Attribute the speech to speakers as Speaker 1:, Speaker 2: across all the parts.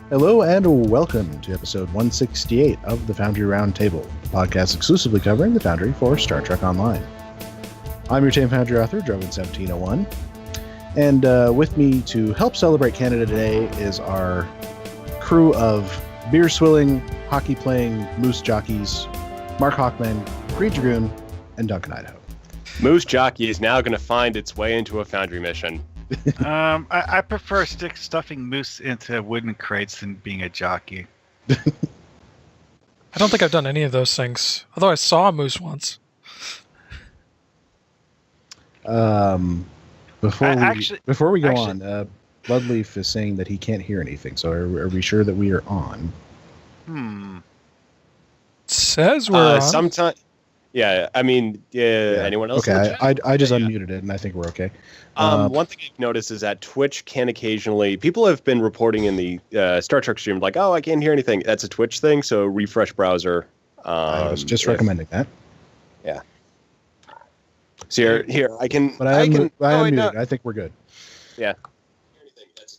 Speaker 1: Hello and welcome to episode 168 of the Foundry Roundtable, a podcast exclusively covering the Foundry for Star Trek Online. I'm your tame Foundry author, Drogyn1701, and with me to help celebrate Canada Day is our crew of beer-swilling, hockey-playing moose jockeys, Markhawkman, Greendragoon, and DuncanIdaho.
Speaker 2: Moose Jockey is now going to find its way into a Foundry mission.
Speaker 3: I prefer stuffing moose into wooden crates than being a jockey.
Speaker 4: I don't think I've done any of those things, although I saw a moose once.
Speaker 1: Before we go on, Bloodleaf is saying that he can't hear anything, so are we sure that we are on?
Speaker 4: It says we're on.
Speaker 2: Sometime, yeah, I mean, anyone else?
Speaker 1: Okay, I just unmuted it, and I think we're okay.
Speaker 2: One thing I've noticed is that Twitch can occasionally... People have been reporting in the Star Trek stream, like, oh, I can't hear anything. That's a Twitch thing, so refresh browser.
Speaker 1: I was just recommending that.
Speaker 2: Yeah. So here, I can...
Speaker 1: But I unmuted. I think we're good.
Speaker 2: Yeah.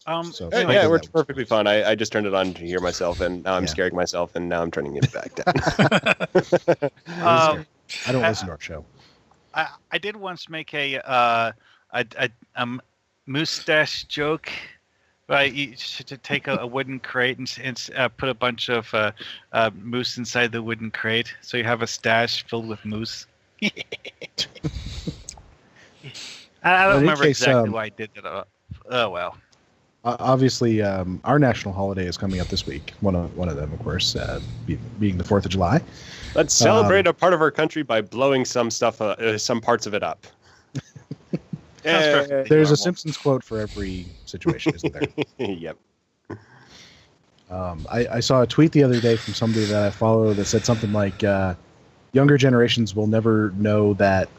Speaker 1: It
Speaker 2: works perfectly fine. I just turned it on to hear myself, and now I'm scaring myself, and now I'm turning it back down.
Speaker 1: I don't listen to our show.
Speaker 3: I did once make a mustache joke. Right, you should take a wooden crate and put a bunch of moose inside the wooden crate, so you have a stash filled with moose. I don't remember exactly why I did that. Oh well.
Speaker 1: Obviously, our national holiday is coming up this week. One of them, of course, being the 4th of July.
Speaker 2: Let's celebrate a part of our country by blowing some stuff, some parts of it up.
Speaker 1: There's a Simpsons quote for every situation, isn't there?
Speaker 2: Yep.
Speaker 1: I saw a tweet the other day from somebody that I follow that said something like, younger generations will never know that,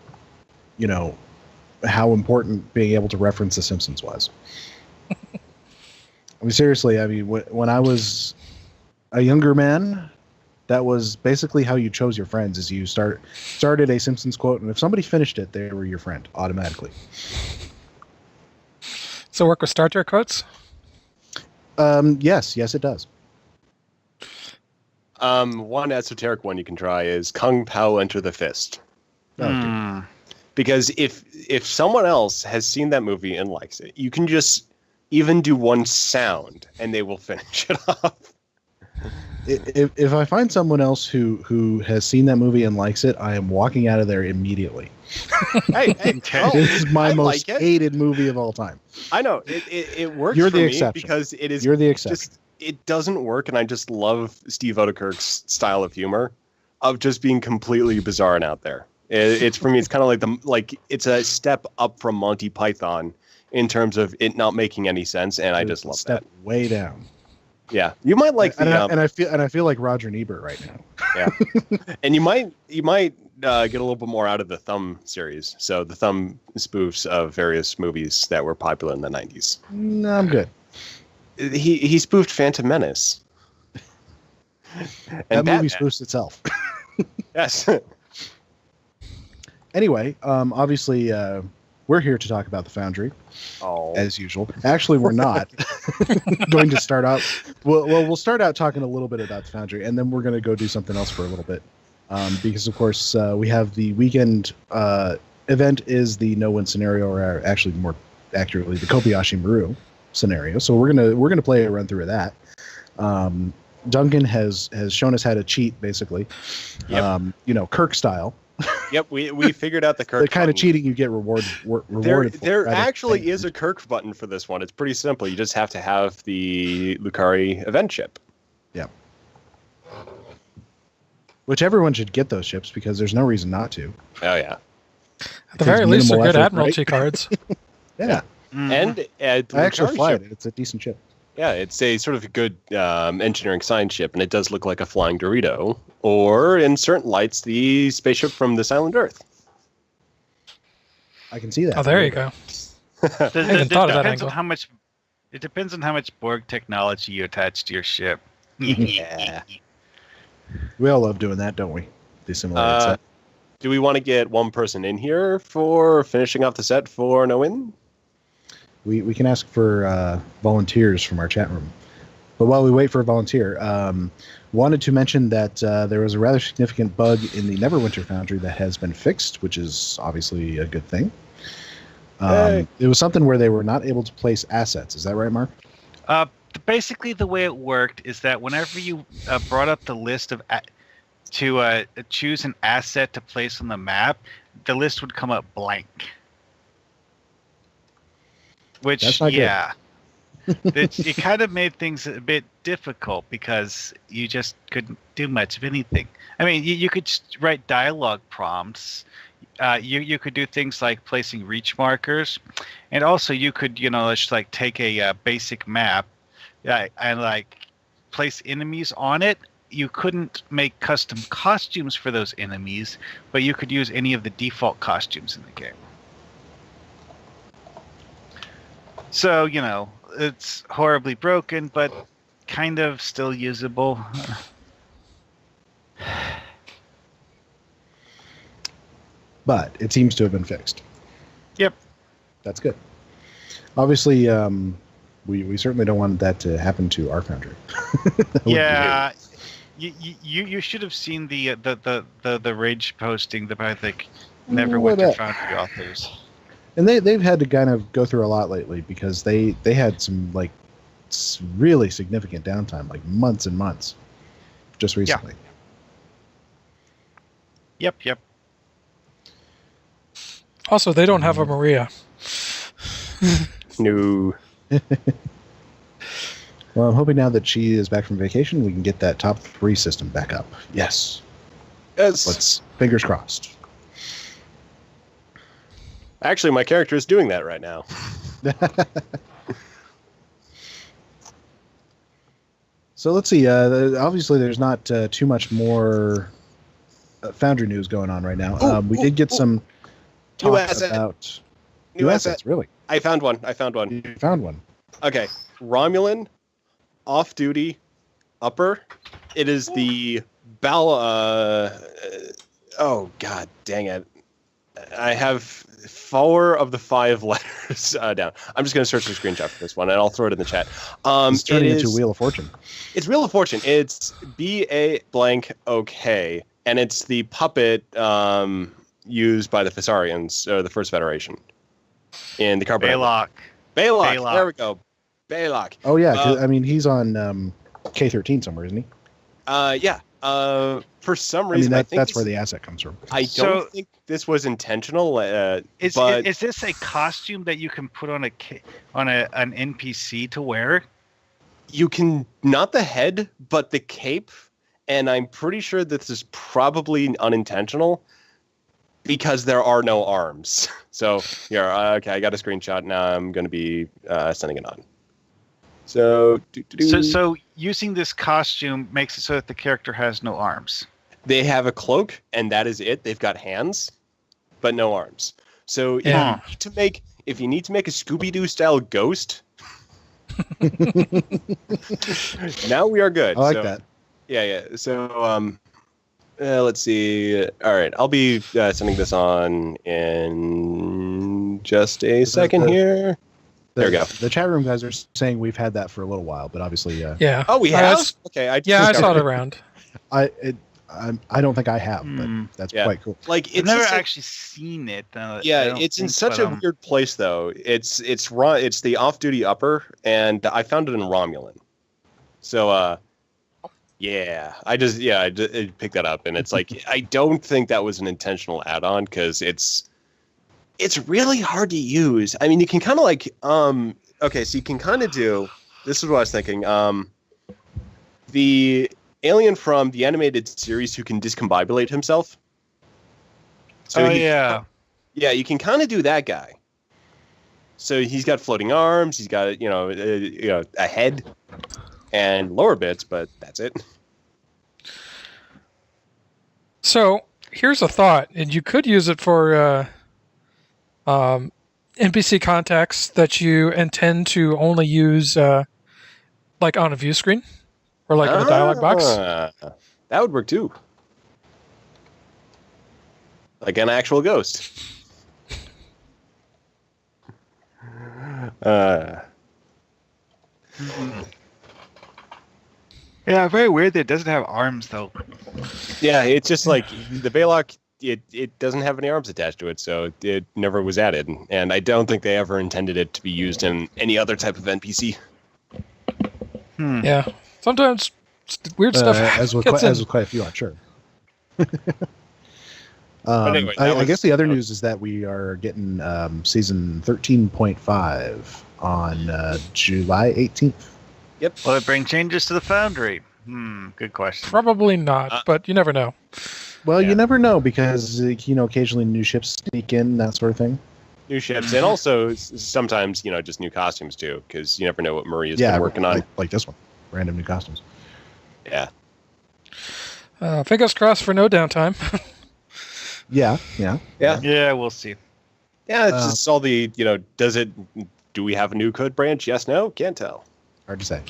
Speaker 1: how important being able to reference The Simpsons was. I mean, seriously, when I was a younger man, that was basically how you chose your friends, is you started a Simpsons quote, and if somebody finished it, they were your friend automatically.
Speaker 4: So work with Star Trek quotes?
Speaker 1: Yes, it does.
Speaker 2: One esoteric one you can try is Kung Pao Enter the Fist. Because if someone else has seen that movie and likes it, you can just even do one sound and they will finish it off.
Speaker 1: If I find someone else who has seen that movie and likes it, I am walking out of there immediately.
Speaker 2: Hey,
Speaker 1: this is my most hated movie of all time.
Speaker 2: I know it works.
Speaker 1: You're
Speaker 2: for
Speaker 1: the
Speaker 2: me
Speaker 1: exception
Speaker 2: because it is.
Speaker 1: You're the exception.
Speaker 2: It doesn't work, and I just love Steve Odekirk's style of humor, of just being completely bizarre and out there. It's for me. It's kind of like it's a step up from Monty Python in terms of it not making any sense, and I just love
Speaker 1: step
Speaker 2: that.
Speaker 1: Way down.
Speaker 2: Yeah, you might like
Speaker 1: and I feel like Roger Ebert right now.
Speaker 2: Yeah, and you might get a little bit more out of the Thumb series. So the Thumb spoofs of various movies that were popular in the 90s.
Speaker 1: No, I'm good.
Speaker 2: He spoofed Phantom Menace.
Speaker 1: And that movie spoofs itself.
Speaker 2: Yes.
Speaker 1: Anyway, obviously, we're here to talk about the Foundry, as usual. Actually, we're not going to start out. We'll start out talking a little bit about the Foundry, and then we're going to go do something else for a little bit, because of course we have the weekend event is the no-win scenario, or actually more accurately, the Kobayashi Maru scenario. So we're gonna play a run through of that. Duncan has shown us how to cheat, basically.
Speaker 2: Yep.
Speaker 1: Kirk style.
Speaker 2: Yep, we figured out the Kirk
Speaker 1: the kind
Speaker 2: button.
Speaker 1: of cheating you get rewarded
Speaker 2: There actually is a Kirk button for this one. It's pretty simple. You just have to have the Lucari event chip.
Speaker 1: Yeah. Which everyone should get those chips, because there's no reason not to.
Speaker 2: Oh, yeah.
Speaker 4: At the very least, they're good Admiralty cards.
Speaker 1: Yeah.
Speaker 2: Mm-hmm. And
Speaker 1: I actually fly it. It's a decent chip.
Speaker 2: Yeah, it's a sort of a good engineering science ship, and it does look like a flying Dorito, or in certain lights, the spaceship from this island Earth.
Speaker 1: I can see that.
Speaker 4: Oh, there you go. I hadn't thought of that angle.
Speaker 3: It depends on how much Borg technology you attach to your ship.
Speaker 2: Yeah.
Speaker 1: We all love doing that, don't we? The simulated set.
Speaker 2: Do we want to get one person in here for finishing off the set for no win?
Speaker 1: We can ask for volunteers from our chat room. But while we wait for a volunteer, wanted to mention that there was a rather significant bug in the Neverwinter Foundry that has been fixed, which is obviously a good thing. It was something where they were not able to place assets. Is that right, Mark?
Speaker 3: Basically, the way it worked is that whenever you brought up the list of to choose an asset to place on the map, the list would come up blank. Which,
Speaker 1: That's not
Speaker 3: yeah, it kind of made things a bit difficult because you just couldn't do much of anything. I mean, you could write dialogue prompts. You could do things like placing reach markers, and also you could just like take a basic map, and like place enemies on it. You couldn't make custom costumes for those enemies, but you could use any of the default costumes in the game. So, it's horribly broken, but kind of still usable.
Speaker 1: But it seems to have been fixed.
Speaker 3: Yep.
Speaker 1: That's good. Obviously, we certainly don't want that to happen to our Foundry.
Speaker 3: Yeah. You should have seen the rage posting by the Neverwinter Foundry authors.
Speaker 1: And they've had to kind of go through a lot lately because they had some like really significant downtime, like months and months, just recently.
Speaker 3: Yeah. Yep.
Speaker 4: Also, they don't have a Maria.
Speaker 2: No.
Speaker 1: Well, I'm hoping now that she is back from vacation, we can get that top 3 system back up. Yes. Let's fingers crossed.
Speaker 2: Actually, my character is doing that right now.
Speaker 1: So let's see. Obviously, there's not too much more Foundry news going on right now. We did get some talk
Speaker 2: U.S.
Speaker 1: about
Speaker 2: U.S.
Speaker 1: Really?
Speaker 2: I found one.
Speaker 1: You found one.
Speaker 2: Okay. Romulan, off-duty, upper. It is the oh, god dang it. I have 4 of the 5 letters down. I'm just going to search the screenshot for this one, and I'll throw it in the chat.
Speaker 1: It's turning into Wheel of Fortune.
Speaker 2: It's Wheel of Fortune. It's BA_OK, and it's the puppet used by the Thessarians, or the First Federation, in the Carbon.
Speaker 3: Baylock.
Speaker 2: There we go. Baylock.
Speaker 1: Oh, yeah. I mean, he's on K13 somewhere, isn't he?
Speaker 2: Yeah. For some reason, I think
Speaker 1: that's where the asset comes from.
Speaker 2: I don't think this was intentional.
Speaker 3: Is this a costume that you can put on an NPC to wear?
Speaker 2: You can, not the head, but the cape, and I'm pretty sure this is probably unintentional because there are no arms. So, yeah, okay, I got a screenshot. Now I'm going to be sending it on. So using this costume makes it so that the character has no arms. They have a cloak, and that is it. They've got hands, but no arms. So
Speaker 4: yeah.
Speaker 2: if you need to make a Scooby-Doo style ghost, now we are good.
Speaker 1: I like that.
Speaker 2: Yeah. So let's see. All right, I'll be sending this on in just a second here. There we go.
Speaker 1: The chat room guys are saying we've had that for a little while, but obviously,
Speaker 4: yeah.
Speaker 2: Oh, we have. Okay,
Speaker 4: I saw it around.
Speaker 1: I don't think I have, but that's quite cool.
Speaker 3: Like, I've never actually seen it.
Speaker 2: It's in such a weird place, though. It's the off-duty upper, and I found it in Romulan. So, yeah, I picked that up, and it's like I don't think that was an intentional add-on because it's really hard to use. I mean, you can kind of like, okay, so you can kind of do, this is what I was thinking, the alien from the animated series who can discombobulate himself. So
Speaker 3: yeah,
Speaker 2: you can kind of do that guy. So he's got floating arms, he's got, a head and lower bits, but that's it.
Speaker 4: So here's a thought, and you could use it for NPC contacts that you intend to only use like on a view screen or like in a dialog box.
Speaker 2: That would work too. Like an actual ghost.
Speaker 3: Yeah, very weird that it doesn't have arms, though.
Speaker 2: Yeah, it's just like the Baylock, it doesn't have any arms attached to it, so it never was added. And I don't think they ever intended it to be used in any other type of NPC.
Speaker 4: Yeah. Sometimes weird stuff
Speaker 1: as with
Speaker 4: gets in.
Speaker 1: quite a few, I'm sure.
Speaker 2: Anyway,
Speaker 1: I guess the other news is that we are getting season 13.5 on July 18th.
Speaker 2: Yep.
Speaker 3: Will it bring changes to the Foundry? Good question.
Speaker 4: Probably not, but you never know.
Speaker 1: Well, you never know because occasionally new ships sneak in, that sort of thing.
Speaker 2: New ships, and also sometimes just new costumes too, because you never know what Maria's been working on.
Speaker 1: Like this one, random new costumes.
Speaker 2: Yeah.
Speaker 4: Fingers crossed for no downtime.
Speaker 1: Yeah.
Speaker 3: Yeah, we'll see.
Speaker 2: Yeah, it's just all the do we have a new code branch? Yes, no, can't tell.
Speaker 1: Hard to say.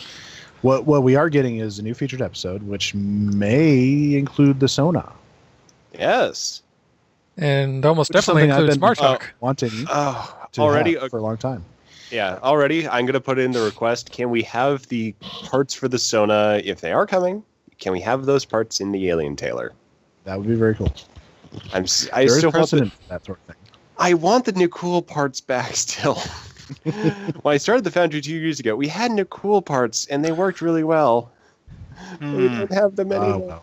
Speaker 1: What we are getting is a new featured episode, which may include the Sona.
Speaker 2: Yes.
Speaker 4: And almost definitely includes Martok.
Speaker 1: Wanting
Speaker 2: already
Speaker 1: for a long time.
Speaker 2: Yeah, already. I'm going to put in the request. Can we have the parts for the Sona, if they are coming? Can we have those parts in the Alien Tailor?
Speaker 1: That would be very cool.
Speaker 2: I still want
Speaker 1: that sort of thing.
Speaker 2: I want the new cool parts back still. When I started the Foundry 2 years ago, we had new cool parts, and they worked really well. We don't have them anymore.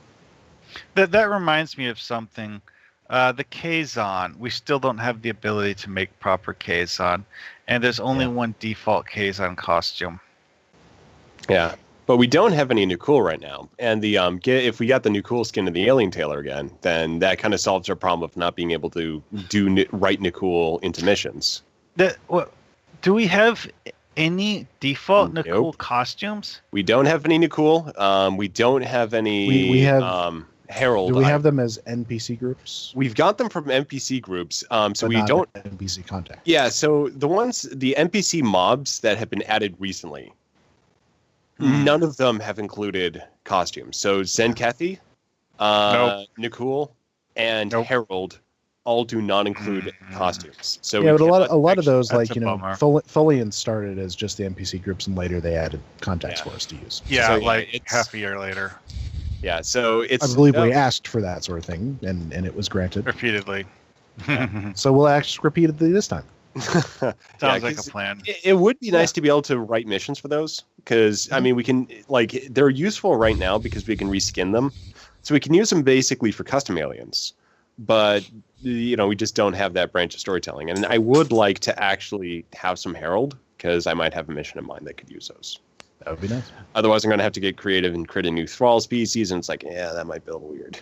Speaker 3: That reminds me of something. The Kazon, we still don't have the ability to make proper Kazon, and there's only one default Kazon costume.
Speaker 2: Yeah, but we don't have any new cool right now. And the if we got the new cool skin of the Alien Tailor again, then that kind of solves our problem of not being able to write Nikul into missions.
Speaker 3: Do we have any default Nikul costumes?
Speaker 2: We don't have any Nikul. We don't have any.
Speaker 1: We have
Speaker 2: Herald.
Speaker 1: Do we have them as NPC groups?
Speaker 2: We've got them from NPC groups. So we
Speaker 1: not
Speaker 2: don't
Speaker 1: NPC contact.
Speaker 2: Yeah. So the NPC mobs that have been added recently, none of them have included costumes. So Zenkethi, Nikul, and Herald all do not include costumes. So
Speaker 1: yeah, but a lot of those,
Speaker 3: That's
Speaker 1: Tholian started as just the NPC groups, and later they added contacts for us to use.
Speaker 3: Yeah, so, it's half a year later.
Speaker 2: Yeah, so it's.
Speaker 1: I believe we asked for that sort of thing, and it was granted
Speaker 3: repeatedly.
Speaker 1: So we'll ask repeatedly this time.
Speaker 3: Sounds like a plan.
Speaker 2: It would be nice to be able to write missions for those, because I mean, we can they're useful right now because we can reskin them, so we can use them basically for custom aliens. But we just don't have that branch of storytelling, and I would like to actually have some Herald, because I might have a mission in mind that could use those.
Speaker 1: That would be nice.
Speaker 2: Otherwise, I'm going to have to get creative and create a new thrall species, and it's like, that might be a little weird.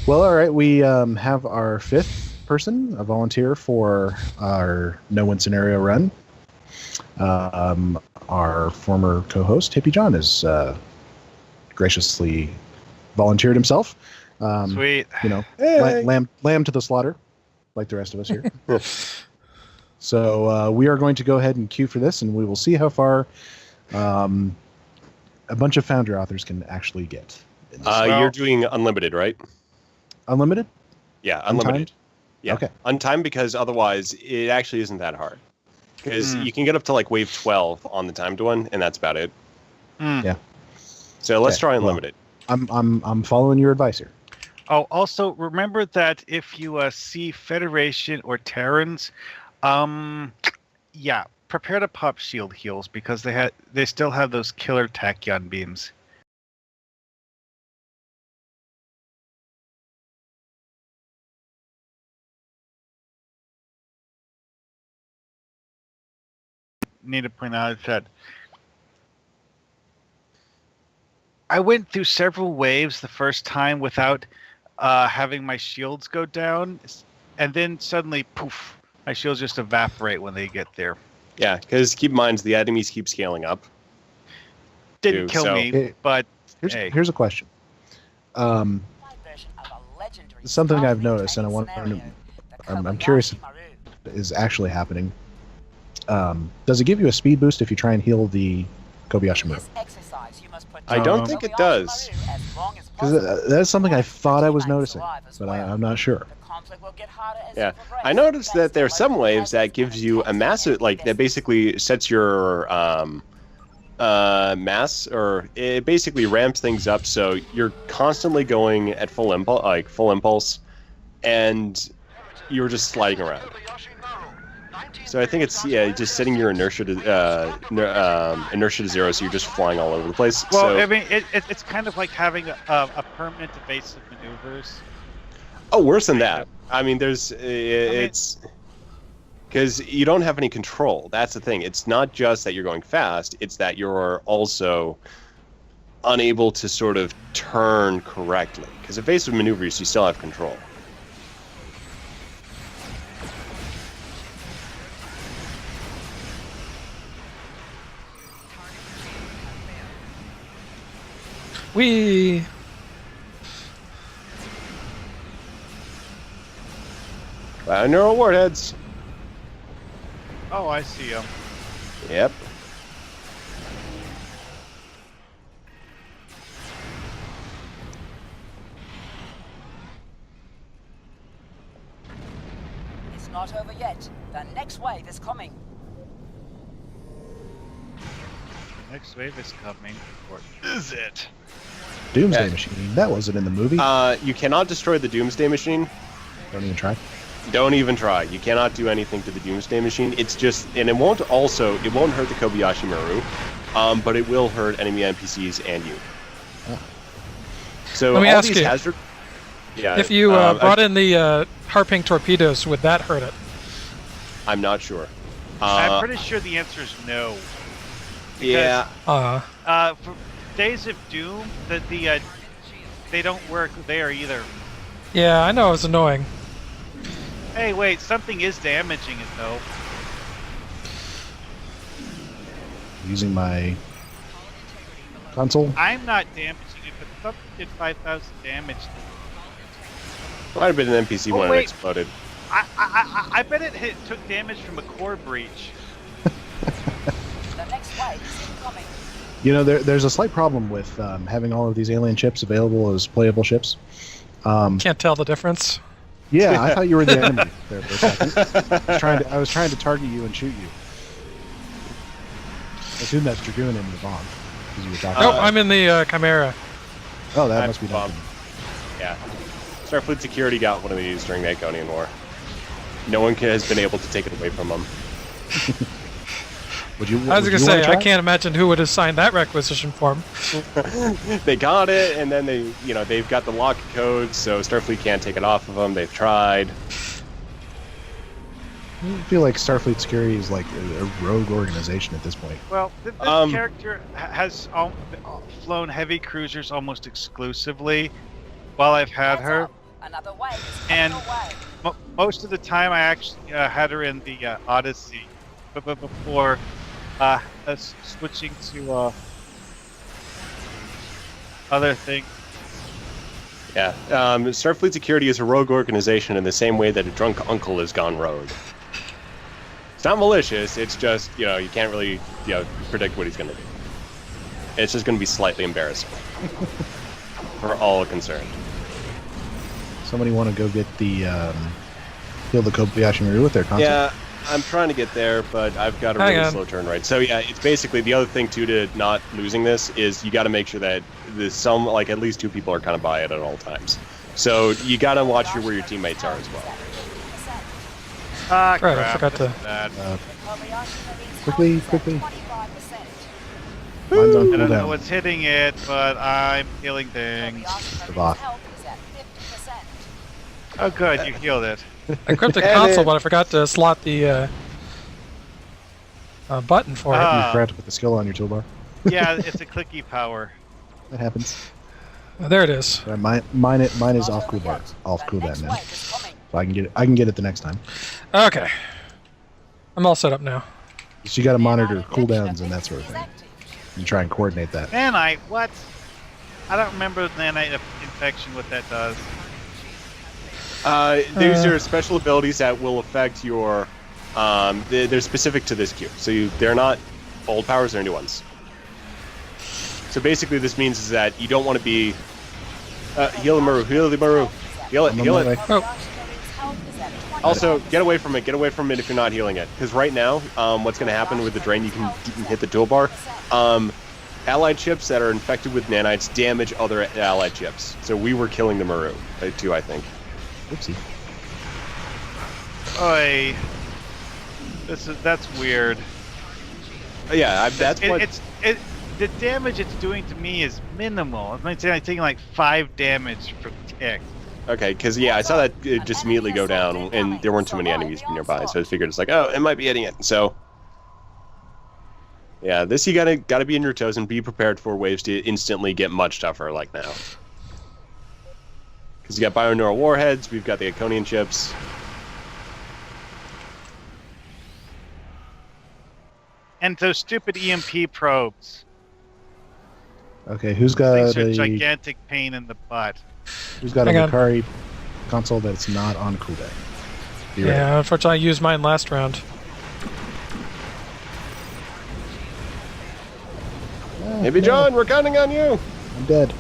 Speaker 1: Well, all right. We have our fifth person, a volunteer for our no-win scenario run. Our former co-host, Hippie John, has graciously volunteered himself.
Speaker 3: Sweet.
Speaker 1: Lamb to the slaughter, like the rest of us here. So we are going to go ahead and queue for this, and we will see how far a bunch of Foundry authors can actually get.
Speaker 2: You're doing unlimited, right?
Speaker 1: Unlimited?
Speaker 2: Yeah, unlimited.
Speaker 1: Untimed?
Speaker 2: Yeah,
Speaker 1: okay.
Speaker 2: Untimed, because otherwise it actually isn't that hard. Because you can get up to wave 12 on the timed one, and that's about it.
Speaker 1: Yeah.
Speaker 2: So let's try unlimited.
Speaker 1: Well, I'm following your advice here.
Speaker 3: Oh, also remember that if you see Federation or Terrans, prepare to pop shield heals, because they still have those killer tachyon beams. Need to point out that I went through several waves the first time without having my shields go down, and then suddenly, poof, my shields just evaporate when they get there.
Speaker 2: Yeah, because keep in mind, the enemies keep scaling up.
Speaker 3: Didn't kill me, but
Speaker 1: here's a question. Something I've noticed, and I'm curious if it is actually happening. Does it give you a speed boost if you try and heal the Kobayashi move?
Speaker 2: I don't think it does.
Speaker 1: Because that's something I thought I was noticing, but I'm not sure.
Speaker 2: Yeah, I noticed that there are some waves that gives you a massive, that basically sets your mass, or it basically ramps things up so you're constantly going at full impulse, and you're just sliding around. So I think it's just setting your inertia to zero, so you're just flying all over the place.
Speaker 3: Well,
Speaker 2: so,
Speaker 3: I mean, it's kind of like having a permanent evasive maneuvers.
Speaker 2: Oh, worse than that. I mean, it's because you don't have any control. That's the thing. It's not just that you're going fast; it's that you're also unable to sort of turn correctly. Because evasive maneuvers, you still have control.
Speaker 4: We.
Speaker 2: Neural warheads.
Speaker 3: Oh, I see them.
Speaker 2: Yep.
Speaker 5: It's not over yet. The next wave is coming.
Speaker 3: The next wave is coming. Or is it?
Speaker 1: Doomsday Machine. That wasn't in the movie.
Speaker 2: You cannot destroy the Doomsday Machine.
Speaker 1: Don't even try.
Speaker 2: Don't even try. You cannot do anything to the Doomsday Machine. It's just, and it won't hurt the Kobayashi Maru, but it will hurt enemy NPCs and you.
Speaker 1: Oh.
Speaker 2: So
Speaker 4: Let me
Speaker 2: all
Speaker 4: ask
Speaker 2: these
Speaker 4: you,
Speaker 2: hazard. Yeah.
Speaker 4: if you brought in the Harping torpedoes, would that hurt it?
Speaker 2: I'm not sure.
Speaker 3: I'm pretty sure the answer is no.
Speaker 2: Yeah.
Speaker 3: For Days of Doom, they don't work there either.
Speaker 4: Yeah, I know it's annoying.
Speaker 3: Hey, wait, something is damaging it though.
Speaker 1: Using my console.
Speaker 3: I'm not damaging it, but something did 5,000 damage.
Speaker 2: Might have been an NPC when it exploded.
Speaker 3: I bet it took damage from a core breach.
Speaker 5: The next wave is incoming.
Speaker 1: You know, there's a slight problem with having all of these alien ships available as playable ships.
Speaker 4: Can't tell the difference.
Speaker 1: Yeah, I thought you were the enemy there for a second. I was trying to target you and shoot you. I assume that's Dragoon and Yvonne, because you were talking.
Speaker 4: Nope, I'm in the Chimera.
Speaker 1: Oh, that must be Duncan.
Speaker 2: Yeah. Starfleet Security got one of these during the Iconian War. No one has been able to take it away from them.
Speaker 4: I was going to say, I can't imagine who would have signed that requisition form.
Speaker 2: They got it, and then they've got the lock code, so Starfleet can't take it off of them. They've tried.
Speaker 1: I feel like Starfleet Security is like a rogue organization at this point.
Speaker 3: Well, this character has flown heavy cruisers almost exclusively while I've had her.
Speaker 5: Another wave is
Speaker 3: and
Speaker 5: coming
Speaker 3: most of the time I actually had her in the Odyssey, but before switching to other things.
Speaker 2: Yeah, Starfleet Security is a rogue organization in the same way that a drunk uncle has gone rogue. It's not malicious, it's just, you can't really, predict what he's going to do. It's just going to be slightly embarrassing for all concerned.
Speaker 1: Somebody want to go get the kill the Kobayashi Maru with their console?
Speaker 2: Yeah, I'm trying to get there, but I've got a really slow turn rate. So yeah, it's basically the other thing too to not losing this is you got to make sure that at least two people are kind of by it at all times. So you got to watch where your teammates are as well.
Speaker 3: Right,
Speaker 4: I forgot to.
Speaker 1: Quickly.
Speaker 3: I don't know what's hitting it, but I'm healing things. Oh, good, you healed it.
Speaker 4: I grabbed the console, but I forgot to slot the button for it.
Speaker 1: You forgot to put the skill on your toolbar.
Speaker 3: Yeah, it's a clicky power.
Speaker 1: That happens.
Speaker 4: There it is.
Speaker 1: Mine is off cooldown now, so I can get it the next time.
Speaker 4: Okay, I'm all set up now.
Speaker 1: So you got to monitor cooldowns and that sort of thing, and try and coordinate that.
Speaker 3: Nanite, what? I don't remember nanite infection. What that does?
Speaker 2: These are special abilities that will affect your. They're specific to this queue, so they're not old powers; they're new ones. So basically, this means is that you don't want to be heal the Maru, heal it.
Speaker 1: Oh.
Speaker 2: Also, get away from it. Get away from it if you're not healing it. Because right now, what's going to happen with the drain, you can hit the toolbar. Allied chips that are infected with nanites damage other allied chips. So we were killing the Maru, too, I think.
Speaker 1: Oopsie.
Speaker 3: Oy. That's weird.
Speaker 2: Yeah, that's what...
Speaker 3: The damage it's doing to me is minimal. I'm taking like 5 damage per tick.
Speaker 2: Okay, because yeah, I saw that it just immediately go down, and there weren't too many enemies nearby, so I figured it's like, oh, it might be hitting it. So, yeah, this you gotta be in your toes and be prepared for waves to instantly get much tougher, like now. Because you got bioneural warheads, we've got the Iconian chips.
Speaker 3: And those stupid EMP probes.
Speaker 1: Okay, who's got
Speaker 3: Things are
Speaker 1: a
Speaker 3: gigantic pain in the butt.
Speaker 1: Who's got a
Speaker 4: Hang on.
Speaker 1: Lucari console that's not on cooldown? Be ready.
Speaker 4: Yeah, unfortunately, I used mine last round.
Speaker 2: Maybe John, we're counting on you.
Speaker 1: I'm dead.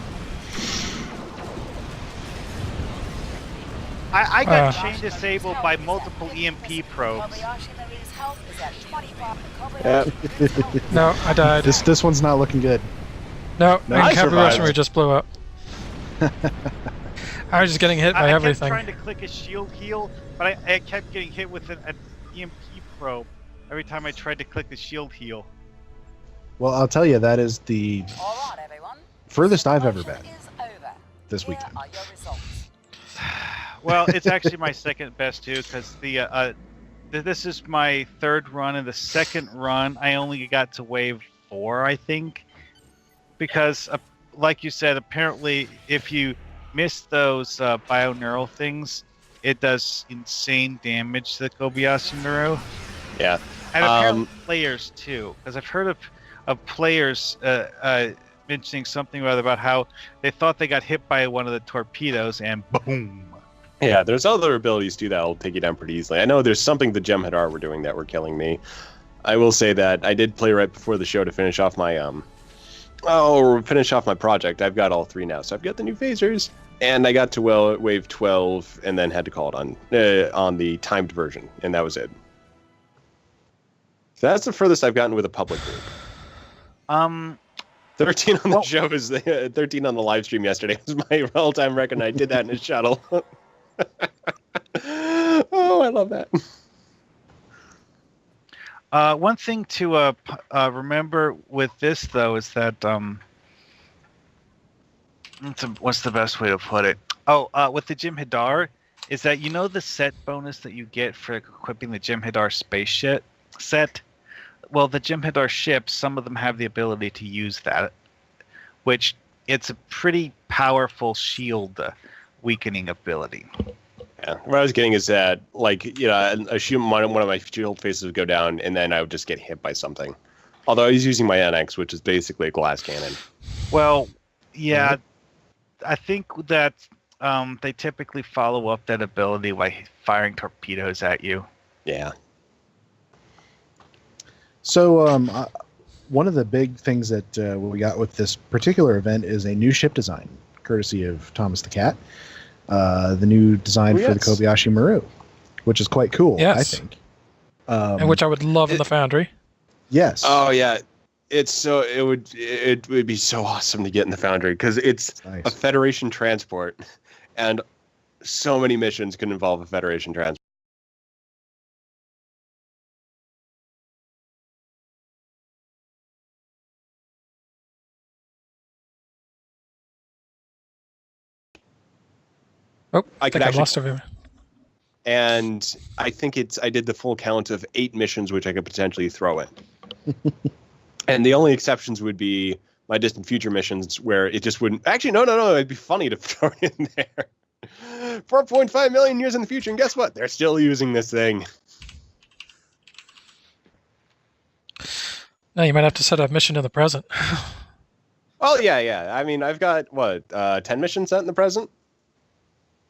Speaker 3: I got chain disabled by multiple EMP probes.
Speaker 2: Yep.
Speaker 4: No, I died.
Speaker 1: This one's not looking good.
Speaker 4: No,
Speaker 2: I
Speaker 4: and Cavalry
Speaker 2: survived.
Speaker 4: Weaponry just blew up. I was just getting hit by
Speaker 3: I
Speaker 4: everything.
Speaker 3: kept trying to click a shield heal, but I kept getting hit with an EMP probe every time I tried to click the shield heal.
Speaker 1: Well, I'll tell you, that is the
Speaker 5: All right, everyone.
Speaker 1: furthest I've ever been
Speaker 5: Is over.
Speaker 1: this
Speaker 5: Here
Speaker 1: weekend.
Speaker 5: are your results.
Speaker 3: Well, it's actually my second best too, because this is my 3rd run, and the 2nd run I only got to wave 4, I think, because like you said, apparently if you miss those bioneural things, it does insane damage to the Kobayashi Maru.
Speaker 2: Yeah.
Speaker 3: And apparently players too, because I've heard of players mentioning something rather about how they thought they got hit by one of the torpedoes and boom.
Speaker 2: Yeah, there's other abilities too that'll take you down pretty easily. I know there's something the Jem'Hadar were doing that were killing me. I will say that I did play right before the show to finish off my project. I've got all 3 now, so I've got the new phasers, and I got to wave 12, and then had to call it on the timed version, and that was it. So that's the furthest I've gotten with a public group. 13 on the show is 13 on the live stream yesterday was my all-time record, and I did that in a shuttle. Oh, I love that.
Speaker 3: One thing to remember with this, though, is that what's the best way to put it? With the Jem'Hadar, is that the set bonus that you get for equipping the Jem'Hadar spaceship set? Well, the Jem'Hadar ships, some of them have the ability to use that, which it's a pretty powerful shield weakening ability.
Speaker 2: Yeah, what I was getting is that, like, one of my shield faces would go down, and then I would just get hit by something. Although I was using my NX, which is basically a glass cannon.
Speaker 3: Well, yeah, I think that they typically follow up that ability by firing torpedoes at you.
Speaker 2: Yeah.
Speaker 1: So, one of the big things that we got with this particular event is a new ship design, courtesy of Thomas the Cat. The new design for the Kobayashi Maru, which is quite cool, I think.
Speaker 4: And which I would love in the Foundry.
Speaker 1: Yes.
Speaker 2: Oh yeah, it would be so awesome to get in the Foundry because it's
Speaker 1: nice.
Speaker 2: A Federation transport, and so many missions can involve a Federation transport.
Speaker 4: Oh,
Speaker 2: I could actually
Speaker 4: lost everyone.
Speaker 2: And I think I did the full count of 8 missions which I could potentially throw in. And the only exceptions would be my distant future missions where it just wouldn't. Actually, no. It'd be funny to throw it in there. 4.5 million years in the future, and guess what? They're still using this thing.
Speaker 4: No, you might have to set a mission in the present.
Speaker 2: Oh, yeah. I mean, I've got, 10 missions set in the present?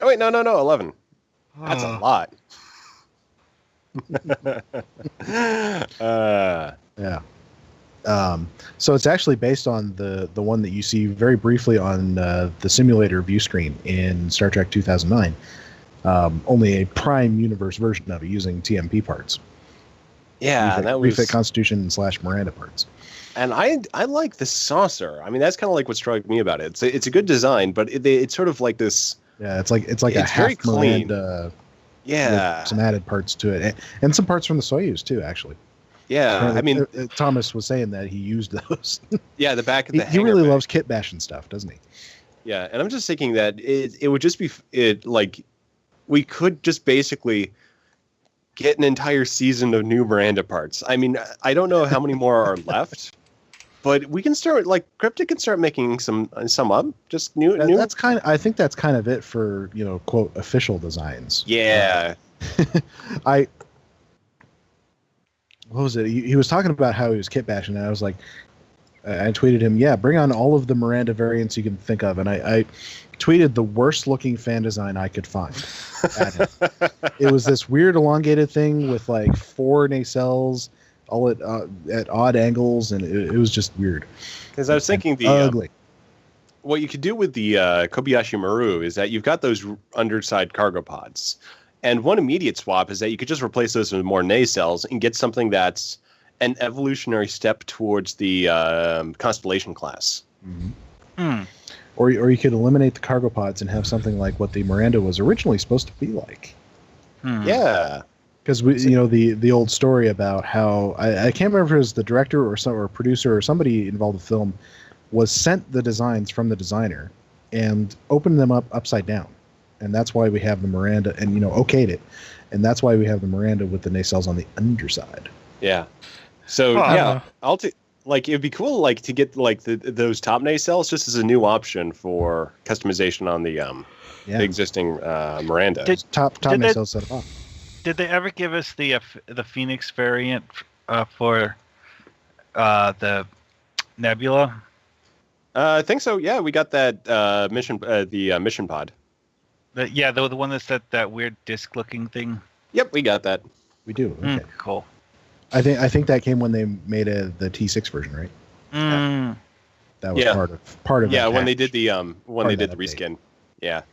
Speaker 2: Oh, wait, no, 11. That's a lot.
Speaker 1: Yeah. So it's actually based on the one that you see very briefly on the simulator view screen in Star Trek 2009. only a Prime Universe version of it using TMP parts.
Speaker 2: Yeah,
Speaker 1: refit Constitution / Miranda parts.
Speaker 2: And I like the saucer. I mean, that's kind of like what struck me about it. It's a good design, but it's sort of like this.
Speaker 1: Yeah, it's like a half Miranda.
Speaker 2: Yeah,
Speaker 1: with some added parts to it, and some parts from the Soyuz too, actually.
Speaker 2: Yeah, I mean,
Speaker 1: Thomas was saying that he used those.
Speaker 2: Yeah, the back of the.
Speaker 1: He really loves kit bashing stuff, doesn't he?
Speaker 2: Yeah, and I'm just thinking that it would just be like we could just basically get an entire season of new Miranda parts. I mean, I don't know how many more are left. But we can start, like, Cryptic can start making some up, just new.
Speaker 1: That's I think that's kind of it for, quote, official designs.
Speaker 2: Yeah.
Speaker 1: What was it? He was talking about how he was kit bashing, and I was like, I tweeted him, yeah, bring on all of the Miranda variants you can think of, and I tweeted the worst looking fan design I could find at him. It was this weird elongated thing with, like, 4 nacelles, all at odd angles, and it was just weird.
Speaker 2: Because I was thinking
Speaker 1: ugly.
Speaker 2: What you could do with the Kobayashi Maru is that you've got those underside cargo pods, and one immediate swap is that you could just replace those with more nacelles and get something that's an evolutionary step towards the Constellation class.
Speaker 1: Mm-hmm. Or you could eliminate the cargo pods and have something like what the Miranda was originally supposed to be like.
Speaker 2: Yeah.
Speaker 1: Because the old story about how I can't remember if it was the director or producer or somebody involved with the film was sent the designs from the designer and opened them up upside down, and that's why we have the Miranda and okayed it, and that's why we have the Miranda with the nacelles on the underside.
Speaker 2: Yeah. So it'd be cool to get those top nacelles just as a new option for customization on the existing Miranda.
Speaker 1: Top nacelles set up.
Speaker 3: Did they ever give us the Phoenix variant for the Nebula?
Speaker 2: I think so. Yeah, we got that mission pod.
Speaker 3: The one that's that weird disc-looking thing.
Speaker 2: Yep, we got that.
Speaker 1: We do. Okay.
Speaker 3: Cool.
Speaker 1: I think that came when they made the T6 version, right?
Speaker 3: Yeah.
Speaker 1: That was part of.
Speaker 2: Yeah, when they did the reskin. Yeah.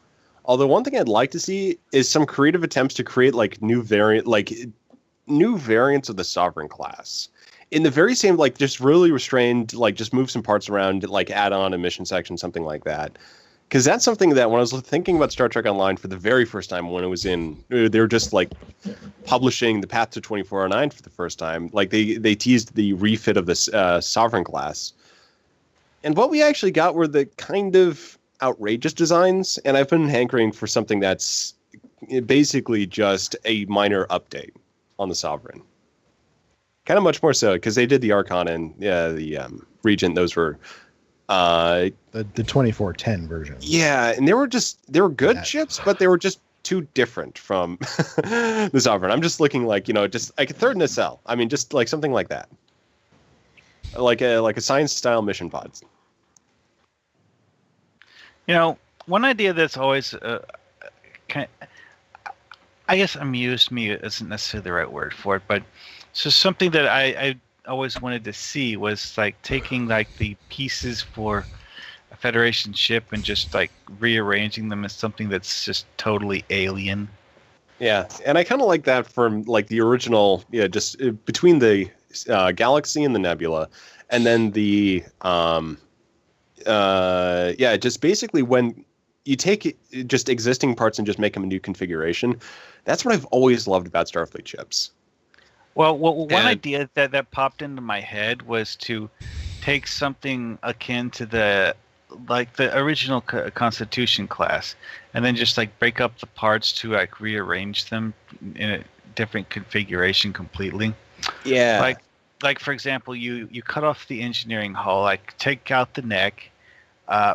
Speaker 2: Although one thing I'd like to see is some creative attempts to create new variants of the Sovereign class. In the very same, just really restrained, just move some parts around, add on a mission section, something like that. Because that's something that when I was thinking about Star Trek Online for the very first time, when it was they were just publishing the Path to 2409 for the first time. They teased the refit of this Sovereign class. And what we actually got were the kind of outrageous designs, and I've been hankering for something that's basically just a minor update on the Sovereign. Kind of much more so, because they did the Archon and the Regent. Those were
Speaker 1: the 2410 version.
Speaker 2: Yeah, and they were good ships, but they were just too different from the Sovereign. I'm just looking just like a third nacelle. I mean, just something like that, like a science style mission pods.
Speaker 3: One idea that's always I guess amused me isn't necessarily the right word for it, but so something that I always wanted to see was taking the pieces for a Federation ship and just rearranging them as something that's just totally alien.
Speaker 2: Yeah, and I kind of like that from the original, just between the Galaxy and the Nebula, and then the just basically when you take just existing parts and just make them a new configuration. That's what I've always loved about Starfleet ships.
Speaker 3: Well, one idea that popped into my head was to take something akin to the original Constitution class, and then just break up the parts to rearrange them in a different configuration completely.
Speaker 2: Yeah.
Speaker 3: For example, you cut off the engineering hull, take out the neck,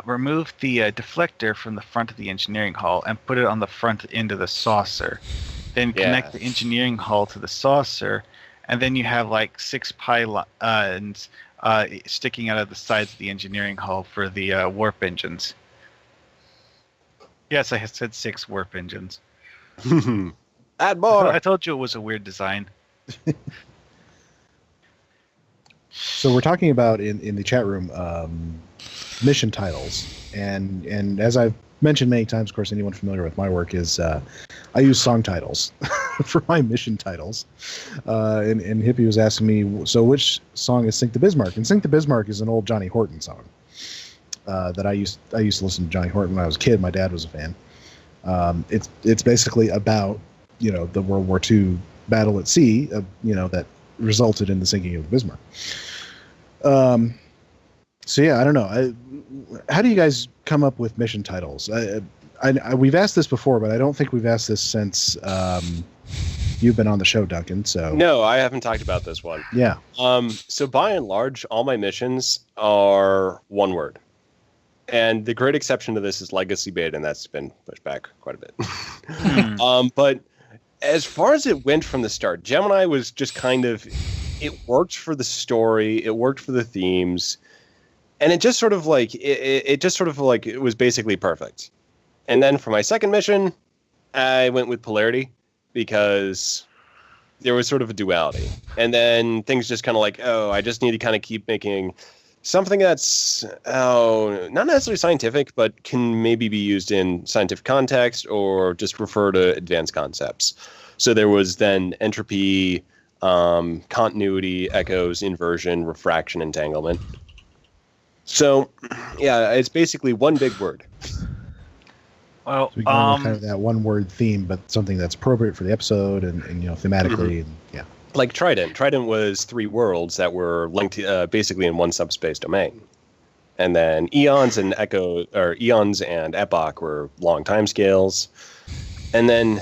Speaker 3: remove the deflector from the front of the engineering hull and put it on the front end of the saucer. Then connect the engineering hull to the saucer, and then you have 6 pylons sticking out of the sides of the engineering hull for the warp engines. Yes, I said 6 warp engines.
Speaker 2: Add more.
Speaker 3: I told you it was a weird design.
Speaker 1: So we're talking about in the chat room mission titles, and as I've mentioned many times, of course, anyone familiar with my work is I use song titles for my mission titles. And Hippie was asking me, so which song is Sink the Bismarck? And Sink the Bismarck is an old Johnny Horton song that I used to listen to Johnny Horton when I was a kid. My dad was a fan. It's basically about, the World War II battle at sea, that resulted in the sinking of the Bismarck. So yeah, I don't know. How do you guys come up with mission titles? We've asked this before, but I don't think we've asked this since you've been on the show, Duncan. So
Speaker 2: no, I haven't talked about this one.
Speaker 1: Yeah.
Speaker 2: So by and large, all my missions are one word, and the great exception to this is Legacy Beta, and that's been pushed back quite a bit. But as far as it went from the start, Gemini was just kind of, it worked for the story, it worked for the themes. And it just sort of like, it was basically perfect. And then for my second mission, I went with Polarity because there was sort of a duality. And then things just kind of like, I just need to kind of keep making something that's, not necessarily scientific, but can maybe be used in scientific context or just refer to advanced concepts. So there was then entropy, continuity, echoes, inversion, refraction, entanglement. So, yeah, it's basically one big word.
Speaker 3: Well,
Speaker 1: so we go with kind of that one word theme, but something that's appropriate for the episode and thematically, and, yeah.
Speaker 2: Like Trident. Trident was 3 worlds that were linked basically in one subspace domain, and then Eons and Eons and Epoch were long time scales, and then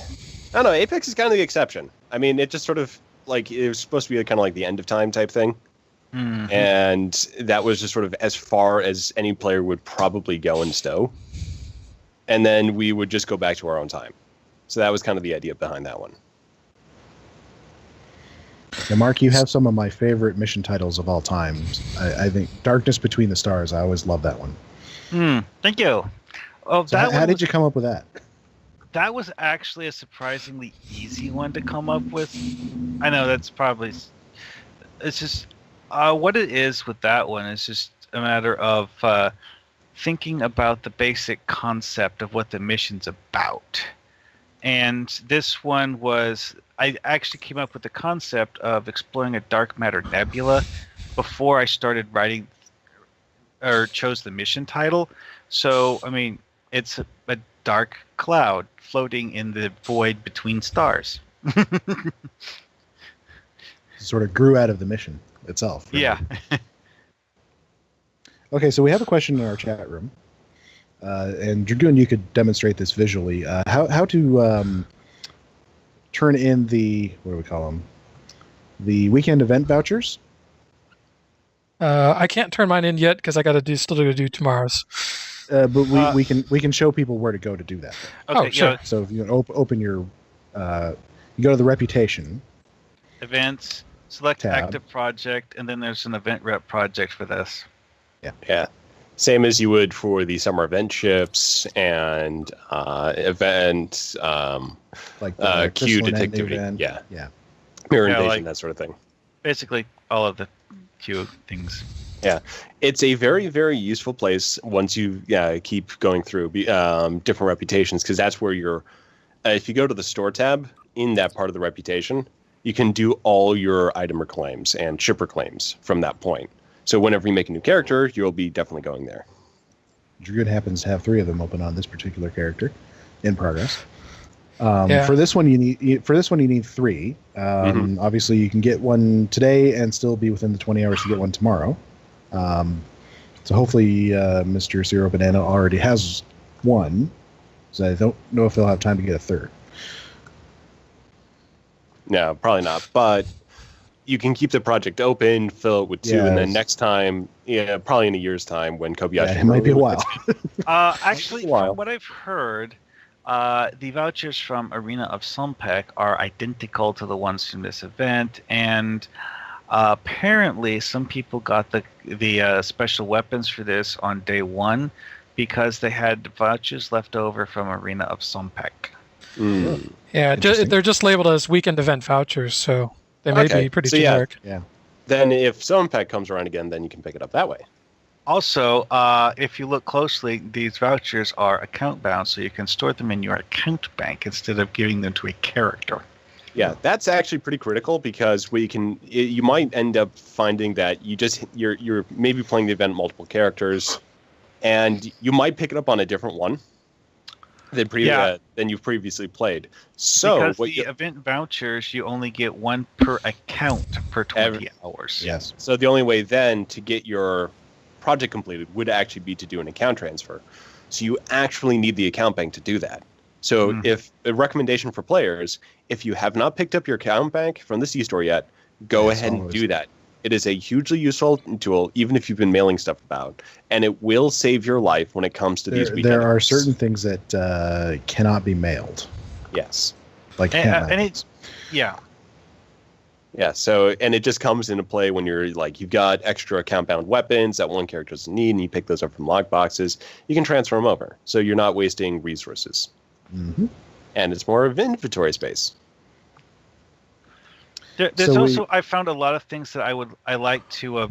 Speaker 2: I don't know. Apex is kind of the exception. I mean, it just sort of like it was supposed to be kind of like the end of time type thing. Mm-hmm. And that was just sort of as far as any player would probably go in Stowe. And then we would just go back to our own time. So that was kind of the idea behind that one.
Speaker 1: Now, Mark, you have some of my favorite mission titles of all time. I think Darkness Between the Stars. I always love that one.
Speaker 3: Thank you. Oh,
Speaker 1: so how did you come up with that?
Speaker 3: That was actually a surprisingly easy one to come up with. I know that's probably... It's just... what it is with that one is just a matter of thinking about the basic concept of what the mission's about. And this one was, I actually came up with the concept of exploring a dark matter nebula before I started writing or chose the mission title. So, I mean, it's a dark cloud floating in the void between stars.
Speaker 1: Sort of grew out of the mission itself. Right?
Speaker 3: Yeah.
Speaker 1: Okay, so we have a question in our chat room, and Dragoon, you could demonstrate this visually. How to turn in the, what do we call them? The weekend event vouchers.
Speaker 4: I can't turn mine in yet because I got to still do tomorrow's.
Speaker 1: But we can show people where to go to do that.
Speaker 4: Okay, sure.
Speaker 1: So if you open your, you go to the reputation.
Speaker 3: Events. Select tab. Active project, and then there's an event rep project for this.
Speaker 2: Yeah. Same as you would for the summer event ships and event
Speaker 1: like
Speaker 2: Q detectivity.
Speaker 1: Event.
Speaker 2: Yeah.
Speaker 1: Yeah.
Speaker 2: Mirror invasion, that sort of thing.
Speaker 3: Basically, all of the Q things.
Speaker 2: Yeah, it's a very, very useful place once you keep going through different reputations, because that's where you're. If you go to the store tab in that part of the reputation, you can do all your item reclaims and ship reclaims from that point. So whenever you make a new character, you'll be definitely going there.
Speaker 1: Dragoon happens to have 3 of them open on this particular character in progress. For this one, you need 3. Obviously, you can get one today and still be within the 20 hours to get one tomorrow. So hopefully, Mr. Zero Banana already has one. So I don't know if he'll have time to get a 3rd.
Speaker 2: No, probably not. But you can keep the project open, fill it with 2, and then next time, probably in a year's time when Kobayashi...
Speaker 1: it might be a while.
Speaker 3: Actually, from what I've heard, the vouchers from Arena of Sumpec are identical to the ones from this event, and apparently some people got the special weapons for this on day 1 because they had vouchers left over from Arena of Sumpec.
Speaker 4: Yeah, they're just labeled as weekend event vouchers, so they may be pretty generic.
Speaker 1: Yeah.
Speaker 2: Then if Sumpec comes around again, then you can pick it up that way.
Speaker 3: Also, if you look closely, these vouchers are account bound, so you can store them in your account bank instead of giving them to a character.
Speaker 2: Yeah, that's actually pretty critical because you might end up finding that you're maybe playing the event multiple characters, and you might pick it up on a different one than you've previously played. So
Speaker 3: because the event vouchers, you only get one per account per 20 hours.
Speaker 1: Yes.
Speaker 2: So the only way then to get your project completed would actually be to do an account transfer. So you actually need the account bank to do that. So if a recommendation for players, if you have not picked up your account bank from the C-Store yet, go ahead and do that. It is a hugely useful tool, even if you've been mailing stuff about, and it will save your life when it comes to these weekend
Speaker 1: There are
Speaker 2: events.
Speaker 1: certain things that cannot be mailed.
Speaker 2: Yes.
Speaker 1: Like
Speaker 2: Yeah, so, and it just comes into play when you've got extra account-bound weapons that one character doesn't need, and you pick those up from log boxes. You can transfer them over, so you're not wasting resources.
Speaker 1: Mm-hmm.
Speaker 2: And it's more of inventory space.
Speaker 3: I found a lot of things that I like to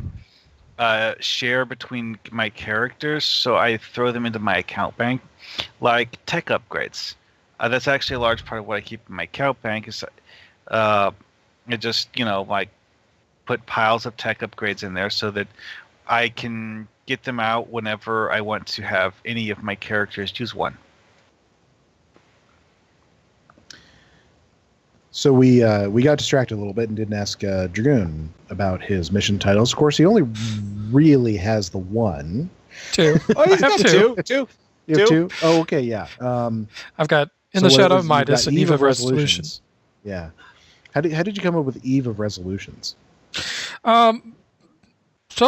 Speaker 3: share between my characters, so I throw them into my account bank, like tech upgrades. That's actually a large part of what I keep in my account bank. Is it just put piles of tech upgrades in there so that I can get them out whenever I want to have any of my characters use one.
Speaker 1: So we got distracted a little bit and didn't ask Dragoon about his mission titles. Of course, he only really has the one.
Speaker 4: Two.
Speaker 2: Oh, he's got two.
Speaker 1: You have two? Oh, okay, yeah.
Speaker 4: I've got In the Shadow of Midas and Eve of Resolution.
Speaker 1: Yeah. How did you come up with Eve of Resolutions?
Speaker 4: So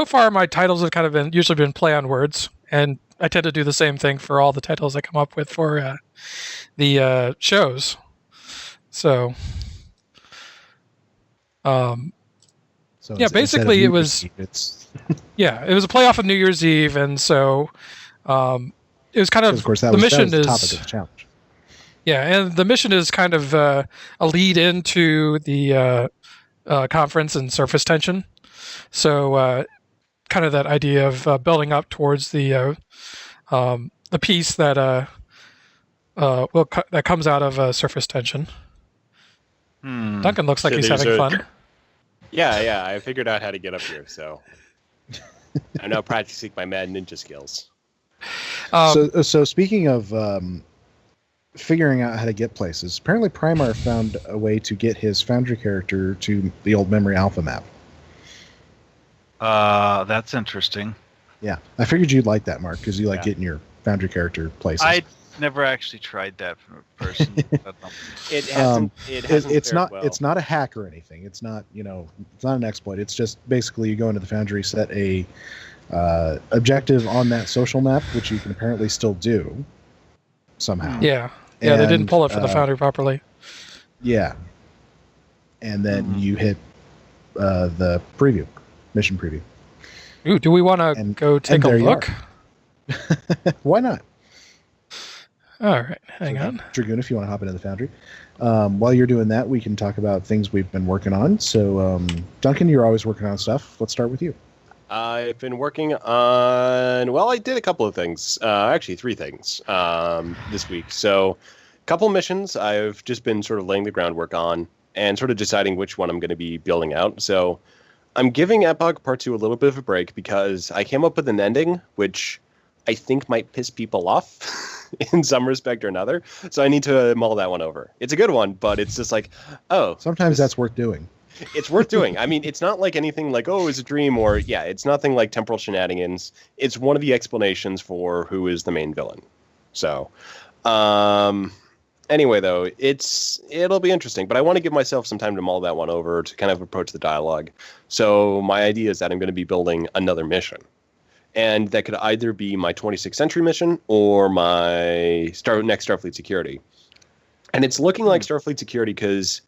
Speaker 4: far, my titles have kind of usually been play on words, and I tend to do the same thing for all the titles I come up with for the shows. So, yeah, basically it was it was a play off of New Year's Eve, and so it was kind of,
Speaker 1: course,
Speaker 4: the mission
Speaker 1: that was
Speaker 4: is
Speaker 1: the topic of the challenge.
Speaker 4: Yeah, and the mission is kind of a lead into the conference and surface tension. So, kind of that idea of building up towards the piece that that comes out of surface tension. Duncan looks like he's having fun.
Speaker 2: Yeah, I figured out how to get up here, so I'm now practicing my mad ninja skills.
Speaker 1: So speaking of figuring out how to get places, apparently Primar found a way to get his Foundry character to the old Memory Alpha map.
Speaker 3: That's interesting.
Speaker 1: Yeah, I figured you'd like that, Mark, because you like getting your Foundry character places.
Speaker 3: I never actually tried that from a person.
Speaker 1: It's not a hack or anything. It's not it's not an exploit. It's just basically you go into the Foundry, set a objective on that social map, which you can apparently still do somehow.
Speaker 4: Yeah, they didn't pull it for the Foundry properly.
Speaker 1: Yeah, and then you hit the mission preview.
Speaker 4: Ooh, do we want to go take a look?
Speaker 1: Why not?
Speaker 4: All right, hang on.
Speaker 1: Dragoon, if you want to hop into the Foundry. While you're doing that, we can talk about things we've been working on. So, Duncan, you're always working on stuff. Let's start with you.
Speaker 2: I've been working on, I did a couple of things, actually 3 things this week. So, a couple missions I've just been sort of laying the groundwork on and sort of deciding which one I'm going to be building out. So, I'm giving Epoch Part 2 a little bit of a break because I came up with an ending, which I think might piss people off in some respect or another. So I need to mull that one over. It's a good one, but it's just like,
Speaker 1: sometimes that's worth doing.
Speaker 2: It's worth doing. I mean, it's not like anything like, it's a dream or, it's nothing like temporal shenanigans. It's one of the explanations for who is the main villain. So, anyway, though, it'll be interesting, but I want to give myself some time to mull that one over to kind of approach the dialogue. So my idea is that I'm going to be building another mission. And that could either be my 26th century mission or my next Starfleet Security. And it's looking like Starfleet Security because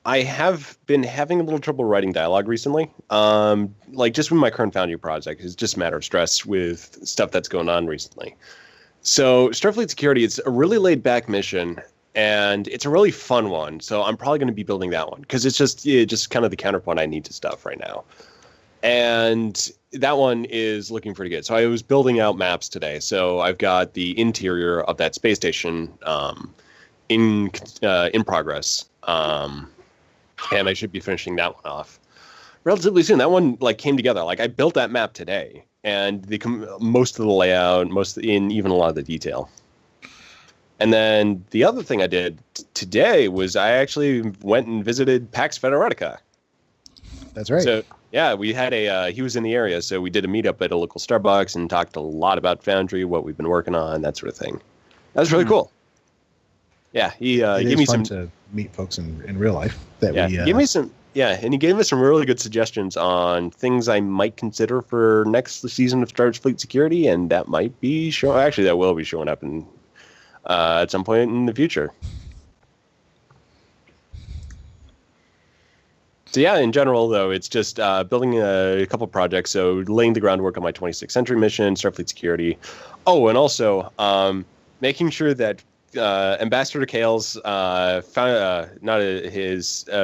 Speaker 2: I have been having a little trouble writing dialogue recently. Just with my current Foundry project, it's just a matter of stress with stuff that's going on recently. So Starfleet Security, it's a really laid-back mission, and it's a really fun one. So I'm probably going to be building that one because it's just kind of the counterpoint I need to stuff right now. And that one is looking pretty good. So I was building out maps today. So I've got the interior of that space station in progress, and I should be finishing that one off relatively soon. That one came together. I built that map today, and most of the layout, even a lot of the detail. And then the other thing I did today was I actually went and visited Pax Federetica.
Speaker 1: That's right.
Speaker 2: So yeah, we had he was in the area, so we did a meetup at a local Starbucks and talked a lot about Foundry, what we've been working on, that sort of thing. That was really cool. Yeah, he gave me some
Speaker 1: to meet folks in real life.
Speaker 2: Gave me some. Yeah, and he gave us some really good suggestions on things I might consider for next season of Star Wars Fleet Security, and that might be that will be showing up at some point in the future. So yeah, in general, though, it's just building a couple projects. So laying the groundwork on my 26th Century mission, Starfleet Security. Oh, and also making sure that Ambassador Kale's his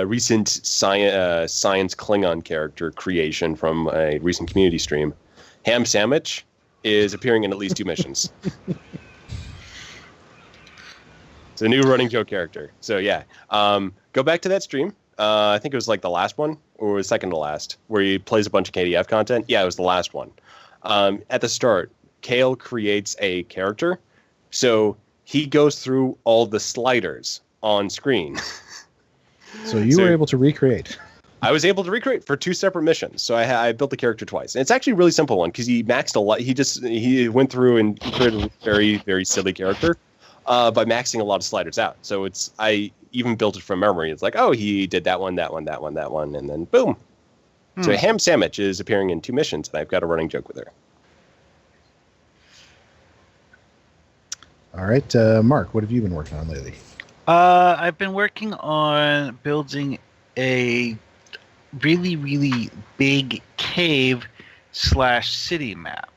Speaker 2: recent science Klingon character creation from a recent community stream, Ham Sandwich, is appearing in at least 2 missions. It's a new running joke character. So yeah, go back to that stream. I think it was the last one, or the second to last, where he plays a bunch of KDF content. Yeah, it was the last one. At the start, Kale creates a character, so he goes through all the sliders on screen.
Speaker 1: So you were able to recreate.
Speaker 2: I was able to recreate for 2 separate missions. So I built the character twice. And it's actually a really simple one because he maxed a lot. He went through and created a very, very silly character by maxing a lot of sliders out. So I even built it from memory. It's he did that one, and then boom. So Ham Sandwich is appearing in 2 missions, and I've got a running joke with her.
Speaker 1: All right, Mark, what have you been working on lately?
Speaker 3: I've been working on building a really, really big cave/city map.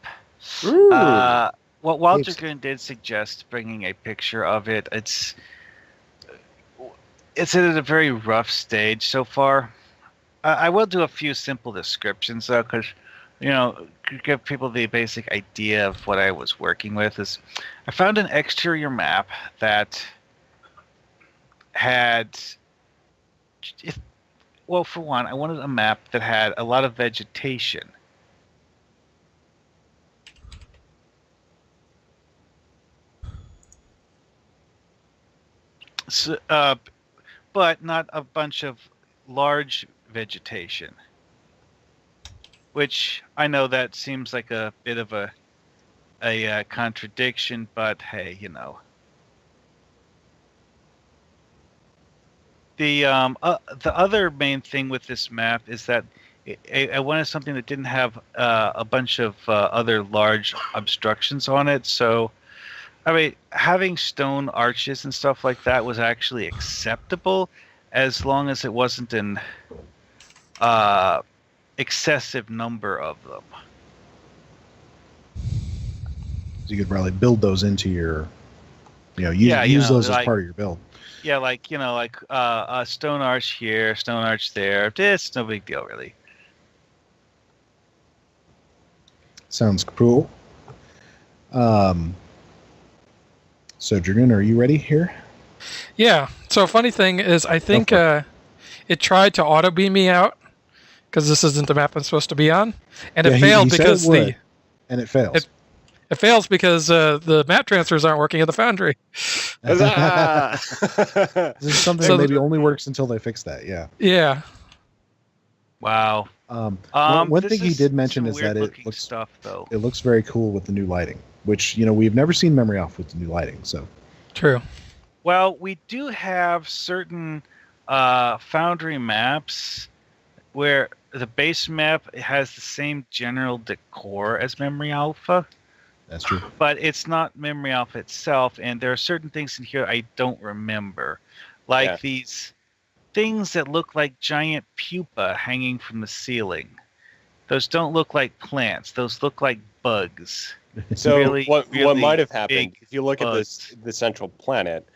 Speaker 3: While Dragoon did suggest bringing a picture of it, it's at a very rough stage so far. I will do a few simple descriptions though, because give people the basic idea of what I was working with. I found an exterior map that had, for one, I wanted a map that had a lot of vegetation. So, but not a bunch of large vegetation. Which I know that seems like a bit of a contradiction, but hey, The other main thing with this map is that I wanted something that didn't have a bunch of other large obstructions on it. So, I mean, having stone arches and stuff like that was actually acceptable as long as it wasn't an excessive number of them.
Speaker 1: So you could probably build those into your, use those as part of your build.
Speaker 3: Yeah, a stone arch here, stone arch there. It's no big deal, really.
Speaker 1: Sounds cool. So, Dragoon, are you ready here?
Speaker 4: Yeah. So, funny thing is, I think it tried to auto beam me out because this isn't the map I'm supposed to be on, and it failed because
Speaker 1: and it fails.
Speaker 4: It fails because the map transfers aren't working at the Foundry.
Speaker 1: This is something that maybe only works until they fix that. Yeah.
Speaker 4: Yeah.
Speaker 3: Wow.
Speaker 1: One thing he did mention is that it looks very cool with the new lighting, which we've never seen Memory Off with the new lighting. So
Speaker 4: true.
Speaker 3: Well, we do have certain Foundry maps where the base map has the same general decor as Memory Alpha.
Speaker 1: That's true.
Speaker 3: But it's not Memory Alpha itself, and there are certain things in here I don't remember. These things that look like giant pupa hanging from the ceiling. Those don't look like plants. Those look like bugs.
Speaker 2: So really, what might have happened, if you look bugs. At the central planet,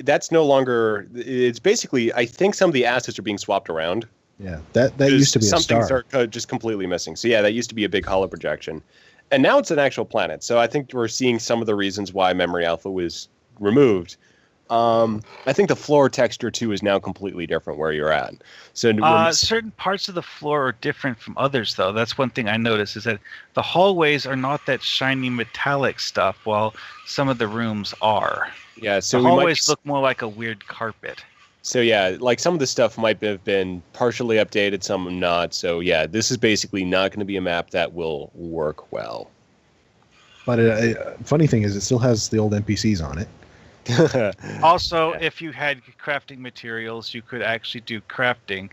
Speaker 2: that's no longer... It's basically, I think some of the assets are being swapped around.
Speaker 1: Yeah, that used to be a
Speaker 2: some
Speaker 1: star.
Speaker 2: things are just completely missing. So yeah, that used to be a big hollow projection, and now it's an actual planet. So I think we're seeing some of the reasons why Memory Alpha was removed. I think the floor texture too is now completely different where you're at. So
Speaker 3: certain parts of the floor are different from others, though. That's one thing I noticed is that the hallways are not that shiny metallic stuff, while some of the rooms are.
Speaker 2: Yeah, so
Speaker 3: the hallways look more like a weird carpet.
Speaker 2: So yeah, like some of the stuff might have been partially updated, some not. So yeah, this is basically not going to be a map that will work well.
Speaker 1: But funny thing is, it still has the old NPCs on it.
Speaker 3: Also, if you had crafting materials, you could actually do crafting.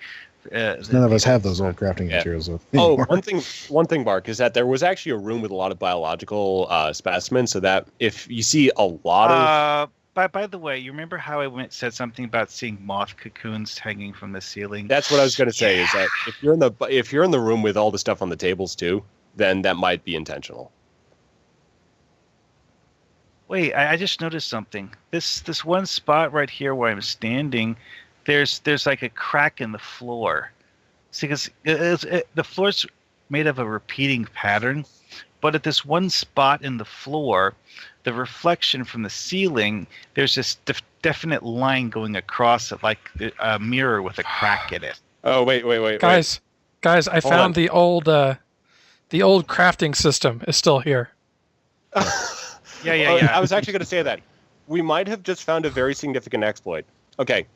Speaker 1: None of us have those old crafting materials.
Speaker 2: Oh, one thing, Mark, is that there was actually a room with a lot of biological specimens. So that if you see a lot of
Speaker 3: By the way, you remember how I said something about seeing moth cocoons hanging from the ceiling?
Speaker 2: That's what I was going to say. Is that if you're in the room with all the stuff on the tables too, then that might be intentional.
Speaker 3: Wait, I just noticed something. This one spot right here where I'm standing, there's like a crack in the floor. See, because the floor's made of a repeating pattern, but at this one spot in the floor, the reflection from the ceiling, there's this definite line going across it, like a mirror with a crack in it.
Speaker 2: Oh, wait.
Speaker 4: Guys, I found the old crafting system is still here.
Speaker 3: Yeah.
Speaker 2: I was actually going to say that. We might have just found a very significant exploit. Okay.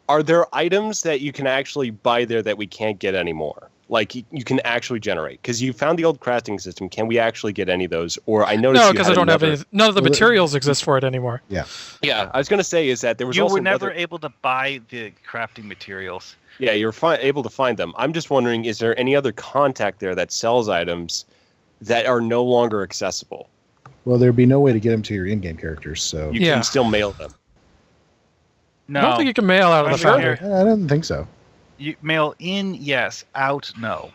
Speaker 2: Are there items that you can actually buy there that we can't get anymore? Like you can actually generate? Because you found the old crafting system. Can we actually get any of those? Or I noticed
Speaker 4: no, because I don't have any. None of the materials exist for it anymore.
Speaker 1: Yeah.
Speaker 2: I was going to say is that there was
Speaker 3: you
Speaker 2: also
Speaker 3: were never able to buy the crafting materials.
Speaker 2: Yeah, you're able to find them. I'm just wondering, is there any other contact there that sells items that are no longer accessible?
Speaker 1: Well, there'd be no way to get them to your in-game characters, so
Speaker 2: you can still mail them.
Speaker 3: No,
Speaker 4: I don't think you can mail out of the Foundry.
Speaker 1: I don't think so.
Speaker 3: You mail in, yes. Out, no.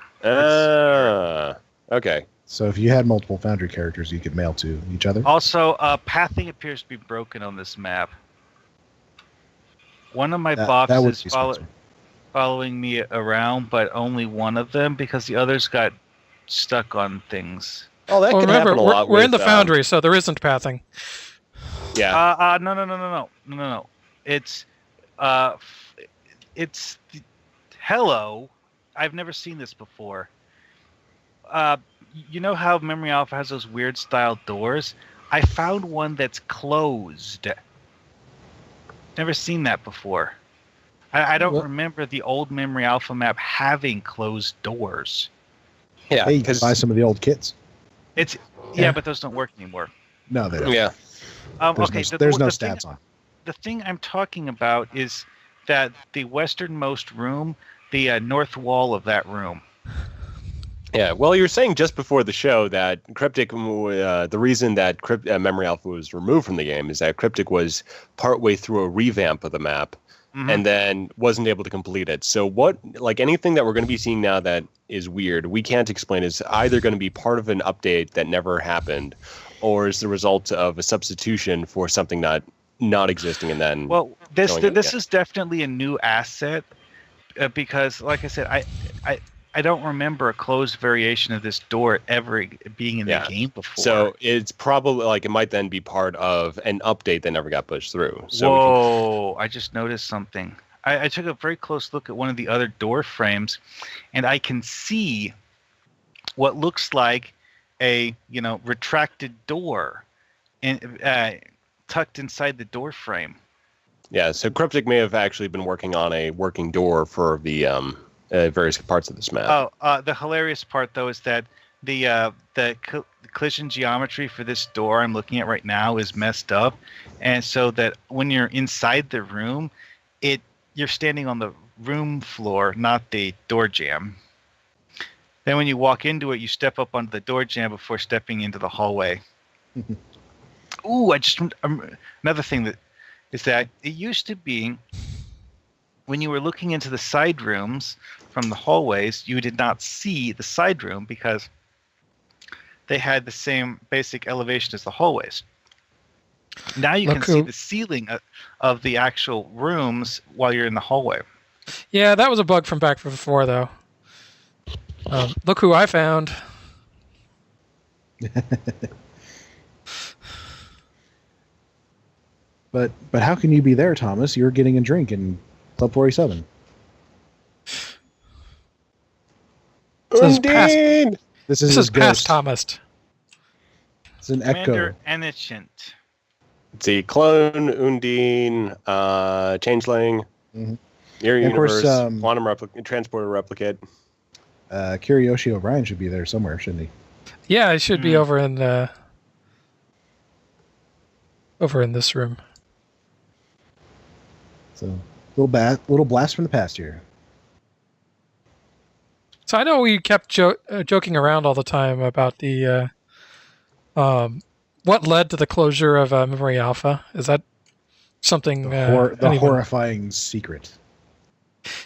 Speaker 2: Okay.
Speaker 1: So if you had multiple Foundry characters, you could mail to each other.
Speaker 3: Also, pathing appears to be broken on this map. One of my boxes is following me around, but only one of them because the others got stuck on things.
Speaker 2: Oh, that could happen a lot.
Speaker 4: We're in the Foundry, so there isn't pathing.
Speaker 2: Yeah.
Speaker 3: No. It's hello. I've never seen this before. You know how Memory Alpha has those weird style doors? I found one that's closed. Never seen that before. I don't remember the old Memory Alpha map having closed doors.
Speaker 2: Yeah,
Speaker 1: hey, you can buy some of the old kits.
Speaker 3: But those don't work anymore.
Speaker 1: No, they don't.
Speaker 2: Yeah.
Speaker 1: There's no stats on.
Speaker 3: The thing I'm talking about is that the westernmost room, the north wall of that room.
Speaker 2: Yeah, well, you were saying just before the show that Cryptic, the reason that Memory Alpha was removed from the game is that Cryptic was partway through a revamp of the map and then wasn't able to complete it. So anything that we're going to be seeing now that is weird, we can't explain, is either going to be part of an update that never happened or is the result of a substitution for something not existing and then...
Speaker 3: Well, this is definitely a new asset because, like I said, I don't remember a closed variation of this door ever being in the game before.
Speaker 2: So it's probably it might then be part of an update that never got pushed through.
Speaker 3: So I just noticed something. I took a very close look at one of the other door frames, and I can see what looks like a retracted door, tucked inside the door frame. Yeah.
Speaker 2: So Cryptic may have actually been working on a working door for the various parts of this map.
Speaker 3: The hilarious part though is that the collision geometry for this door I'm looking at right now is messed up, and so that when you're inside the room, you're standing on the room floor, not the door jamb. Then when you walk into it, you step up onto the door jamb before stepping into the hallway. Ooh, another thing that is that it used to be when you were looking into the side rooms from the hallways, you did not see the side room because they had the same basic elevation as the hallways. Now you can see the ceiling of the actual rooms while you're in the hallway.
Speaker 4: Yeah, that was a bug from back before, though. Look who I found.
Speaker 1: But how can you be there, Thomas? You're getting a drink in Club 47.
Speaker 2: Undine!
Speaker 1: This is
Speaker 4: past Thomas.
Speaker 1: It's an
Speaker 3: Commander
Speaker 1: echo.
Speaker 3: Aniscient.
Speaker 2: Let's see, Clone, Undine, Changeling, Mirror Universe, Quantum Transporter Replicate.
Speaker 1: Kiriyoshi O'Brien should be there somewhere, shouldn't he?
Speaker 4: Yeah, it should be over in this room.
Speaker 1: So little blast from the past here.
Speaker 4: So I know we kept joking around all the time about the what led to the closure of Memory Alpha. Is that something?
Speaker 1: The horrifying secret.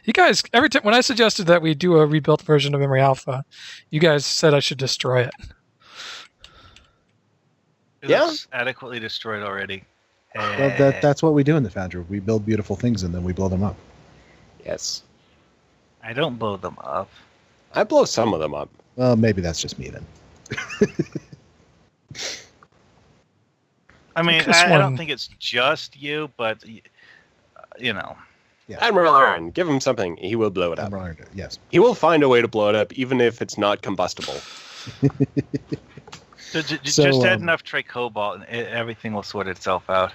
Speaker 4: You guys, every time when I suggested that we do a rebuilt version of Memory Alpha, you guys said I should destroy it.
Speaker 3: It looks adequately destroyed already.
Speaker 1: Well, that's what we do in the Foundry. We build beautiful things and then we blow them up.
Speaker 2: Yes.
Speaker 3: I don't blow them up.
Speaker 2: I blow some of them up.
Speaker 1: Well, maybe that's just me then.
Speaker 3: I mean, I don't think it's just you, but you know.
Speaker 2: Yeah. Admiral Aaron, give him something. He will blow it up.
Speaker 1: Admiral Aaron, yes.
Speaker 2: He will find a way to blow it up, even if it's not combustible.
Speaker 3: Just add enough tricobalt and everything will sort itself out.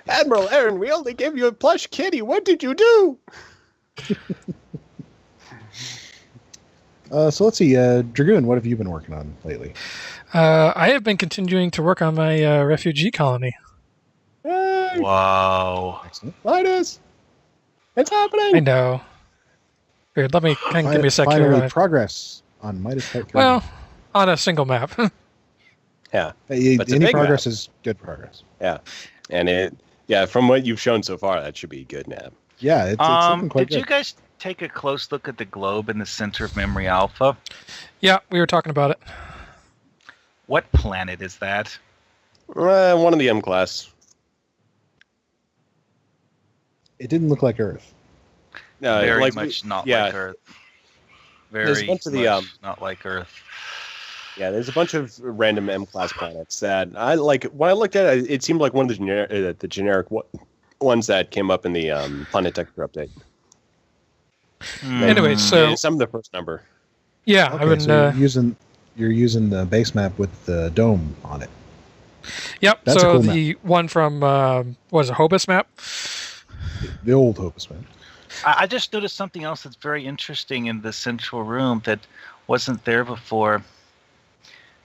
Speaker 2: Admiral Aaron, we only gave you a plush kitty. What did you do?
Speaker 1: So let's see. Dragoon, what have you been working on lately?
Speaker 4: I have been continuing to work on my refugee colony.
Speaker 2: Hey.
Speaker 3: Wow.
Speaker 1: Excellent.
Speaker 2: Linus, it's happening.
Speaker 4: I know. Weird. Give me a second.
Speaker 1: Finally, progress on Midas Part 3.
Speaker 4: Well, on a single map.
Speaker 2: Yeah.
Speaker 1: Any progress is good progress.
Speaker 2: Yeah. And from what you've shown so far, that should be good, Nab.
Speaker 1: Yeah, it's looking quite
Speaker 3: good.
Speaker 1: good.
Speaker 3: You guys take a close look at the globe in the center of Memory Alpha?
Speaker 4: Yeah, we were talking about it.
Speaker 3: What planet is that?
Speaker 2: One of the M class.
Speaker 1: It didn't look like Earth.
Speaker 3: Very much not like Earth. Very much not like Earth.
Speaker 2: Yeah, there's a bunch of random M-class planets that I like. When I looked at it, it seemed like one of the generic ones that came up in the planet texture update.
Speaker 4: Anyway, so
Speaker 2: some of the first number.
Speaker 4: Yeah,
Speaker 1: okay,
Speaker 4: I've been
Speaker 1: so you're using the base map with the dome on it.
Speaker 4: Yep.
Speaker 1: That's
Speaker 4: so
Speaker 1: a cool
Speaker 4: the one from what is it, Hobus map?
Speaker 1: The old Hobus map.
Speaker 3: I just noticed something else that's very interesting in the central room that wasn't there before.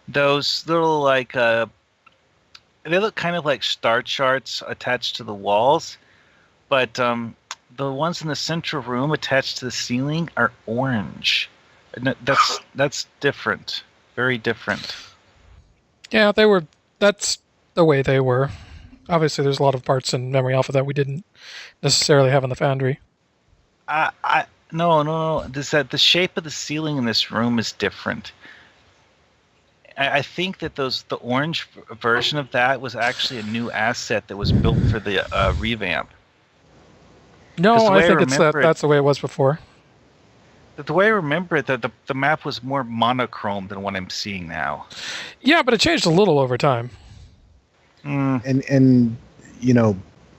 Speaker 3: Those little they look kind of like star charts attached to the walls, but the ones in the central room attached to the ceiling are orange. And that's different, very different.
Speaker 4: Yeah, that's the way they were. Obviously, there's a lot of parts in Memory Alpha that we didn't necessarily have in the Foundry.
Speaker 3: No. The shape of the ceiling in this room is different. I think that the orange version of that was actually a new asset that was built for the revamp.
Speaker 4: No, I think that's the way it was before.
Speaker 3: The way I remember it, the map was more monochrome than what I'm seeing now.
Speaker 4: Yeah, but it changed a little over time.
Speaker 1: And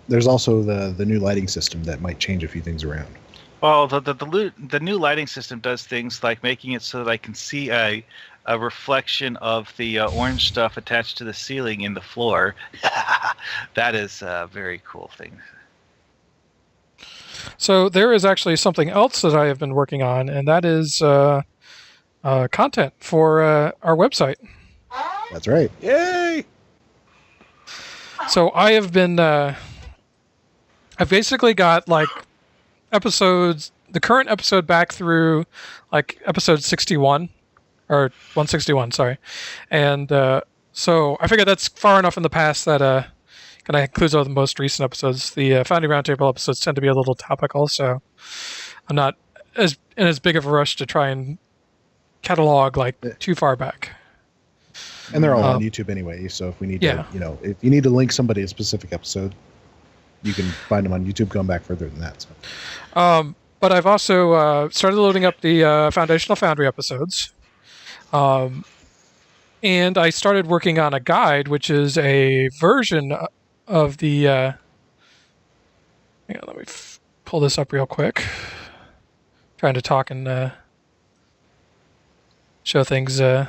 Speaker 1: there's also the new lighting system that might change a few things around.
Speaker 3: Well, the new lighting system does things like making it so that I can see a reflection of the orange stuff attached to the ceiling in the floor. That is a very cool thing.
Speaker 4: So there is actually something else that I have been working on, and that is content for our website.
Speaker 1: That's right.
Speaker 2: Yay!
Speaker 4: So I have been... I've basically got episodes, the current episode back through episode 61. Or 161, sorry. And so I figured that's far enough in the past that kind of includes all the most recent episodes. The Foundry Roundtable episodes tend to be a little topical, so I'm not in as big of a rush to try and catalog too far back.
Speaker 1: And they're all on YouTube anyway, so if we need to, if you need to link somebody to a specific episode, you can find them on YouTube going back further than that. So.
Speaker 4: But I've also started loading up the Foundational Foundry episodes. And I started working on a guide, which is a version of the... hang on, let me pull this up real quick. Trying to talk and show things at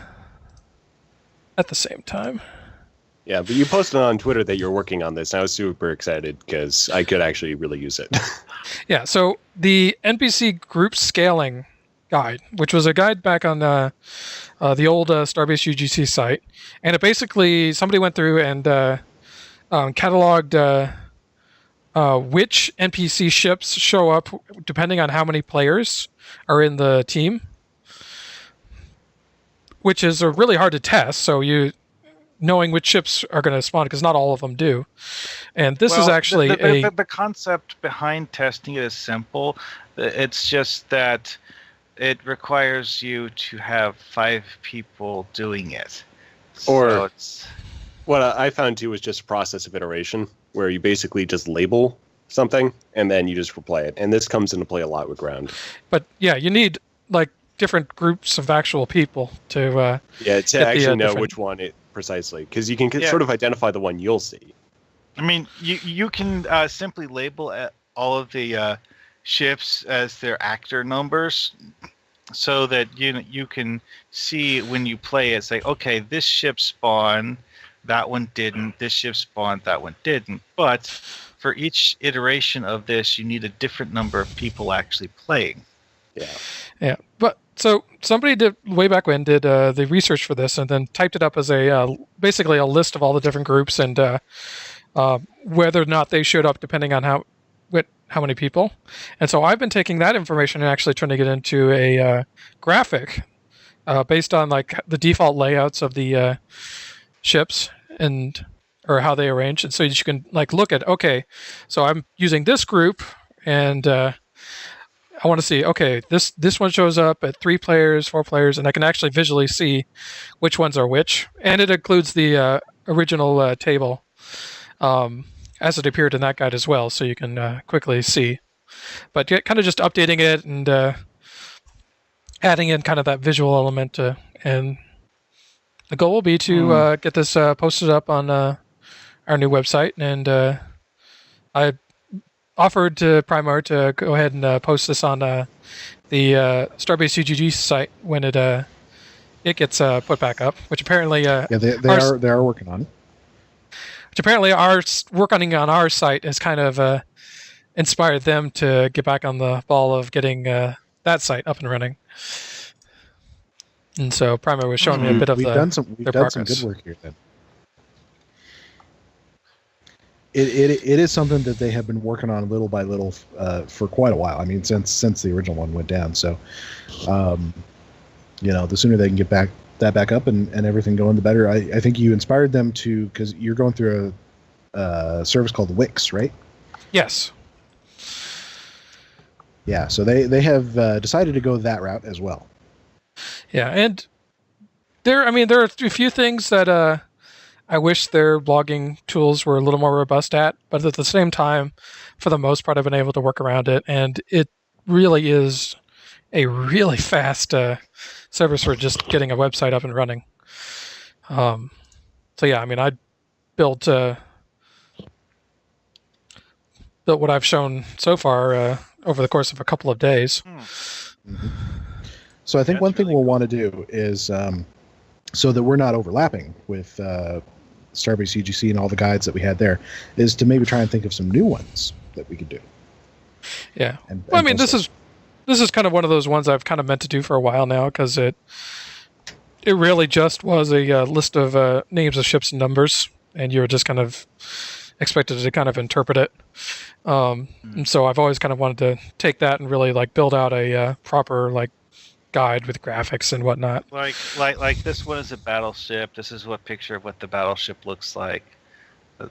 Speaker 4: the same time.
Speaker 2: Yeah, but you posted on Twitter that you're working on this, and I was super excited because I could actually really use it.
Speaker 4: Yeah, so the NPC group scaling guide, which was a guide back on the old Starbase UGC site, and it basically, somebody went through and cataloged which NPC ships show up depending on how many players are in the team, which is really hard to test, so knowing which ships are going to spawn, because not all of them do. And this is actually
Speaker 3: the concept behind testing it is simple. It's just that it requires you to have 5 people doing it.
Speaker 2: Or what I found too was just a process of iteration, where you basically just label something and then you just replay it. And this comes into play a lot with ground.
Speaker 4: But yeah, you need like different groups of actual people to
Speaker 2: actually know which one it precisely, because you can sort of identify the one you'll see.
Speaker 3: I mean, you can simply label all of the ships as their actor numbers, so that you can see when you play it, say, okay, this ship spawned, that one didn't, this ship spawned, that one didn't. But for each iteration of this, you need a different number of people actually playing.
Speaker 4: Yeah. But so somebody did way back when did the research for this, and then typed it up as basically a list of all the different groups and whether or not they showed up depending on how many people. And so I've been taking that information and actually turning it into a graphic based on like the default layouts of the ships or how they arrange. And so you can like look at, okay, so I'm using this group, and I want to see, okay, this one shows up at 3 players, 4 players, and I can actually visually see which ones are which. And it includes the original table as it appeared in that guide as well, so you can quickly see. But kind of just updating it and adding in kind of that visual element. And the goal will be to get this posted up on our new website. And I offered to Primar to go ahead and post this on the Starbase UGG site when it gets put back up, which apparently
Speaker 1: they are working on it.
Speaker 4: Which apparently our working on our site has kind of inspired them to get back on the ball of getting that site up and running. And so Primar was showing me a bit of
Speaker 1: we've done some good work here then. It is something that they have been working on little by little for quite a while. I mean, since the original one went down. So, the sooner they can get that back up and everything going, the better. I think you inspired them to, because you're going through a service called Wix, right?
Speaker 4: Yes.
Speaker 1: Yeah. So they have decided to go that route as well.
Speaker 4: Yeah, and there are a few things that I wish their blogging tools were a little more robust at, but at the same time, for the most part, I've been able to work around it, and it really is a really fast service for just getting a website up and running. So yeah, I mean, I built what I've shown so far over the course of a couple of days.
Speaker 1: Mm-hmm. So I think one thing we'll want to do is, so that we're not overlapping with Starbase UGC and all the guides that we had there, is to maybe try and think of some new ones that we could do.
Speaker 4: Yeah. Well, I mean, this is kind of one of those ones I've kind of meant to do for a while now, because it really just was a list of names of ships and numbers, and you were just kind of expected to kind of interpret it. And so I've always kind of wanted to take that and really like build out a proper like guide with graphics and whatnot.
Speaker 3: Like this one is a battleship. This is what picture of what the battleship looks like.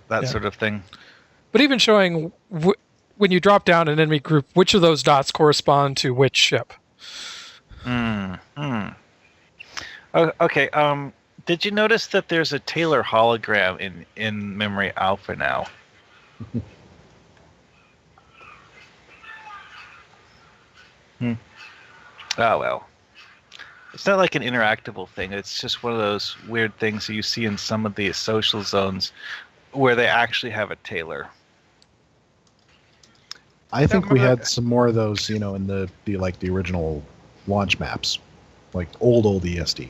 Speaker 3: That sort of thing.
Speaker 4: But even showing when you drop down an enemy group, which of those dots correspond to which ship?
Speaker 3: Okay. Did you notice that there's a Taylor hologram in Memory Alpha now? Oh, well. It's not like an interactable thing. It's just one of those weird things that you see in some of the social zones where they actually have a tailor.
Speaker 1: I think we had some more of those, in the original launch maps, like old ESD.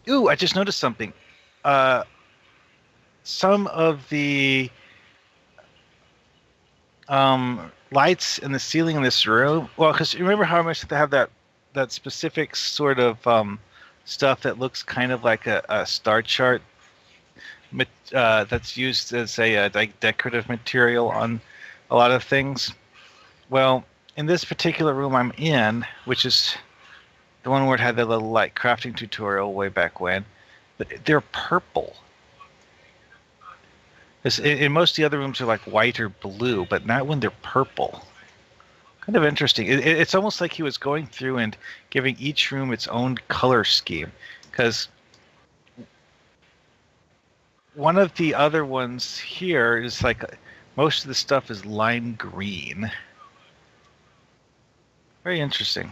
Speaker 3: Ooh, I just noticed something. Some of the lights in the ceiling in this room. Well, because you remember how much they have that specific sort of stuff that looks kind of like a star chart that's used as a decorative material on a lot of things. Well, in this particular room I'm in, which is the one where it had the little crafting tutorial way back when, they're purple. In most of the other rooms are like white or blue, but not when they're purple. Kind of interesting. It's almost like he was going through and giving each room its own color scheme, because one of the other ones here is like most of the stuff is lime green. Very interesting.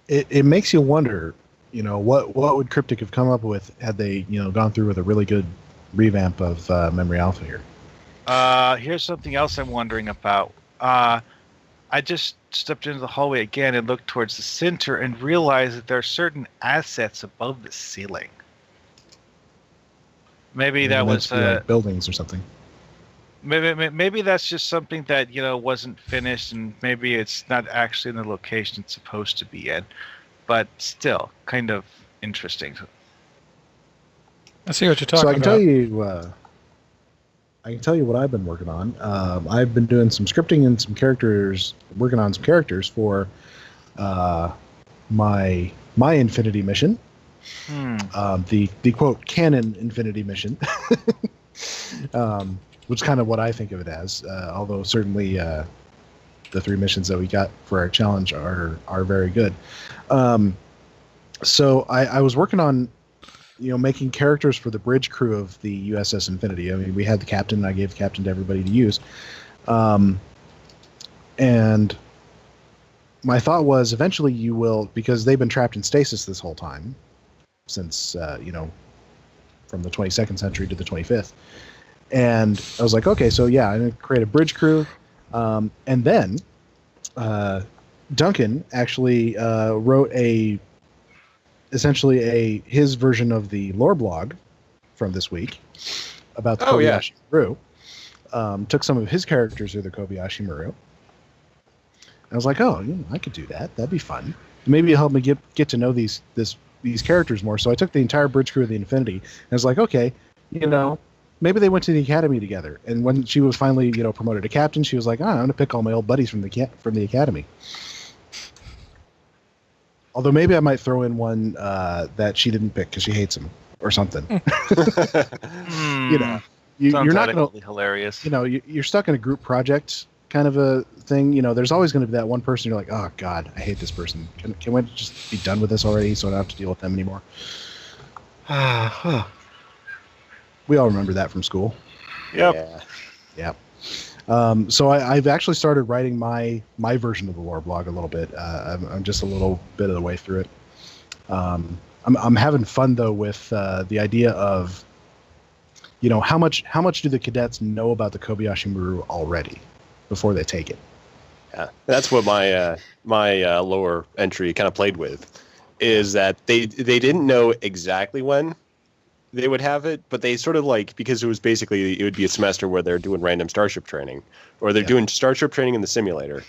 Speaker 1: It makes you wonder, what would Cryptic have come up with had they, gone through with a really good revamp of Memory Alpha here.
Speaker 3: Here's something else I'm wondering about. I just stepped into the hallway again and looked towards the center and realized that there are certain assets above the ceiling. Maybe that was
Speaker 1: like buildings or something.
Speaker 3: Maybe that's just something that wasn't finished, and maybe it's not actually in the location it's supposed to be in. But still, kind of interesting.
Speaker 4: I see what you're talking about.
Speaker 1: So I can tell you what I've been working on. I've been doing some scripting and some characters, working on some characters for my Infinity mission. The quote canon Infinity mission, which is kind of what I think of it as. Although certainly the 3 missions that we got for our challenge are very good. So I was working on making characters for the bridge crew of the U.S.S. Infinity. I mean, we had the captain, and I gave the captain to everybody to use. And my thought was eventually you will, because they've been trapped in stasis this whole time, since, from the 22nd century to the 25th. And I was like, okay, so yeah, I'm going to create a bridge crew. And then Duncan actually wrote essentially his version of the lore blog from this week about the Kobayashi Maru. Took some of his characters through the Kobayashi Maru. I was like, oh, I could do that. That'd be fun. Maybe it'll help me get to know these characters more. So I took the entire bridge crew of the Infinity, and I was like, okay, maybe they went to the academy together. And when she was finally, promoted to captain, she was like, I'm going to pick all my old buddies from the academy. Although maybe I might throw in one that she didn't pick because she hates him or something. You're not going to
Speaker 3: hilarious.
Speaker 1: You're stuck in a group project kind of a thing. There's always going to be that one person you're like, oh God, I hate this person. Can we just be done with this already so I don't have to deal with them anymore? We all remember that from school.
Speaker 3: Yep.
Speaker 1: Yeah. So I've actually started writing my version of the lore blog a little bit. I'm just a little bit of the way through it. I'm having fun though with the idea of, how much do the cadets know about the Kobayashi Maru already before they take it?
Speaker 2: Yeah, that's what my lower entry kind of played with, is that they didn't know exactly when they would have it, but they sort of because it would be a semester where they're doing random starship training, or they're doing starship training in the simulator,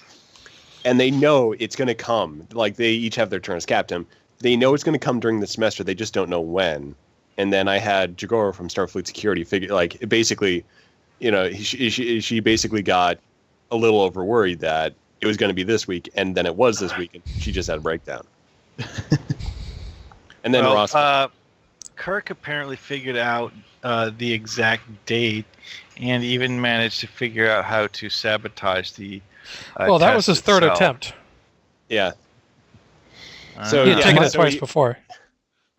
Speaker 2: and they know it's going to come. They each have their turn as captain. They know it's going to come during the semester. They just don't know when. And then I had Jagoro from Starfleet Security figure, basically, she basically got a little over worried that it was going to be this week, and then it was this week, and she just had a breakdown. And then Ross.
Speaker 3: Kirk apparently figured out the exact date, and even managed to figure out how to sabotage the.
Speaker 4: Well, that was his third attempt.
Speaker 2: Yeah.
Speaker 4: So he had taken it twice before.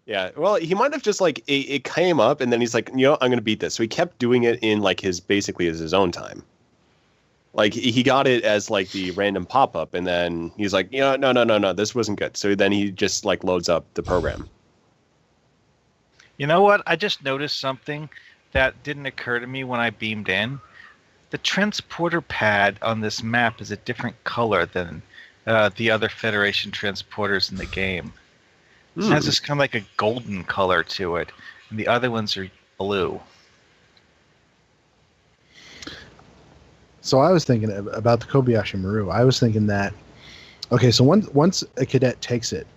Speaker 2: Yeah. Well, he might have just it came up, and then he's like, I'm going to beat this. So he kept doing it in his own time. Like he got it as like the random pop-up, and then he's like, no, this wasn't good. So then he just like loads up the program.
Speaker 3: You know what? I just noticed something that didn't occur to me when I beamed in. The transporter pad on this map is a different color than the other Federation transporters in the game. It has this kind of like a golden color to it, and the other ones are blue.
Speaker 1: So I was thinking about the Kobayashi Maru. I was thinking that, okay, so once a cadet takes it,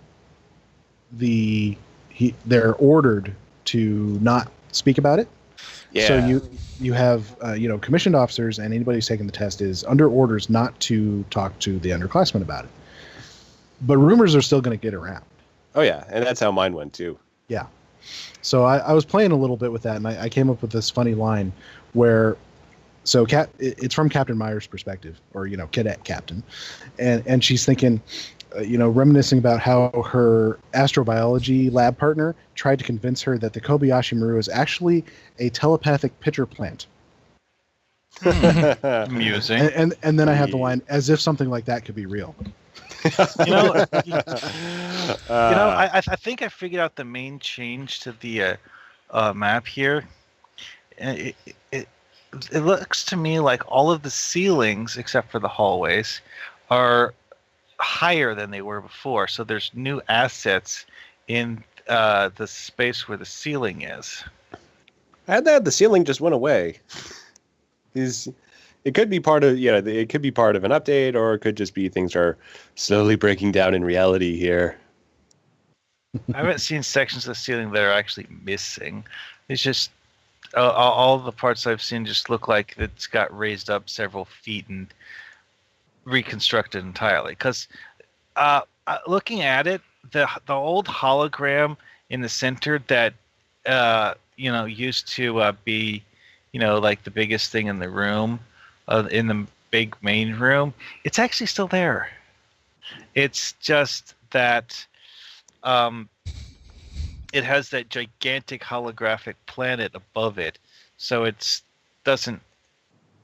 Speaker 1: they're ordered to not speak about it.
Speaker 2: Yeah.
Speaker 1: So you have commissioned officers, and anybody who's taking the test is under orders not to talk to the underclassmen about it. But rumors are still going to get around.
Speaker 2: Oh yeah, and that's how mine went too.
Speaker 1: Yeah. So I was playing a little bit with that, and I came up with this funny line where, so it's from Captain Meyer's perspective, or cadet captain, and she's thinking, reminiscing about how her astrobiology lab partner tried to convince her that the Kobayashi Maru is actually a telepathic pitcher plant.
Speaker 3: Amusing.
Speaker 1: And then I have the line, as if something like that could be real.
Speaker 3: I think I figured out the main change to the map here. It looks to me like all of the ceilings, except for the hallways, are higher than they were before. So there's new assets in the space where the ceiling is.
Speaker 2: I had that the ceiling just went away. It could be part of it could be part of an update, or it could just be things are slowly breaking down in reality here.
Speaker 3: I haven't seen sections of the ceiling that are actually missing. It's just all the parts I've seen just look like it's got raised up several feet and reconstructed entirely. Because looking at it, the old hologram in the center that used to be like the biggest thing in the room, in the big main room, it's actually still there. It's just that it has that gigantic holographic planet above it, so it doesn't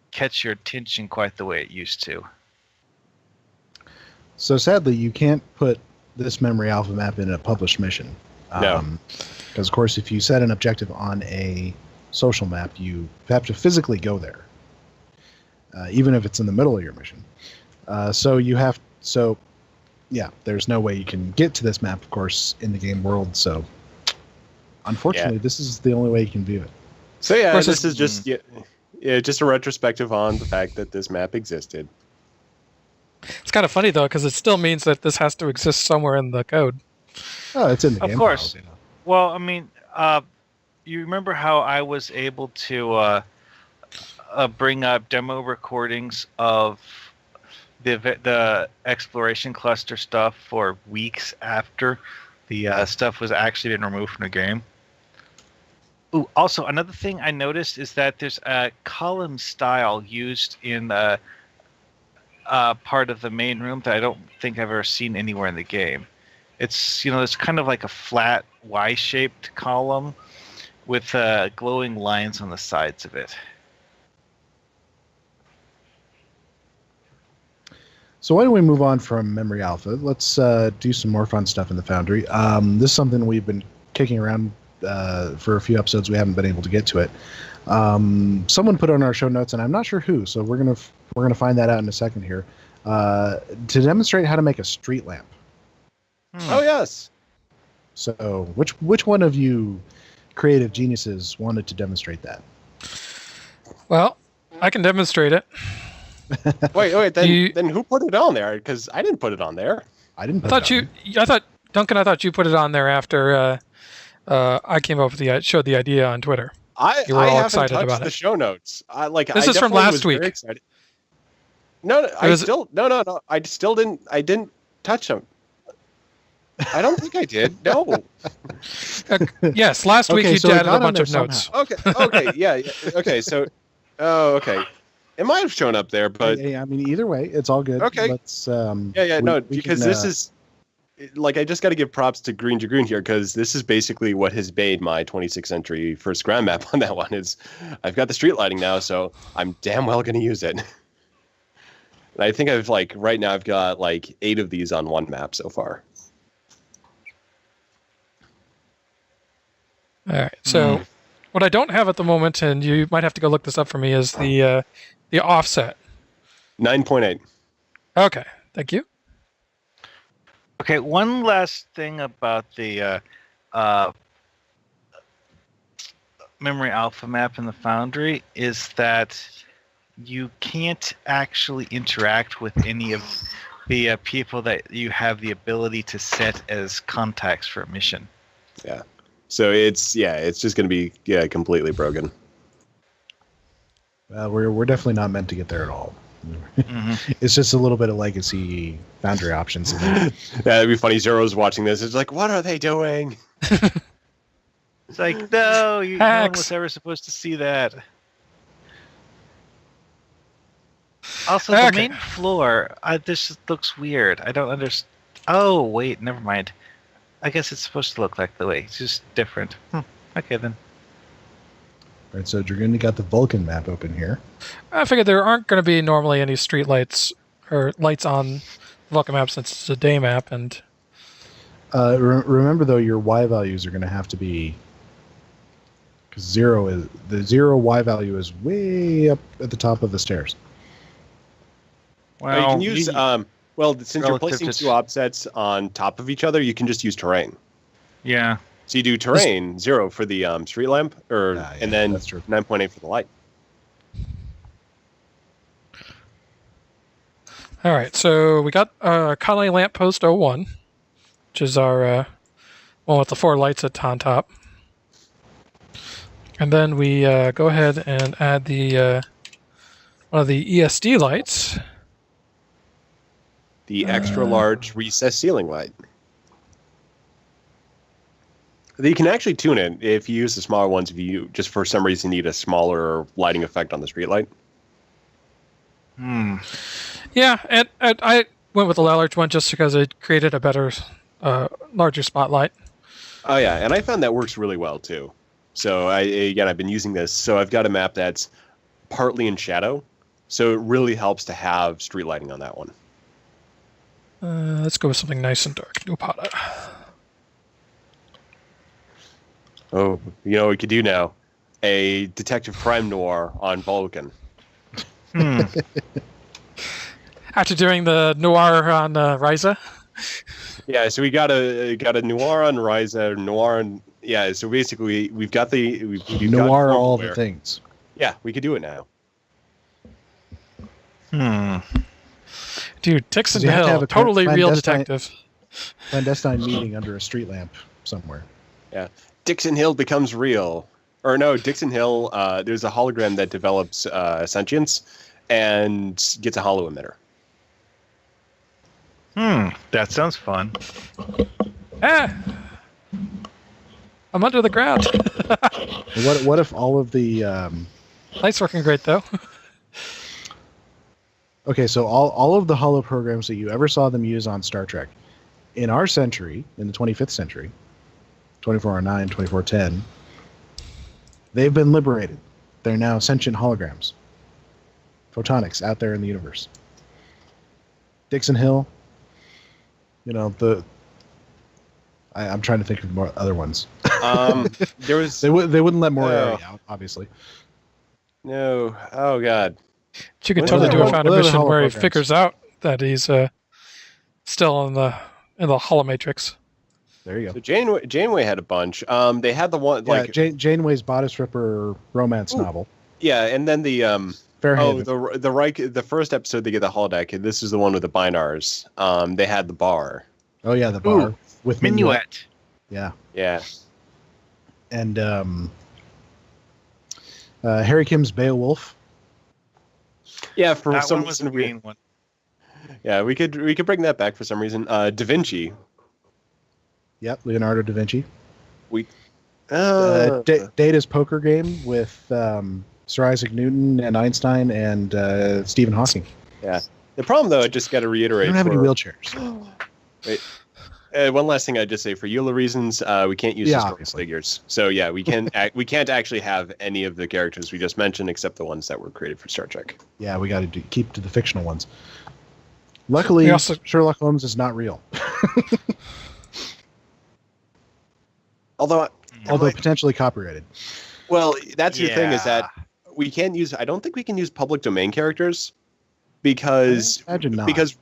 Speaker 3: catch your attention quite the way it used to.
Speaker 1: So sadly, you can't put this memory alpha map in a published mission.
Speaker 2: No.
Speaker 1: Because, of course, if you set an objective on a social map, you have to physically go there, even if it's in the middle of your mission. There's no way you can get to this map, of course, in the game world. So, unfortunately, this is the only way you can view it.
Speaker 2: So this is just just a retrospective on the fact that this map existed.
Speaker 4: It's kind of funny though, because it still means that this has to exist somewhere in the code.
Speaker 1: Oh, it's in the game.
Speaker 3: Of course. Files, Well, I mean, you remember how I was able to bring up demo recordings of the exploration cluster stuff for weeks after the stuff was actually been removed from the game? Ooh, also, another thing I noticed is that there's a column style used in the part of the main room that I don't think I've ever seen anywhere in the game. It's it's kind of like a flat Y-shaped column with glowing lines on the sides of it.
Speaker 1: So why don't we move on from Memory Alpha? Let's do some more fun stuff in the Foundry. This is something we've been kicking around for a few episodes. We haven't been able to get to it. Someone put on our show notes, and I'm not sure who, so we're gonna find that out in a second here. To demonstrate how to make a street lamp.
Speaker 2: Oh yes.
Speaker 1: So which one of you creative geniuses wanted to demonstrate that?
Speaker 4: Well, I can demonstrate it.
Speaker 2: Wait. Then who put it on there? Because I didn't put it on there.
Speaker 1: I didn't.
Speaker 4: Duncan, I thought you put it on there after I came up with showed the idea on Twitter. You were all excited about it.
Speaker 2: The show notes.
Speaker 4: This is from last week.
Speaker 2: No, I still didn't. I didn't touch them. I don't think I did. No.
Speaker 4: Yes, last week you added a bunch of notes.
Speaker 2: Okay, yeah. Okay, so, okay. It might have shown up there, but
Speaker 1: I mean, either way, it's all good.
Speaker 2: Okay.
Speaker 1: Let's.
Speaker 2: Because this is, like, I just got to give props to Green Dragoon here, because this is basically what has made my 26th century first ground map on that one. Is I've got the street lighting now, so I'm damn well going to use it. And I think right now I've got 8 of these on one map so far.
Speaker 4: All right. So what I don't have at the moment, and you might have to go look this up for me, is the offset.
Speaker 2: 9.8.
Speaker 4: Okay. Thank you.
Speaker 3: Okay, one last thing about the memory alpha map in the Foundry is that you can't actually interact with any of the people that you have the ability to set as contacts for a mission.
Speaker 2: Yeah. So it's just going to be completely broken.
Speaker 1: We're definitely not meant to get there at all. It's just a little bit of legacy Foundry options.
Speaker 2: That'd be funny. Zero's watching this. It's like, what are they doing?
Speaker 3: It's like, no one was ever supposed to see that. Also, the main floor, this looks weird. I don't understand. Oh, wait, never mind. I guess it's supposed to look like the way. It's just different. Okay, then.
Speaker 1: All right, so Dragoon got the Vulcan map open here.
Speaker 4: I figured there aren't going to be normally any street lights or lights on Vulcan map since it's a day map. And
Speaker 1: remember, though, your Y values are going to have to be... Because the 0 Y value is way up at the top of the stairs.
Speaker 2: Well, you can use... since you're placing 2 offsets on top of each other, you can just use terrain.
Speaker 3: Yeah.
Speaker 2: So you do terrain 0 for the street lamp, and then 9.8 for the light.
Speaker 4: All right, so we got Conley Lamppost 01, which is our one with the 4 lights on top. And then we go ahead and add the one of the ESD lights.
Speaker 2: The extra large recessed ceiling light. You can actually tune it if you use the smaller ones if you just for some reason need a smaller lighting effect on the street light.
Speaker 4: Yeah, and I went with the large one just because it created a better, larger spotlight.
Speaker 2: Oh yeah, and I found that works really well too. So I've been using this. So I've got a map that's partly in shadow, so it really helps to have street lighting on that one.
Speaker 4: Let's go with something nice and dark. Nupata.
Speaker 2: Oh, we could do now a detective crime noir on Vulcan.
Speaker 4: After doing the noir on Ryza.
Speaker 2: Yeah, so we got a noir on Ryza, noir on So basically, we've got we've
Speaker 1: noir all the things.
Speaker 2: Yeah, we could do it now.
Speaker 4: Dude, Dixon Hill, totally real detective.
Speaker 1: Clandestine meeting under a street lamp somewhere.
Speaker 2: Yeah. Dixon Hill becomes real. Or no, Dixon Hill, there's a hologram that develops sentience and gets a hollow emitter.
Speaker 3: That sounds fun.
Speaker 4: I'm under the ground.
Speaker 1: What if all of the...
Speaker 4: Light's working great, though.
Speaker 1: Okay, so all of the holo programs that you ever saw them use on Star Trek, in our century, in the 25th century, 2409, 2410, they've been liberated. They're now sentient holograms. Photonics out there in the universe. Dixon Hill, I'm trying to think of more other ones.
Speaker 2: There was
Speaker 1: they wouldn't let Moriarty out, obviously.
Speaker 2: No. Oh God.
Speaker 4: You could totally do a Foundry mission where he figures out that he's still in the holomatrix.
Speaker 1: There you go.
Speaker 2: So Janeway had a bunch. They had the one
Speaker 1: Janeway's bodice ripper romance novel.
Speaker 2: Yeah, and then the
Speaker 1: Fairhaven.
Speaker 2: the first episode they get the holodeck. This is the one with the binars. They had the bar.
Speaker 1: Oh yeah, the bar with
Speaker 3: Minuet.
Speaker 1: Yeah.
Speaker 2: Yeah.
Speaker 1: And Harry Kim's Beowulf.
Speaker 2: Yeah, for
Speaker 3: that
Speaker 2: some
Speaker 3: one was the green one.
Speaker 2: Yeah, we could bring that back for some reason. Da Vinci.
Speaker 1: Yep, Leonardo da Vinci.
Speaker 2: Data's
Speaker 1: Data's poker game with Sir Isaac Newton and Einstein and Stephen Hawking.
Speaker 2: Yeah. The problem, though, I just got to reiterate.
Speaker 1: We don't have any wheelchairs.
Speaker 2: Wait. One last thing I'd just say, for EULA reasons, we can't use historical figures. So yeah, we can't actually have any of the characters we just mentioned except the ones that were created for Star Trek.
Speaker 1: Yeah, we got to keep to the fictional ones. Luckily, Sherlock Holmes is not real.
Speaker 2: Although
Speaker 1: potentially copyrighted.
Speaker 2: Well, that's your thing, is that we can't use. I don't think we can use public domain characters because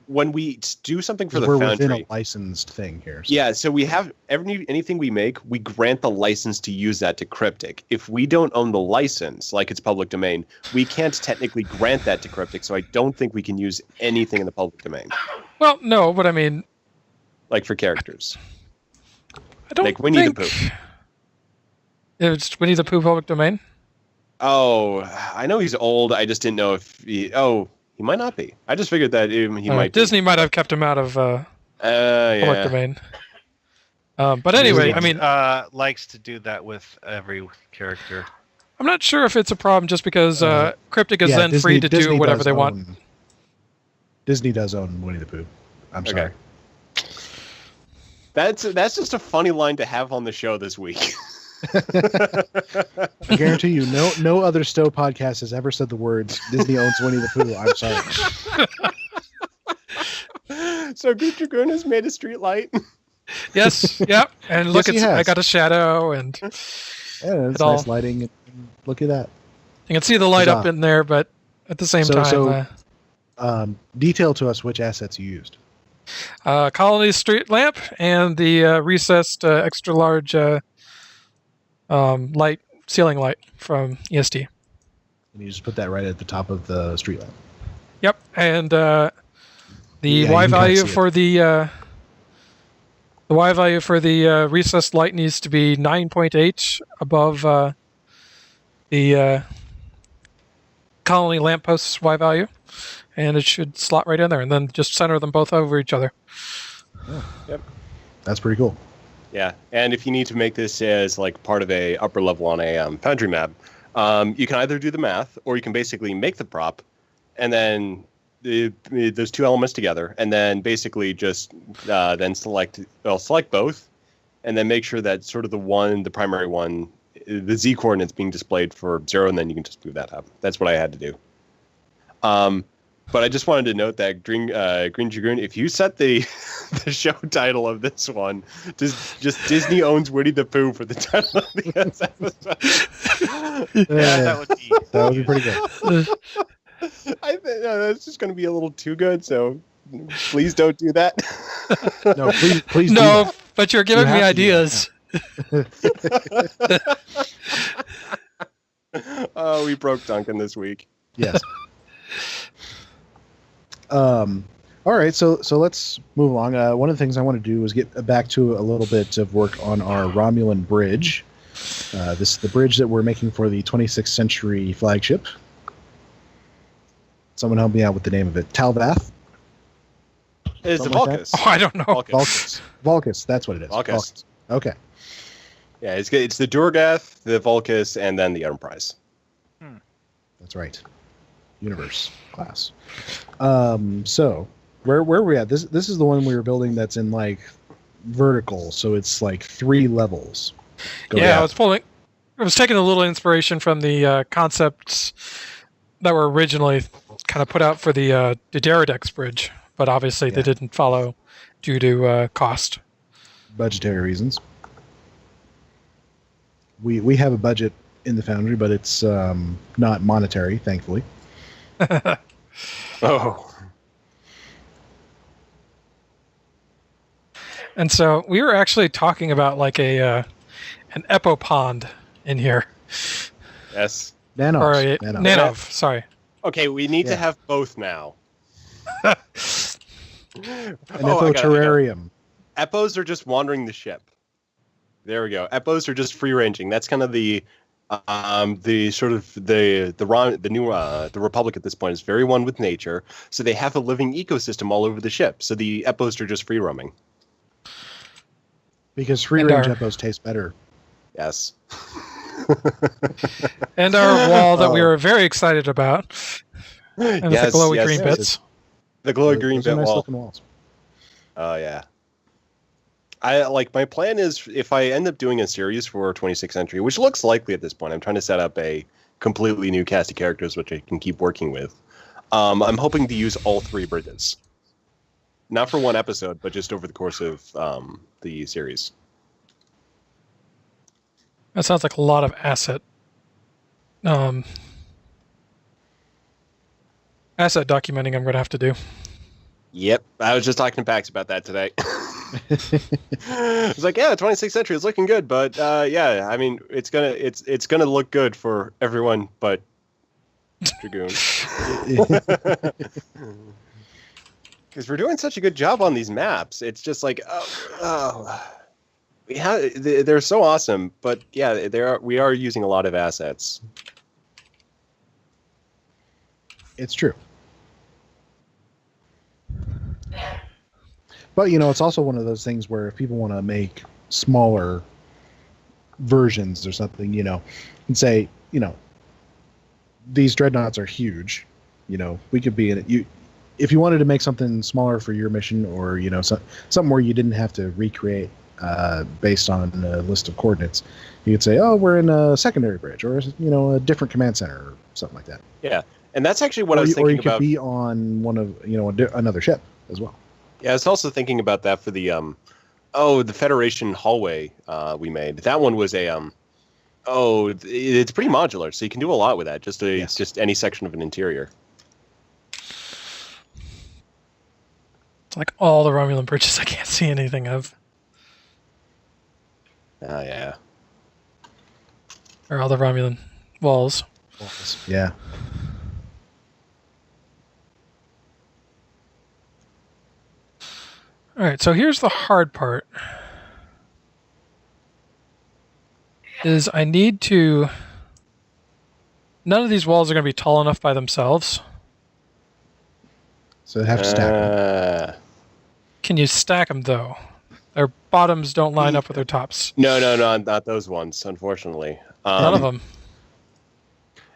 Speaker 2: when we do something for the
Speaker 1: we're
Speaker 2: Foundry,
Speaker 1: within a licensed thing here. So.
Speaker 2: Yeah, so we have anything we make, we grant the license to use that to Cryptic. If we don't own the license, like it's public domain, we can't technically grant that to Cryptic. So I don't think we can use anything in the public domain.
Speaker 4: Well, no, but I mean,
Speaker 2: like for characters,
Speaker 4: I don't
Speaker 2: like Winnie the Pooh.
Speaker 4: It's Winnie the Pooh public domain.
Speaker 2: Oh, I know he's old. I just didn't know if he. Oh. He might not be. I just figured that he might.
Speaker 4: Disney might have kept him out of public domain. But anyway,
Speaker 3: Disney,
Speaker 4: I mean,
Speaker 3: likes to do that with every character.
Speaker 4: I'm not sure if it's a problem just because Cryptic is then free to do whatever they want.
Speaker 1: Disney does own Winnie the Pooh. I'm sorry.
Speaker 2: That's just a funny line to have on the show this week.
Speaker 1: I guarantee you, no other Stowe podcast has ever said the words "Disney owns Winnie the Pooh." I'm
Speaker 2: sorry. So Dragoon has made a street light.
Speaker 4: Yes, yep. And look, I got a shadow, and
Speaker 1: it's nice lighting. Look at that.
Speaker 4: You can see the light up in there, but at the same time,
Speaker 1: detail to us which assets you used.
Speaker 4: Colony street lamp and the recessed extra large. Ceiling light from EST.
Speaker 1: And you just put that right at the top of the street lamp.
Speaker 4: Yep, and the Y value for the Y value for the recessed light needs to be 9.8 above the colony lampost's Y value, and it should slot right in there, and then just center them both over each other.
Speaker 2: Oh, yep,
Speaker 1: that's pretty cool.
Speaker 2: Yeah, and if you need to make this as like part of a upper level on a Foundry map, you can either do the math, or you can basically make the prop, and then those two elements together, and then basically just then select both, and then make sure that sort of the primary one, the Z coordinates being displayed for 0, and then you can just move that up. That's what I had to do. But I just wanted to note that Green Dragoon, if you set the show title of this one, just Disney owns Winnie the Pooh for the title of the episode.
Speaker 3: That
Speaker 1: would be pretty good.
Speaker 2: I think that's just going to be a little too good, so please don't do that.
Speaker 1: No, please.
Speaker 4: No, but you're giving me ideas.
Speaker 2: Oh, we broke Duncan this week.
Speaker 1: Yes. All right, so let's move along. One of the things I want to do is get back to a little bit of work on our Romulan bridge. This is the bridge that we're making for the 26th century flagship. Someone help me out with the name of it. Talvath?
Speaker 2: It's the Vulcus.
Speaker 4: Oh, I don't know.
Speaker 1: Vulcus, that's what it is.
Speaker 2: Vulcus.
Speaker 1: Okay.
Speaker 2: Yeah, it's the Durgath, the Vulcus, and then the Enterprise.
Speaker 1: That's right. Universe class. So where were we at? This is the one we were building that's in like vertical, so it's like 3 levels.
Speaker 4: I was taking a little inspiration from the concepts that were originally kind of put out for the Deradex bridge, but obviously they didn't follow due to cost.
Speaker 1: Budgetary reasons. We have a budget in the Foundry, but it's not monetary, thankfully.
Speaker 2: Oh.
Speaker 4: And so we were actually talking about like an epopond in here.
Speaker 2: Yes.
Speaker 1: Nanov.
Speaker 4: Sorry.
Speaker 2: Okay, we need to have both now.
Speaker 1: An epoterrarium.
Speaker 2: Epos are just wandering the ship. There we go. Epos are just free ranging. That's kind of the sort of the Republic at this point is very one with nature, so they have a living ecosystem all over the ship. So the Epos are just free roaming.
Speaker 1: Because free range Epos taste better.
Speaker 2: Yes.
Speaker 4: And our wall that we were very excited about. And the glowy green bits.
Speaker 2: The glowy green bit
Speaker 1: nice
Speaker 2: wall.
Speaker 1: Looking walls.
Speaker 2: Oh yeah. My plan is if I end up doing a series for 26th century, which looks likely at this point, I'm trying to set up a completely new cast of characters which I can keep working with. I'm hoping to use all 3 bridges. Not for one episode, but just over the course of the series.
Speaker 4: That sounds like a lot of asset documenting I'm going to have to do.
Speaker 2: Yep. I was just talking to Pax about that today. It's like, yeah, 26th century is looking good, but yeah, I mean, it's gonna look good for everyone but Dragoon. Because we're doing such a good job on these maps. It's just like, they're so awesome, but yeah, we are using a lot of assets.
Speaker 1: It's true. But, it's also one of those things where if people want to make smaller versions or something, and say, these dreadnoughts are huge, we could be in it. If you wanted to make something smaller for your mission or, something where you didn't have to recreate based on a list of coordinates, you could say, oh, we're in a secondary bridge or, a different command center or something like that.
Speaker 2: Yeah. And that's actually what I was thinking about.
Speaker 1: Or you could be on one of, another ship as well.
Speaker 2: Yeah, I was also thinking about that for the the Federation hallway we made. That one was a it's pretty modular, so you can do a lot with that. Just any section of an interior.
Speaker 4: It's like all the Romulan bridges I can't see anything of.
Speaker 2: Oh yeah.
Speaker 4: Or all the Romulan walls.
Speaker 1: Yeah.
Speaker 4: All right, so here's the hard part. Is I need to... None of these walls are going to be tall enough by themselves.
Speaker 1: So they have to stack them.
Speaker 4: Can you stack them, though? Their bottoms don't line up with their tops.
Speaker 2: No, not those ones, unfortunately.
Speaker 4: None of them.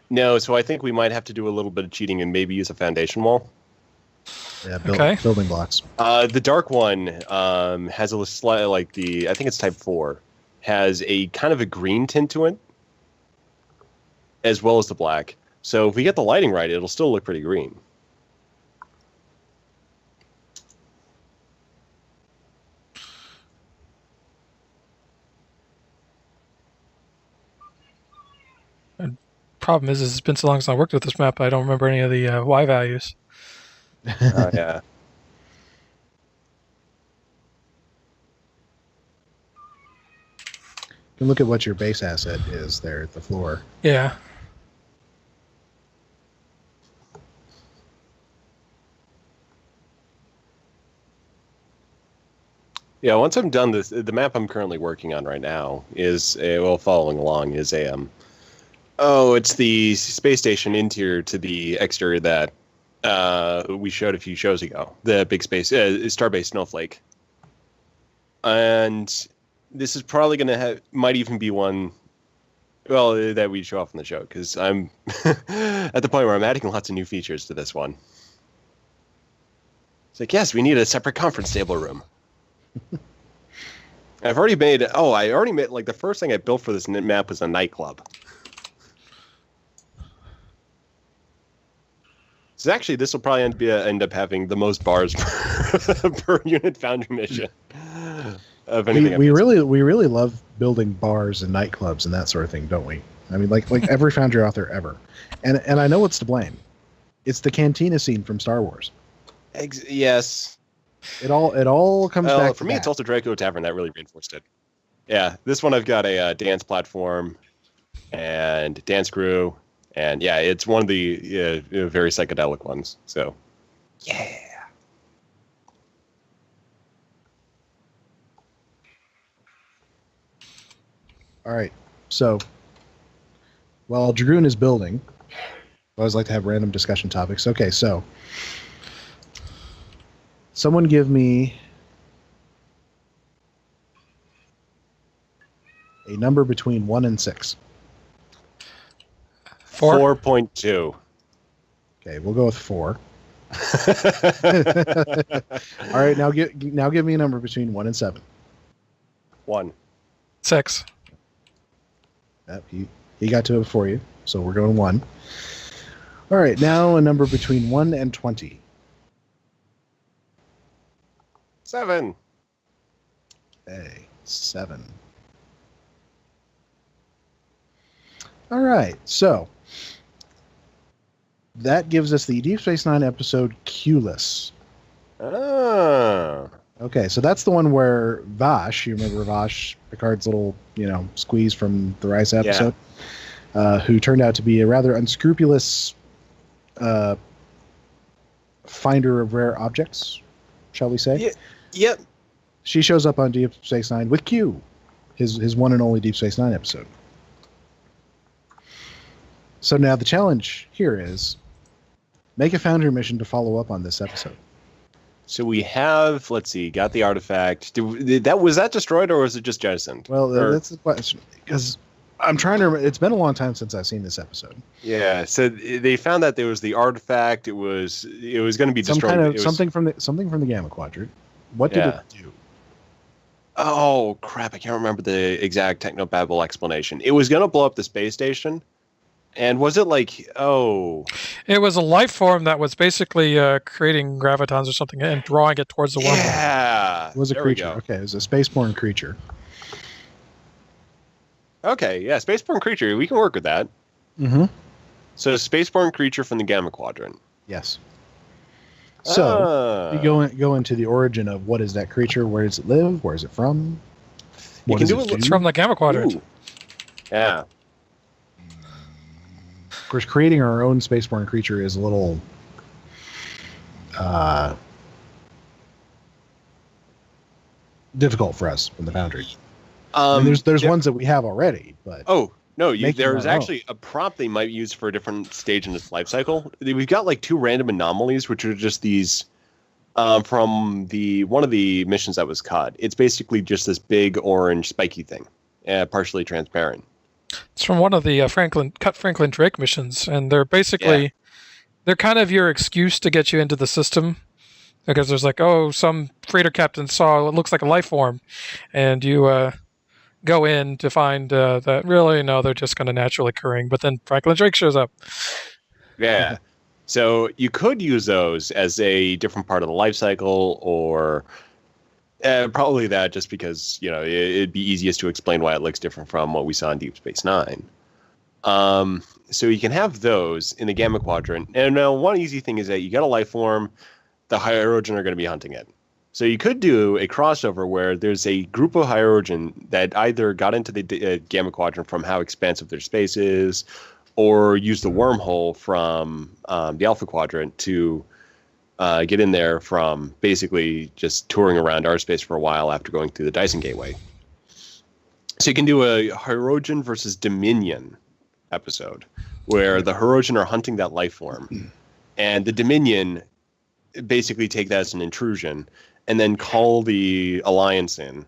Speaker 2: No, so I think we might have to do a little bit of cheating and maybe use a foundation wall.
Speaker 1: Yeah,
Speaker 4: okay.
Speaker 1: Building blocks.
Speaker 2: The dark one has a slight, I think it's type 4, has a kind of a green tint to it, as well as the black. So if we get the lighting right, it'll still look pretty green.
Speaker 4: And problem is it's been so long since I worked with this map, I don't remember any of the Y values.
Speaker 2: Yeah.
Speaker 1: You can look at what your base asset is there at the floor.
Speaker 4: Yeah.
Speaker 2: Yeah, once I'm done this, the map I'm currently working on right now is, following along, is it's the space station interior to the exterior that we showed a few shows ago, the big space Starbase Snowflake, and this is probably going to might even be one, that we show off on the show because I'm at the point where I'm adding lots of new features to this one. It's like, yes, we need a separate conference table room. I already made the first thing I built for this map was a nightclub. So actually, this will probably end up having the most bars per unit Foundry mission of anything.
Speaker 1: We really love building bars and nightclubs and that sort of thing, don't we? I mean, like every Foundry author ever, and I know what's to blame. It's the cantina scene from Star Wars.
Speaker 2: Yes.
Speaker 1: It all comes back.
Speaker 2: For me, it's also Draco Tavern that really reinforced it. Yeah, this one I've got a dance platform and dance crew. And yeah, it's one of the very psychedelic ones. So, yeah.
Speaker 1: All right. So, while Dragoon is building, I always like to have random discussion topics. Okay, so someone give me a number between 1 and 6.
Speaker 2: 4.2.
Speaker 1: Okay, we'll go with 4. All right, now give me a number between 1 and 7.
Speaker 2: 1.
Speaker 4: 6.
Speaker 1: Yep, he got to it before you, so we're going 1. All right, now a number between 1 and 20.
Speaker 2: 7.
Speaker 1: Okay, 7. All right, so that gives us the Deep Space Nine episode Q-less.
Speaker 2: Ah.
Speaker 1: Okay, so that's the one where Vash, you remember Vash, Picard's little, squeeze from the Rice episode, who turned out to be a rather unscrupulous finder of rare objects, shall we say?
Speaker 2: Yeah. Yep.
Speaker 1: She shows up on Deep Space Nine with Q, his one and only Deep Space Nine episode. So now the challenge here is make a Foundry mission to follow up on this episode.
Speaker 2: So we have, let's see, got the artifact. Was that destroyed or was it just jettisoned?
Speaker 1: Well, that's the question, because I'm trying to remember. It's been a long time since I've seen this episode.
Speaker 2: Yeah, so they found that there was the artifact. It was going to be destroyed.
Speaker 1: Something from the Gamma Quadrant. What did it do?
Speaker 2: Oh crap! I can't remember the exact technobabble explanation. It was going to blow up the space station. And was it like, It was a life form that was basically creating gravitons or something and drawing it towards the wormhole.
Speaker 1: Yeah. It was a creature. Okay, it was a spaceborne creature.
Speaker 2: Okay, yeah, spaceborne creature. We can work with that.
Speaker 1: Mm-hmm.
Speaker 2: So, spaceborne creature from the Gamma Quadrant.
Speaker 1: Yes. So, you go into the origin of what is that creature, where does it live, where is it from?
Speaker 4: It's from the Gamma Quadrant.
Speaker 2: Ooh. Yeah.
Speaker 1: Of course, creating our own spaceborne creature is a little difficult for us in the Foundry. There's ones that we have already, but
Speaker 2: there's actually a prompt they might use for a different stage in its life cycle. We've got like 2 random anomalies, which are just these from one of the missions that was cut. It's basically just this big orange spiky thing, partially transparent.
Speaker 4: It's from one of the Franklin Drake missions, and they're basically they're kind of your excuse to get you into the system, because there's like, some freighter captain saw what looks like a life form, and you go in to find that really no, they're just kind of naturally occurring. But then Franklin Drake shows up.
Speaker 2: Yeah, so you could use those as a different part of the life cycle, or probably that, just because it'd be easiest to explain why it looks different from what we saw in Deep Space Nine. So you can have those in the Gamma Quadrant, and now one easy thing is that you get a life form, the Hierogyn are going to be hunting it. So you could do a crossover where there's a group of Hierogyn that either got into the Gamma Quadrant from how expansive their space is, or use the wormhole from the Alpha Quadrant to get in there from basically just touring around our space for a while after going through the Dyson Gateway. So you can do a Hierogyn versus Dominion episode where the Hierogyn are hunting that life form, and the Dominion basically take that as an intrusion and then call the Alliance in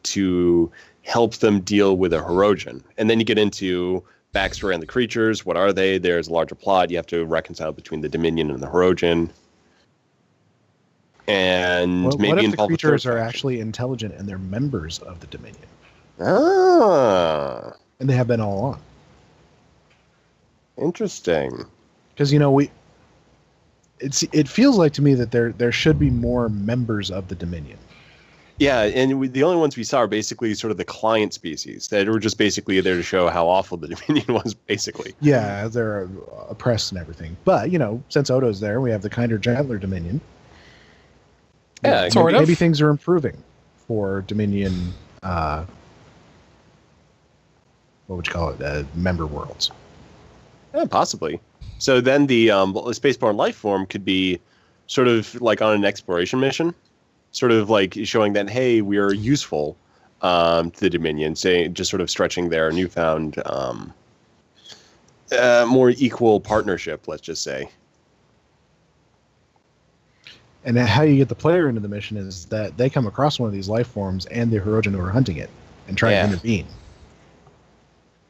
Speaker 2: to help them deal with a Hierogyn. And then you get into backstory on the creatures. What are they? There's a larger plot. You have to reconcile between the Dominion and the Hierogyn. And maybe
Speaker 1: what if
Speaker 2: involve
Speaker 1: the creatures are actually intelligent and they're members of the Dominion?
Speaker 2: Ah.
Speaker 1: And they have been all along.
Speaker 2: Interesting.
Speaker 1: Because, it feels like to me that there should be more members of the Dominion.
Speaker 2: Yeah, and the only ones we saw are basically sort of the client species that were just basically there to show how awful the Dominion was, basically.
Speaker 1: Yeah, they're oppressed and everything. But, since Odo's there, we have the kinder, gentler Dominion.
Speaker 2: Yeah,
Speaker 1: maybe things are improving for Dominion, what would you call it, member worlds.
Speaker 2: Yeah, possibly. So then the spaceborne life form could be sort of like on an exploration mission, sort of like showing that, hey, we are useful to the Dominion, just sort of stretching their newfound more equal partnership, let's just say.
Speaker 1: And how you get the player into the mission is that they come across one of these life forms and the Hierogyn who are hunting it and try to intervene.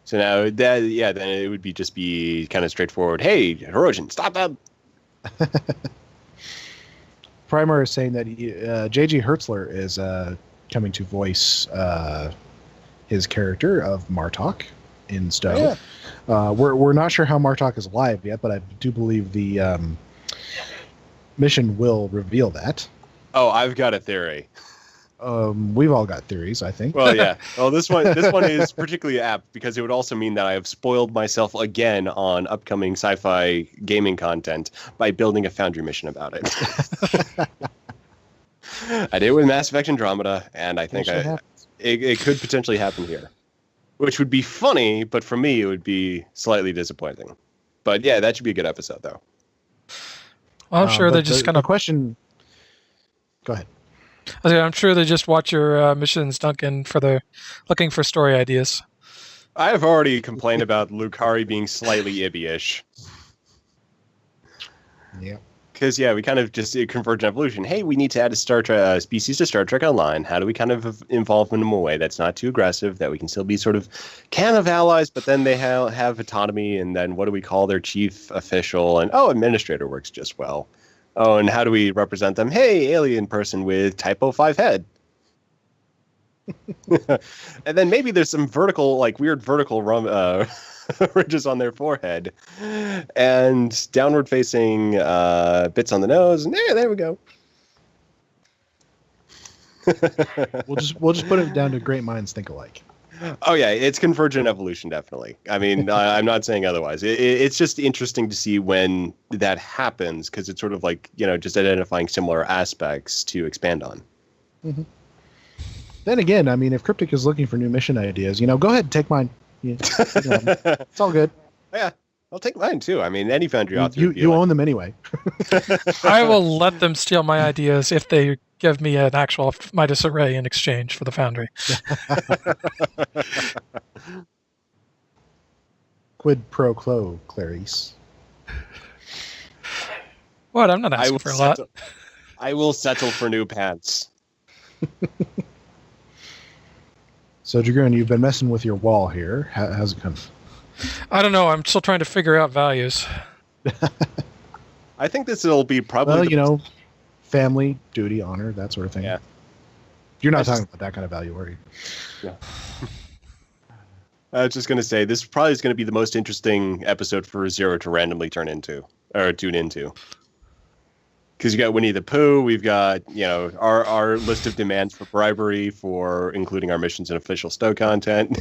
Speaker 2: So now then it would be kind of straightforward. Hey, Hierogyn, stop them!
Speaker 1: Primar is saying that J.G. Hertzler is coming to voice his character of Martok in Stowe. Yeah. We're not sure how Martok is alive yet, but I do believe the mission will reveal that.
Speaker 2: Oh, I've got a theory.
Speaker 1: We've all got theories, I think.
Speaker 2: Well, yeah. Well, this one is particularly apt because it would also mean that I have spoiled myself again on upcoming sci-fi gaming content by building a Foundry mission about it. I did it with Mass Effect Andromeda, and I think it could potentially happen here, which would be funny, but for me, it would be slightly disappointing. But yeah, that should be a good episode, though.
Speaker 4: Well, I'm sure they're just going to...
Speaker 1: question... Go ahead.
Speaker 4: I'm sure they just watch your missions, Duncan, looking for story ideas.
Speaker 2: I have already complained about Lucario being slightly Ibby-ish.
Speaker 1: Yeah.
Speaker 2: Because, yeah, we kind of just Convergent Evolution. Hey, we need to add a Star Trek species to Star Trek Online. How do we kind of involve them in a way that's not too aggressive, that we can still be sort of allies, but then they have autonomy, and then what do we call their chief official? And, administrator works just well. Oh, and how do we represent them? Hey, alien person with typo 5 head. And then maybe there's some weird vertical ridges on their forehead, and downward facing bits on the nose. And there we go.
Speaker 1: We'll just put it down to great minds think alike.
Speaker 2: Oh yeah, it's Convergent Evolution, definitely. I mean, I'm not saying otherwise. It's just interesting to see when that happens, because it's sort of like, just identifying similar aspects to expand on.
Speaker 1: Mm-hmm. Then again, I mean, if Cryptic is looking for new mission ideas, go ahead and take mine. Yeah, it's all good.
Speaker 2: Yeah, I'll take mine too. I mean, any Foundry author.
Speaker 1: You own them anyway.
Speaker 4: I will let them steal my ideas if they give me an actual Midas array in exchange for the Foundry.
Speaker 1: Quid pro quo, Clarice.
Speaker 4: What? I'm not asking for a lot.
Speaker 2: I will settle for new pants.
Speaker 1: So, Dragoon, you've been messing with your wall here. How's it come?
Speaker 4: I don't know. I'm still trying to figure out values.
Speaker 2: I think this will be probably...
Speaker 1: family, duty, honor, that sort of thing.
Speaker 2: Yeah.
Speaker 1: You're not talking about that kind of value, are you?
Speaker 2: Yeah. I was just going to say, this probably is going to be the most interesting episode for Zero to randomly tune into. Because you got Winnie the Pooh, we've got, our list of demands for bribery, for including our missions and official Stowe content.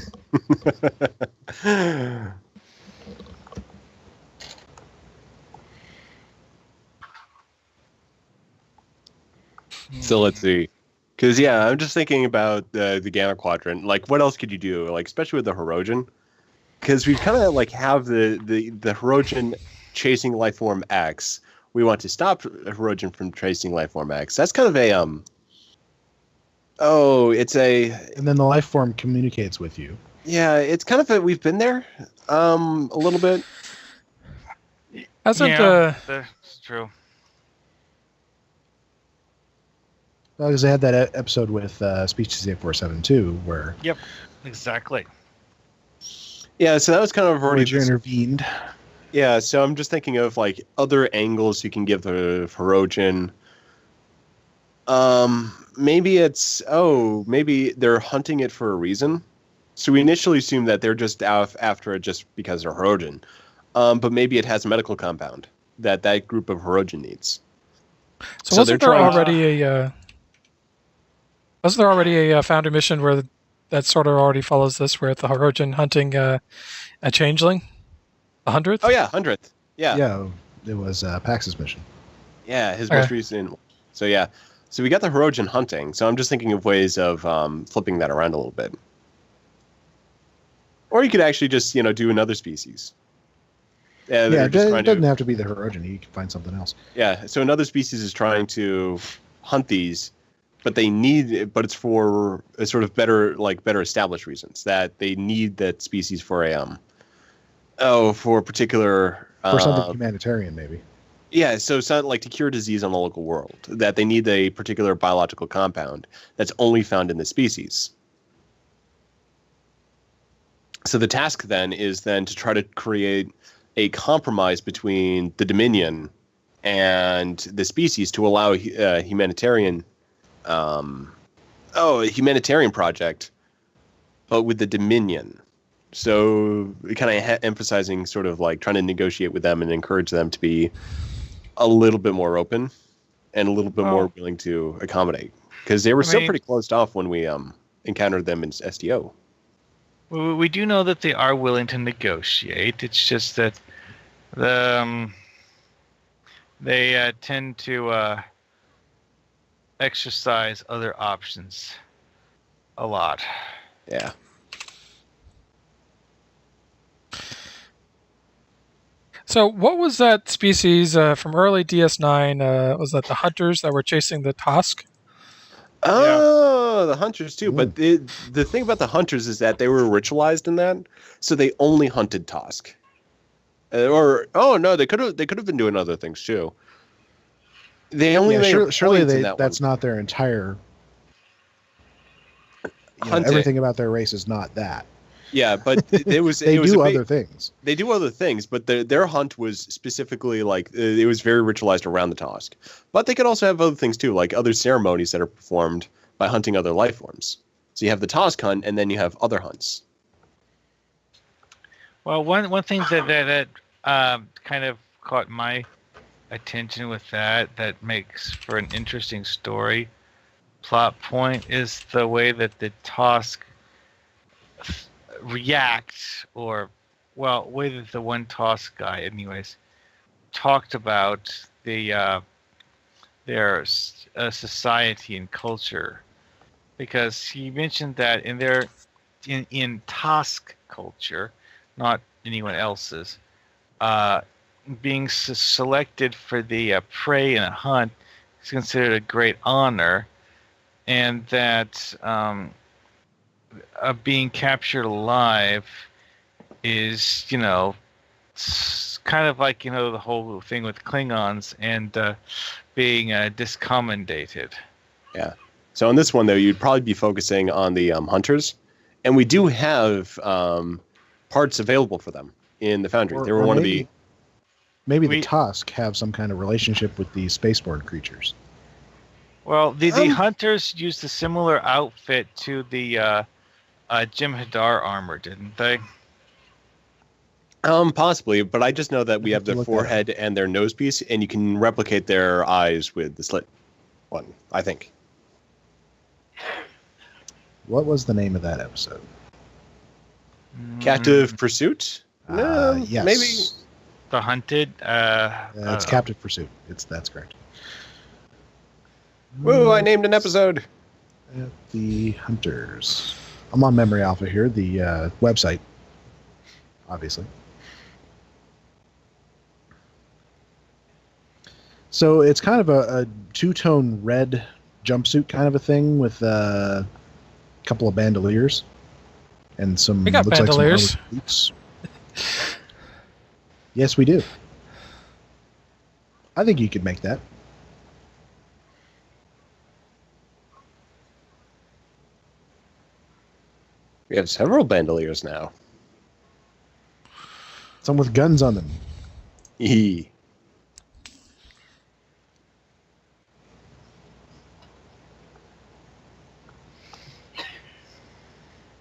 Speaker 2: So let's see. Because, I'm just thinking about the Gamma Quadrant. Like, what else could you do? Like, especially with the Hirogen. Because we kind of, have the Hirogen chasing Lifeform X. We want to stop Hirogen from chasing Lifeform X. That's kind of a, And
Speaker 1: then the Lifeform communicates with you.
Speaker 2: Yeah, it's kind of we've been there, a little bit.
Speaker 3: That's true.
Speaker 1: Because they had that episode with Species 847 where...
Speaker 3: Yep, exactly.
Speaker 2: Yeah, so that was kind of already...
Speaker 1: intervened.
Speaker 2: Yeah, so I'm just thinking of, other angles you can give the Hirogen. Maybe they're hunting it for a reason. So we initially assume that they're just out after it just because they're Hirogen. But maybe it has a medical compound that group of Hirogen needs.
Speaker 4: So wasn't there already a Foundry mission where that sort of already follows this, where the Hirogen hunting a changeling? 100th?
Speaker 2: Oh, yeah, 100th. Yeah.
Speaker 1: Yeah, it was Pax's mission.
Speaker 2: Yeah, his most recent. So, yeah. So we got the Hirogen hunting. So I'm just thinking of ways of flipping that around a little bit. Or you could actually just, do another species.
Speaker 1: It doesn't have to be the Hirogen. You can find something else.
Speaker 2: Yeah, so another species is trying to hunt these, but it's for a sort of better established reasons, that they need that species for for a particular...
Speaker 1: For something humanitarian, maybe.
Speaker 2: Yeah, so it's not to cure disease on the local world, that they need a particular biological compound that's only found in the species. So the task then is to try to create a compromise between the Dominion and the species to allow a humanitarian project, but with the Dominion. So kind of emphasizing sort of trying to negotiate with them and encourage them to be a little bit more open. and a little bit more willing to accommodate, because they were still pretty closed off when we encountered them in SDO.
Speaker 3: We do know that they are willing to negotiate. It's just that they tend to exercise other options a lot.
Speaker 2: Yeah.
Speaker 4: So what was that species from early DS9? Was that the hunters that were chasing the Tosk?
Speaker 2: Oh, the hunters too. Ooh. But the thing about the hunters is that they were ritualized in that, so they only hunted Tosk. They could have been doing other things too. They only
Speaker 1: surely that's not their entire. Everything about their race is not that.
Speaker 2: Yeah, but they do other things. They do other things, but their hunt was specifically like it was very ritualized around the Tosk. But they could also have other things too, like other ceremonies that are performed by hunting other life forms. So you have the Tosk hunt, and then you have other hunts.
Speaker 3: Well, one thing that kind of caught my attention with that makes for an interesting story plot point is the way that the Tosk react, way that the one Tosk guy, anyways, talked about their society and culture, because he mentioned that in Tosk culture, not anyone else's, being selected for the prey in a hunt is considered a great honor, and that being captured alive is, kind of like, the whole thing with Klingons and being discommendated.
Speaker 2: Yeah. So in this one, though, you'd probably be focusing on the hunters, and we do have parts available for them in the Foundry. They were one of the...
Speaker 1: Maybe the Tosk have some kind of relationship with the spaceborne creatures.
Speaker 3: Well, the hunters used a similar outfit to the Jim Hadar armor, didn't they?
Speaker 2: Possibly, but I just know that we have their forehead and their nose piece, and you can replicate their eyes with the slit one, I think.
Speaker 1: What was the name of that episode?
Speaker 2: Captive Pursuit?
Speaker 1: Yes.
Speaker 2: Maybe.
Speaker 3: The Hunted?
Speaker 1: It's Captive Pursuit. That's correct.
Speaker 2: Woo, I named an episode.
Speaker 1: The Hunters. I'm on Memory Alpha here, the website, obviously. So it's kind of a two-tone red jumpsuit kind of a thing with a couple of bandoliers and some.
Speaker 4: We got bandoliers.
Speaker 1: Like boots. Yes, we do. I think you could make that.
Speaker 2: We have several bandoliers now.
Speaker 1: Some with guns on them.
Speaker 2: Eee.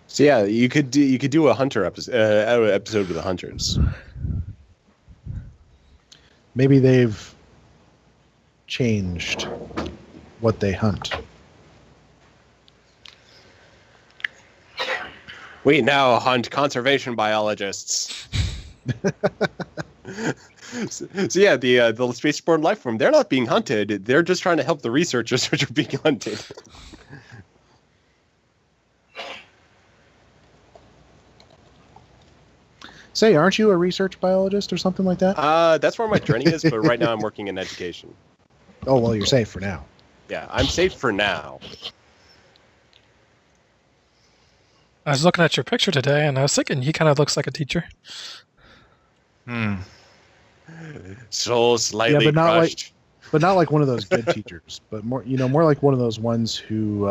Speaker 2: So yeah, you could do a hunter episode with the hunters.
Speaker 1: Maybe they've changed what they hunt.
Speaker 2: We now hunt conservation biologists. So yeah, the spaceborne life form, they're not being hunted. They're just trying to help the researchers which are being hunted.
Speaker 1: Say, aren't you a research biologist or something like that?
Speaker 2: That's where my journey is, but right now I'm working in education.
Speaker 1: Oh, well, you're safe for now.
Speaker 2: Yeah, I'm safe for now.
Speaker 4: I was looking at your picture today, and I was thinking he kind of looks like a teacher.
Speaker 2: So slightly crushed.
Speaker 1: But not like one of those good teachers, but more like one of those ones who,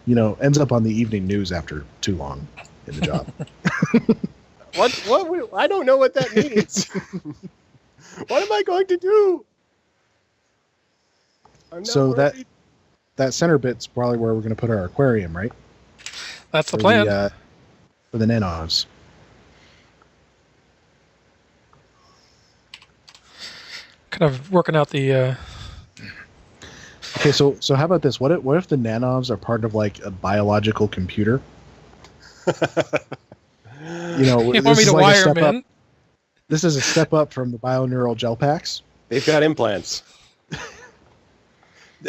Speaker 1: ends up on the evening news after too long in the job.
Speaker 2: What? I don't know what that means. What am I going to do?
Speaker 1: So that center bit's probably where we're going to put our aquarium, right?
Speaker 4: That's the plan.
Speaker 1: For the Nenos.
Speaker 4: Kind of working out the
Speaker 1: Okay, so how about this? What if the nanovs are part of like a biological computer?
Speaker 4: You want me to wire them in?
Speaker 1: This is a step up from the bioneural gel packs.
Speaker 2: They've got implants.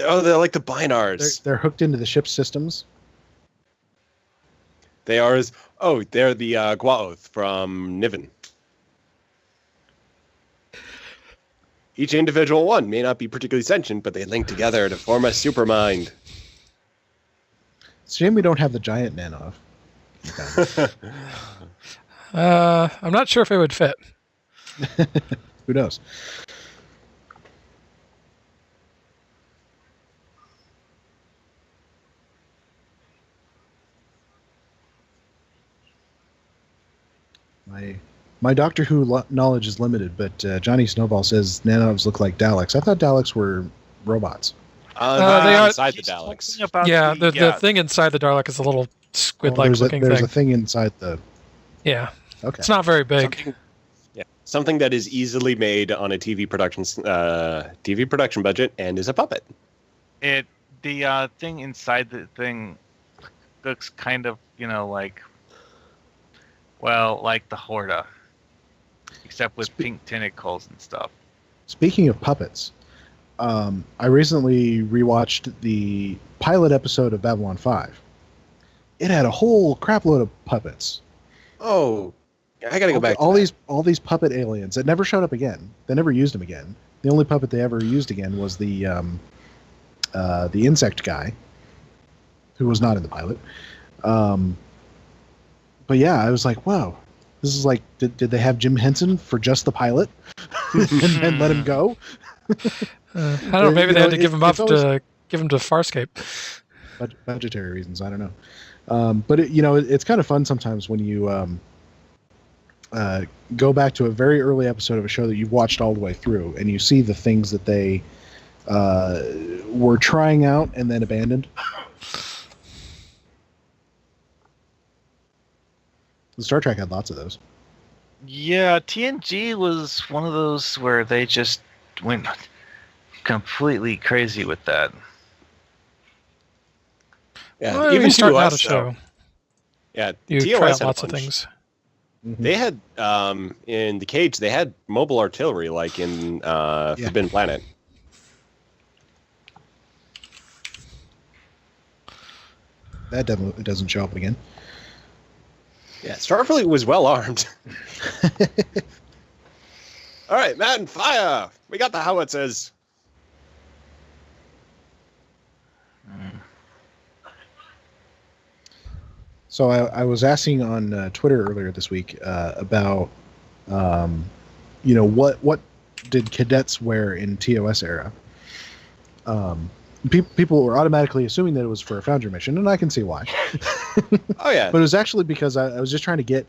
Speaker 2: Oh, they're like the binars.
Speaker 1: They're hooked into the ship's systems.
Speaker 2: They're the Gwaoth from Niven. Each individual one may not be particularly sentient, but they link together to form a supermind.
Speaker 1: It's a shame we don't have the giant nanov.
Speaker 4: I'm not sure if it would fit.
Speaker 1: Who knows? My Doctor Who knowledge is limited, but Johnny Snowball says nanovs look like Daleks. I thought Daleks were robots.
Speaker 4: They are
Speaker 2: inside the Daleks.
Speaker 4: The thing inside the Dalek is a little squid-like looking thing.
Speaker 1: There's a thing inside the...
Speaker 4: Yeah.
Speaker 1: Okay.
Speaker 4: It's not very big.
Speaker 2: Something that is easily made on a TV production budget and is a puppet.
Speaker 3: The thing inside the thing looks kind of, like the Horda, except with pink tentacles and stuff.
Speaker 1: Speaking of puppets, I recently rewatched the pilot episode of Babylon 5. It had a whole crapload of puppets.
Speaker 2: Oh, I gotta go back.
Speaker 1: All these puppet aliens that never showed up again. They never used them again. The only puppet they ever used again was the insect guy, who was not in the pilot. But yeah, I was like, wow, this is like, did they have Jim Henson for just the pilot and let him go?
Speaker 4: I don't know. Maybe they had to give him up to give him to Farscape.
Speaker 1: Budgetary reasons, I don't know. But it's kind of fun sometimes when you go back to a very early episode of a show that you've watched all the way through, and you see the things that they were trying out and then abandoned. The Star Trek had lots of those.
Speaker 3: Yeah, TNG was one of those where they just went completely crazy with that.
Speaker 2: Yeah,
Speaker 4: well,
Speaker 2: even
Speaker 4: starting out a
Speaker 2: TOS,
Speaker 4: show.
Speaker 2: Yeah,
Speaker 4: you
Speaker 2: TOS
Speaker 4: try out
Speaker 2: had
Speaker 4: lots of things.
Speaker 2: They had in the Cage. They had mobile artillery, like in Forbidden Planet.
Speaker 1: That doesn't show up again.
Speaker 2: Yeah, Starfleet was well armed. All right, man, fire! We got the howitzers.
Speaker 1: So I was asking on Twitter earlier this week about, what did cadets wear in TOS era? People were automatically assuming that it was for a Foundry mission, and I can see why.
Speaker 2: Oh yeah,
Speaker 1: but it was actually because I was just trying to get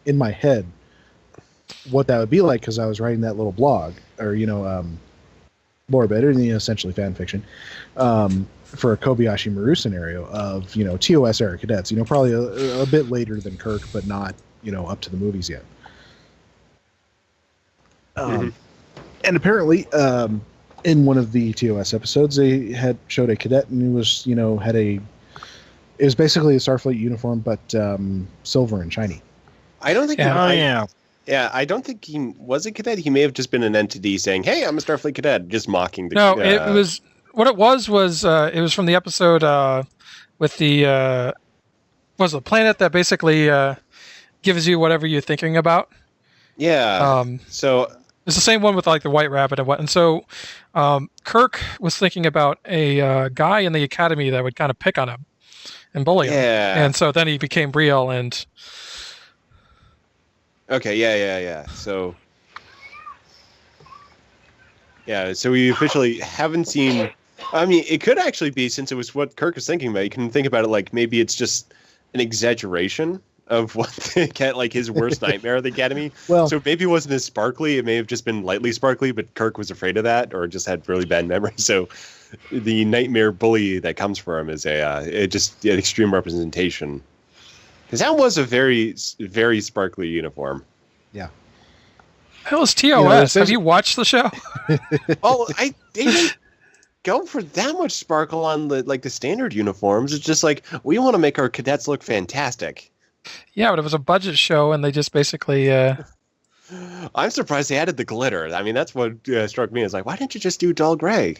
Speaker 1: in my head what that would be like, because I was writing that little blog, or lore bit, or essentially fan fiction, for a Kobayashi Maru scenario of TOS era cadets. Probably a bit later than Kirk, but not up to the movies yet. And apparently, in one of the TOS episodes, they had showed a cadet, and he was it was basically a Starfleet uniform, but silver and shiny.
Speaker 2: I don't think.
Speaker 3: Yeah,
Speaker 2: I don't think he was a cadet. He may have just been an entity saying, "Hey, I'm a Starfleet cadet," just mocking the.
Speaker 4: No, it was what it was it was from the episode with the was a planet that basically gives you whatever you're thinking about.
Speaker 2: Yeah. So
Speaker 4: it's the same one with like the White Rabbit and what. And so Kirk was thinking about a guy in the academy that would kind of pick on him and bully him.
Speaker 2: Yeah.
Speaker 4: And so then he became real and.
Speaker 2: Okay. Yeah. So. Yeah. So we officially haven't seen. I mean, it could actually be, since it was what Kirk was thinking about. You can think about it like maybe it's just an exaggeration of what like his worst nightmare of the academy. Well, so maybe it wasn't as sparkly. It may have just been lightly sparkly, but Kirk was afraid of that, or just had really bad memory. So the nightmare bully that comes for him is just an extreme representation. Because that was a very, very sparkly uniform.
Speaker 1: Yeah.
Speaker 4: Hell is TOS? Have you watched the show?
Speaker 2: Oh, go for that much sparkle on the standard uniforms. It's just like, we want to make our cadets look fantastic.
Speaker 4: Yeah, but it was a budget show, and they just basically.
Speaker 2: I'm surprised they added the glitter. I mean, that's what struck me as like, why didn't you just do dull gray?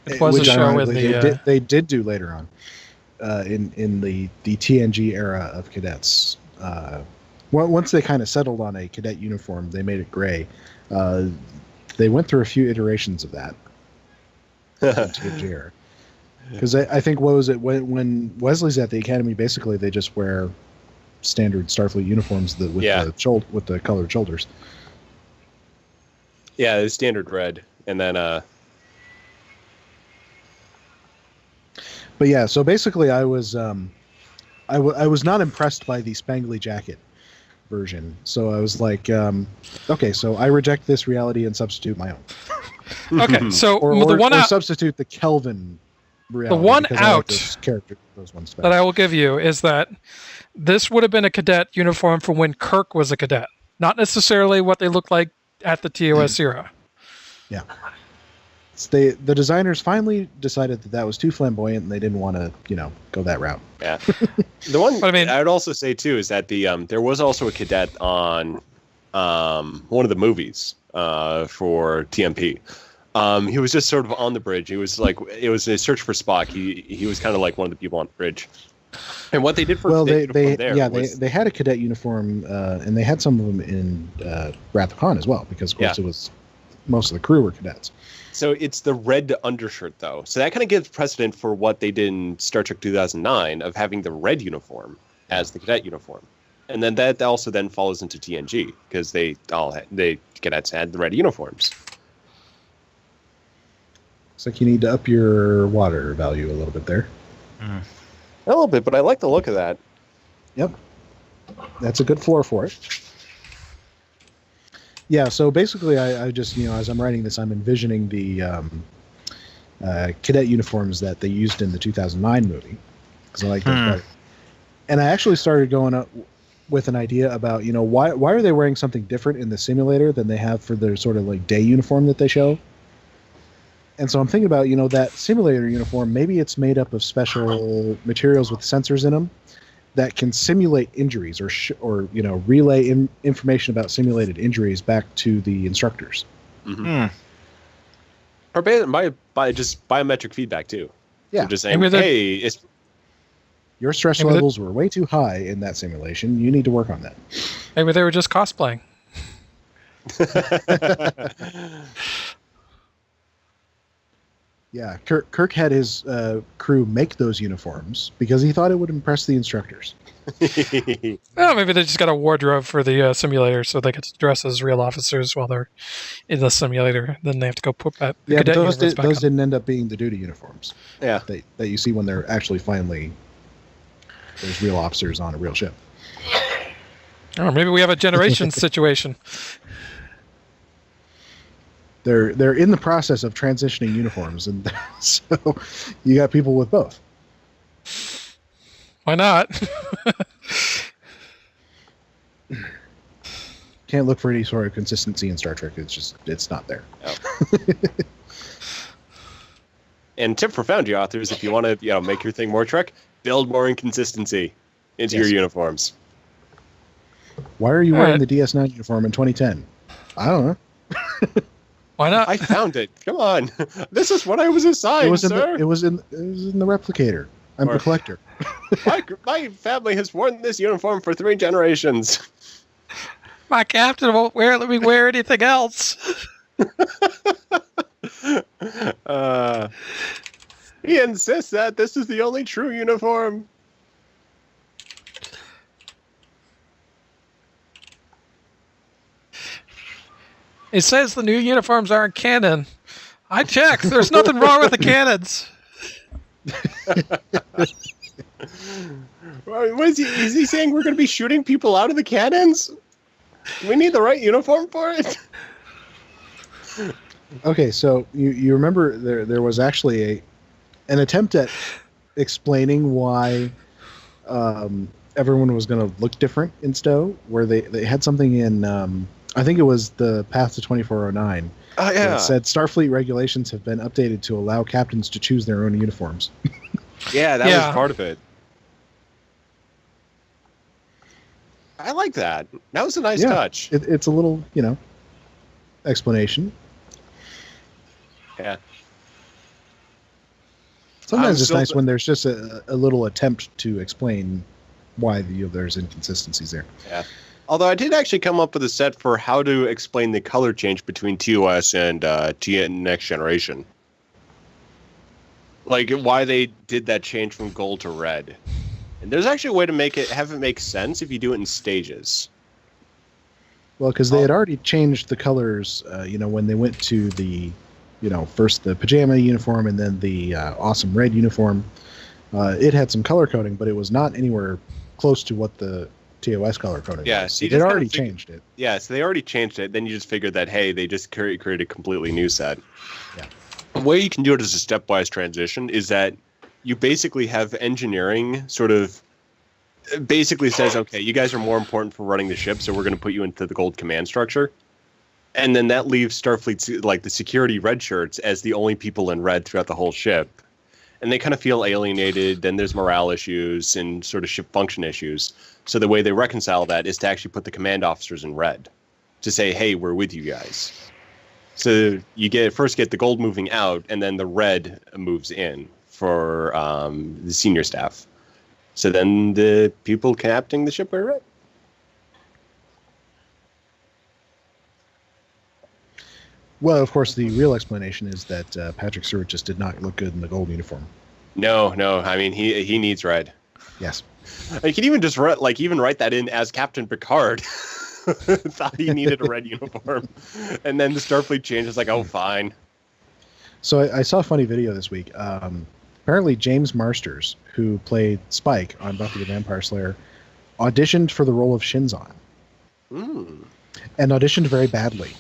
Speaker 4: It was a show with
Speaker 1: they did do later on in the TNG era of cadets. Once they kind of settled on a cadet uniform, they made it gray. They went through a few iterations of that. Because I think, what was it, when Wesley's at the academy, basically they just wear standard Starfleet uniforms with the colored shoulders.
Speaker 2: Yeah, it's standard red, and then.
Speaker 1: But yeah, so basically, I was not impressed by the spangly jacket version. So I was like, okay, so I reject this reality and substitute my own.
Speaker 4: Okay, so
Speaker 1: or substitute the Kelvin reality.
Speaker 4: The one out
Speaker 1: those ones
Speaker 4: that I will give you is that this would have been a cadet uniform for when Kirk was a cadet, not necessarily what they looked like at the TOS era.
Speaker 1: Yeah. The designers finally decided that was too flamboyant, and they didn't want to, go that route.
Speaker 2: Yeah. The one I would also say too is that there was also a cadet on one of the movies for TMP. He was just sort of on the bridge. It was a search for Spock. He was kind of like one of the people on the bridge. And what they did for
Speaker 1: they had a cadet uniform, and they had some of them in Wrath of Khan as well, because of course it was most of the crew were cadets.
Speaker 2: So it's the red undershirt, though. So that kind of gives precedent for what they did in Star Trek 2009 of having the red uniform as the cadet uniform. And then that also then follows into TNG, because the cadets had the red uniforms.
Speaker 1: Looks like you need to up your water value a little bit there.
Speaker 2: A little bit, but I like the look of that.
Speaker 1: Yep. That's a good floor for it. Yeah, so basically I just, as I'm writing this, I'm envisioning the cadet uniforms that they used in the 2009 movie, because I like those better. And I actually started going up with an idea about, why are they wearing something different in the simulator than they have for their sort of like day uniform that they show? And so I'm thinking about, that simulator uniform, maybe it's made up of special materials with sensors in them that can simulate injuries or relay information about simulated injuries back to the instructors.
Speaker 2: Mm-hmm. Or by just biometric feedback too.
Speaker 1: Yeah.
Speaker 2: So just saying, hey,
Speaker 1: your stress levels were way too high in that simulation. You need to work on that.
Speaker 4: Maybe they were just cosplaying.
Speaker 1: Yeah, Kirk had his crew make those uniforms because he thought it would impress the instructors.
Speaker 4: Well, maybe they just got a wardrobe for the simulator so they get to dress as real officers while they're in the simulator. Then they have to go put that.
Speaker 1: Yeah, but those didn't end up being the duty uniforms.
Speaker 2: Yeah,
Speaker 1: that you see when they're actually finally there's real officers on a real ship.
Speaker 4: Or maybe we have a generation situation.
Speaker 1: They're in the process of transitioning uniforms, and so you got people with both.
Speaker 4: Why not?
Speaker 1: Can't look for any sort of consistency in Star Trek. It's not there.
Speaker 2: Oh. And tip for Foundry authors: if you want to, make your thing more Trek, build more inconsistency into your uniforms.
Speaker 1: Why are you wearing the DS9 uniform in 2010? I don't know.
Speaker 4: Why not?
Speaker 2: I found it. Come on, this is what I was assigned, sir.
Speaker 1: It was in the replicator. I'm the collector.
Speaker 2: My family has worn this uniform for 3 generations.
Speaker 4: My captain won't let me wear anything else.
Speaker 2: He insists that this is the only true uniform.
Speaker 4: It says the new uniforms aren't canon. I checked. There's nothing wrong with the cannons.
Speaker 2: Is he saying we're going to be shooting people out of the cannons? We need the right uniform for it?
Speaker 1: Okay, so you remember there was actually an attempt at explaining why everyone was going to look different in STO, where they had something in I think it was the Path to 2409.
Speaker 2: Oh, yeah.
Speaker 1: It said Starfleet regulations have been updated to allow captains to choose their own uniforms.
Speaker 2: Yeah, that was part of it. I like that. That was a nice touch.
Speaker 1: It's a little, explanation.
Speaker 2: Yeah.
Speaker 1: Sometimes it's nice when there's just a little attempt to explain why there's inconsistencies there.
Speaker 2: Yeah. Although I did actually come up with a set for how to explain the color change between TOS and Next Generation. Like why they did that change from gold to red. And there's actually a way to have it make sense if you do it in stages.
Speaker 1: Well, because they had already changed the colors, when they went to the, first the pajama uniform and then the awesome red uniform. It had some color coding, but it was not anywhere close to what the TOS color coding was.
Speaker 2: So
Speaker 1: they already changed it.
Speaker 2: Yeah, so they already changed it. Then you just figured that, hey, they just created a completely new set.
Speaker 1: Yeah.
Speaker 2: The way you can do it as a stepwise transition is that you basically have engineering sort of basically says, okay, you guys are more important for running the ship, so we're going to put you into the gold command structure. And then that leaves Starfleet, like the security red shirts, as the only people in red throughout the whole ship. And they kind of feel alienated. Then there's morale issues and sort of ship function issues. So the way they reconcile that is to actually put the command officers in red to say, hey, we're with you guys. So you first get the gold moving out, and then the red moves in for the senior staff. So then the people captaining the ship wear red.
Speaker 1: Well, of course, the real explanation is that Patrick Stewart just did not look good in the gold uniform.
Speaker 2: No. I mean, he needs red.
Speaker 1: Yes.
Speaker 2: You can even just write that in as Captain Picard. Thought he needed a red uniform. And then the Starfleet changes like, oh, fine.
Speaker 1: So I saw a funny video this week. Apparently James Marsters, who played Spike on Buffy the Vampire Slayer, auditioned for the role of Shinzon.
Speaker 2: Mm.
Speaker 1: And auditioned very badly.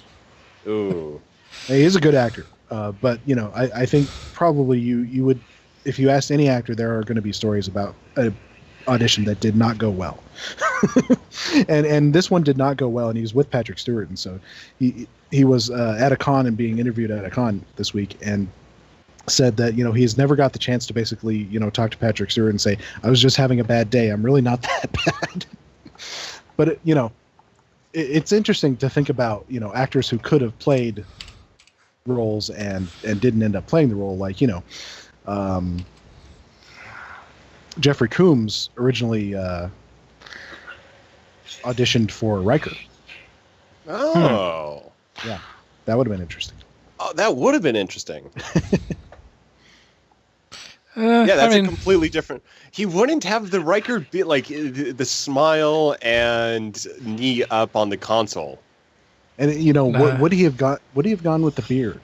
Speaker 2: Ooh.
Speaker 1: He is a good actor. But, I think probably you would, if you asked any actor, there are going to be stories about an audition that did not go well. and this one did not go well, and he was with Patrick Stewart. And so he was at a con and being interviewed at a con this week and said that, he's never got the chance to basically, talk to Patrick Stewart and say, I was just having a bad day. I'm really not that bad. But, it's interesting to think about, actors who could have played roles and didn't end up playing the role. Like, Jeffrey Combs originally auditioned for Riker.
Speaker 2: Oh.
Speaker 1: Yeah, that would have been interesting.
Speaker 2: Oh, that would have been interesting. That's a completely different. He wouldn't have the Riker be like the smile and knee up on the console.
Speaker 1: And would he have gone with the beard?